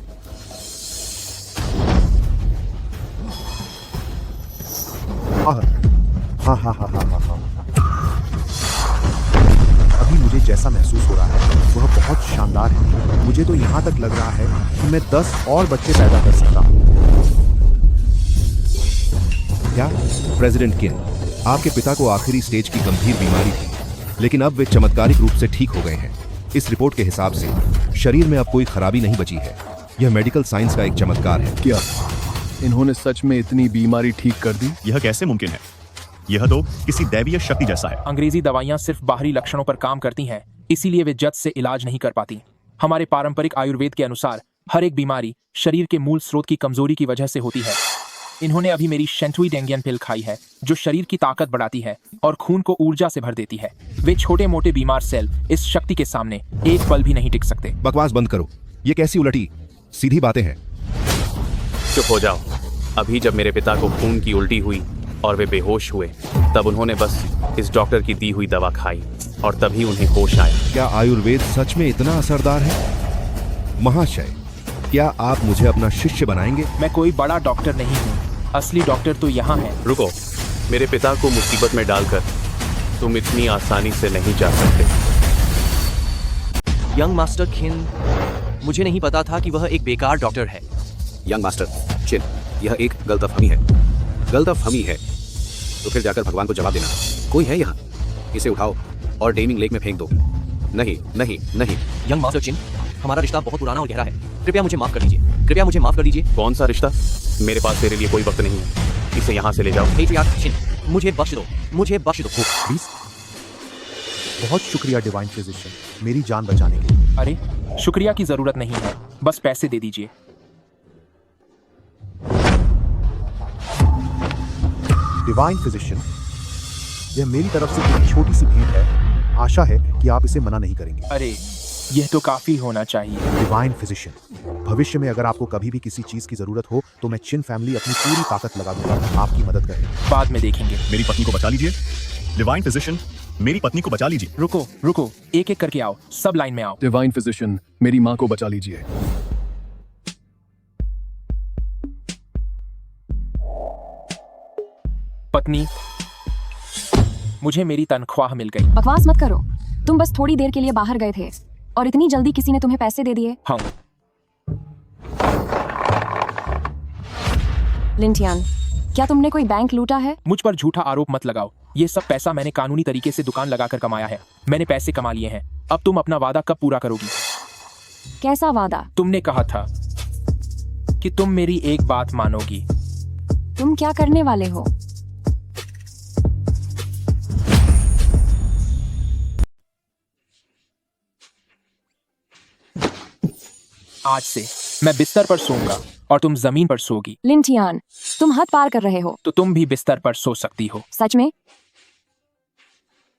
हाँ। अभी मुझे जैसा महसूस हो रहा है वह बहुत शानदार है। मुझे तो यहाँ तक लग रहा है कि मैं 10 और बच्चे पैदा कर सकता हूँ। क्या? प्रेसिडेंट किन, आपके पिता को आखिरी स्टेज की गंभीर बीमारी थी, लेकिन अब वे चमत्कारिक रूप से ठीक हो गए हैं। इस रिपोर्ट के हिसाब से शरीर में अब कोई खराबी नहीं बची है। यह मेडिकल साइंस का एक चमत्कार है। क्या इन्होंने सच में इतनी बीमारी ठीक कर दी? यह कैसे मुमकिन है? यह तो किसी दैवीय शक्ति जैसा है। अंग्रेजी दवाइयाँ सिर्फ बाहरी लक्षणों पर काम करती हैं, इसीलिए वे जज से इलाज नहीं कर पाती। हमारे पारंपरिक आयुर्वेद के अनुसार हर एक बीमारी शरीर के मूल स्रोत की कमजोरी की वजह से होती है। इन्होंने अभी मेरी शेंटुई डेंगियन पिल खाई है, जो शरीर की ताकत बढ़ाती है और खून को ऊर्जा से भर देती है। वे छोटे मोटे बीमार सेल इस शक्ति के सामने एक पल भी नहीं टिक सकते। बकवास बंद करो। ये कैसी उलटी सीधी बातें हैं? चुप हो जाओ। अभी जब मेरे पिता को खून की उल्टी हुई और वे बेहोश हुए, तब उन्होंने बस इस डॉक्टर की दी हुई दवा खाई और तभी उन्हें होश आया। क्या आयुर्वेद सच में इतना असरदार है? महाशय, क्या आप मुझे अपना शिष्य बनाएंगे? मैं कोई बड़ा डॉक्टर नहीं हूँ, असली डॉक्टर तो यहाँ है। रुको, मेरे पिता को मुसीबत में डालकर तुम इतनी आसानी से नहीं जा सकते। यंग मास्टर किन, मुझे नहीं पता था कि वह एक बेकार डॉक्टर है। यंग मास्टर चिन, यह एक गलतफहमी है। गलतफहमी है तो फिर जाकर भगवान को जवाब देना। कोई है यहाँ? इसे उठाओ और डेमिंग लेक में फेंक दो। नहीं नहीं नहीं। यंग मास्टर चिन, हमारा रिश्ता बहुत पुराना और गहरा है। कृपया मुझे माफ कर दीजिए। कृपया मुझे माफ कर दीजिए। कौन सा रिश्ता? मेरे पास तेरे लिए कोई वक्त नहीं है। इसे यहाँ से ले जाओ। पेट्रियार्क चिन, मुझे बख्श दो, मुझे बख्श दो प्लीज। बहुत शुक्रिया डिवाइन फिजिशियन, मेरी जान बचाने के लिए। अरे शुक्रिया की जरूरत नहीं है, बस पैसे दे दीजिए। डिवाइन फिजिशियन, यह मेरी तरफ से एक छोटी सी भेंट है। आशा है कि आप इसे मना नहीं करेंगे। अरे यह तो काफी होना चाहिए। डिवाइन फिजिशियन, भविष्य में अगर आपको कभी भी किसी चीज की जरूरत हो तो मैं चिन फैमिली अपनी पूरी ताकत लगा दूंगा आपकी मदद करें। बाद में देखेंगे। मेरी पत्नी को बचा लीजिए। डिवाइन फिजिशियन, मेरी पत्नी को बचा लीजिए। रुको, एक एक करके आओ, सब लाइन में आओ। डिवाइन फिजिशियन, मेरी माँ को बचा लीजिए। पत्नी, मुझे मेरी तनख्वाह मिल गई। बकवास मत करो, तुम बस थोड़ी देर के लिए बाहर गए थे और इतनी जल्दी किसी ने तुम्हें पैसे दे दिए। हाँ। लिंटियान, क्या तुमने कोई बैंक लूटा है? मुझ पर झूठा आरोप मत लगाओ। ये सब पैसा मैंने कानूनी तरीके से दुकान लगाकर कमाया है। मैंने पैसे कमा लिए हैं। अब तुम अपना वादा कब पूरा करोगी? कैसा वादा? तुमने कहा था कि तुम मेरी एक बात मानोगी। तुम क्या करने वाले हो? आज से मैं बिस्तर पर सोऊंगा और तुम जमीन पर सोगी। लिंटियान, तुम हद पार कर रहे हो। तो तुम भी बिस्तर पर सो सकती हो। सच में?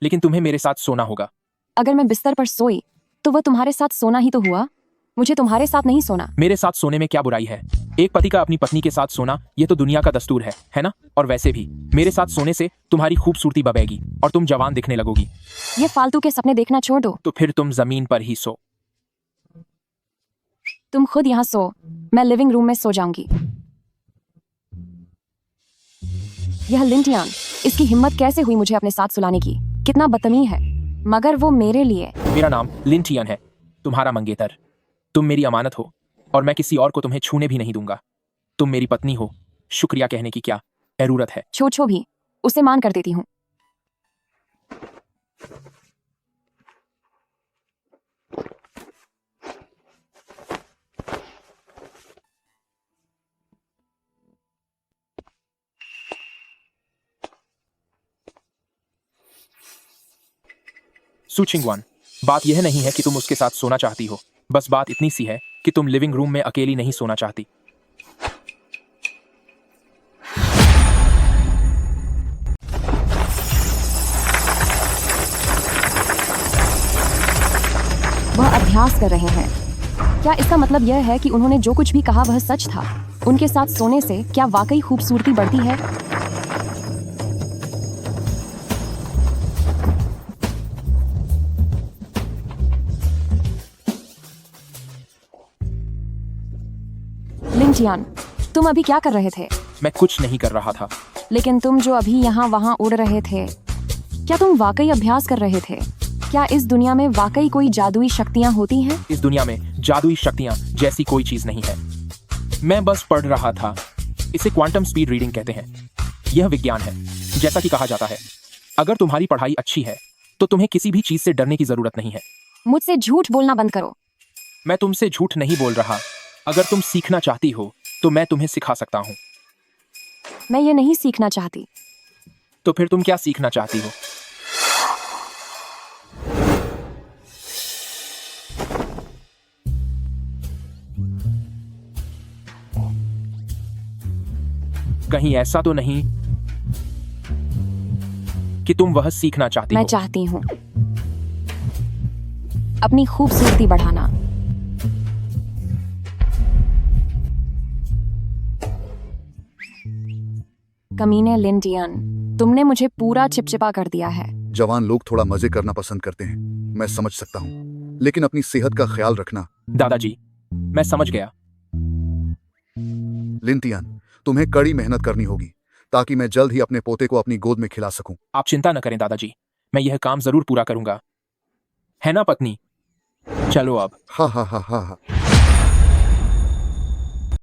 लेकिन तुम्हें मेरे साथ सोना होगा। अगर मैं बिस्तर पर सोई तो वह तुम्हारे साथ सोना ही तो हुआ। मुझे तुम्हारे साथ नहीं सोना। मेरे साथ सोने में क्या बुराई है? एक पति का अपनी पत्नी के साथ सोना ये तो दुनिया का दस्तूर है ना? और वैसे भी मेरे साथ सोने से तुम्हारी खूबसूरती बढ़ेगी और तुम जवान दिखने लगोगी। ये फालतू के सपने देखना छोड़ दो। तो फिर तुम जमीन पर ही सो। तुम खुद यहाँ सो, मैं लिविंग रूम में सो जाऊंगी। यह लिंटियान, इसकी हिम्मत कैसे हुई मुझे अपने साथ सुलाने की? कितना बदतमीज है, मगर वो मेरे लिए। मेरा नाम लिंटियान है, तुम्हारा मंगेतर। तुम मेरी अमानत हो और मैं किसी और को तुम्हें छूने भी नहीं दूंगा। तुम मेरी पत्नी हो, शुक्रिया कहने की क्या जरूरत है? छो भी, उसे मान कर देती हूँ। सू चिंगवान, बात यह नहीं है कि तुम उसके साथ सोना चाहती हो। बस बात इतनी सी है कि तुम लिविंग रूम में अकेली नहीं सोना चाहती। वह अभ्यास कर रहे हैं। क्या इसका मतलब यह है कि उन्होंने जो कुछ भी कहा वह सच था? उनके साथ सोने से क्या वाकई खूबसूरती बढ़ती है? लिंटियान, तुम अभी क्या कर रहे थे? मैं कुछ नहीं कर रहा था। लेकिन तुम जो अभी यहाँ वहाँ उड़ रहे थे, क्या तुम वाकई अभ्यास कर रहे थे? क्या इस दुनिया में वाकई कोई जादुई शक्तियाँ होती हैं? इस दुनिया में जादुई शक्तियाँ जैसी कोई चीज नहीं है। मैं बस पढ़ रहा था। इसे क्वांटम स्पीड रीडिंग कहते हैं। यह विज्ञान है। जैसा कि कहा जाता है, अगर तुम्हारी पढ़ाई अच्छी है तो तुम्हें किसी भी चीज से डरने की जरूरत नहीं है। मुझसे झूठ बोलना बंद करो। मैं तुमसे झूठ नहीं बोल रहा। अगर तुम सीखना चाहती हो तो मैं तुम्हें सिखा सकता हूँ। मैं ये नहीं सीखना चाहती। तो फिर तुम क्या सीखना चाहती हो? कहीं ऐसा तो नहीं कि तुम वह सीखना चाहती मैं हो? चाहती हूँ अपनी खूबसूरती बढ़ाना। कमीने लिंटियान, तुमने मुझे पूरा चिपचिपा कर दिया है। जवान लोग थोड़ा मजे करना पसंद करते हैं, मैं समझ सकता हूँ, लेकिन अपनी सेहत का ख्याल रखना। दादाजी, मैं समझ गया। लिंटियान, तुम्हें कड़ी मेहनत करनी होगी ताकि मैं जल्द ही अपने पोते को अपनी गोद में खिला सकूं। आप चिंता न करें दादाजी, मैं यह काम जरूर पूरा करूंगा। है ना पत्नी? चलो अब। हा हा हा हा हा।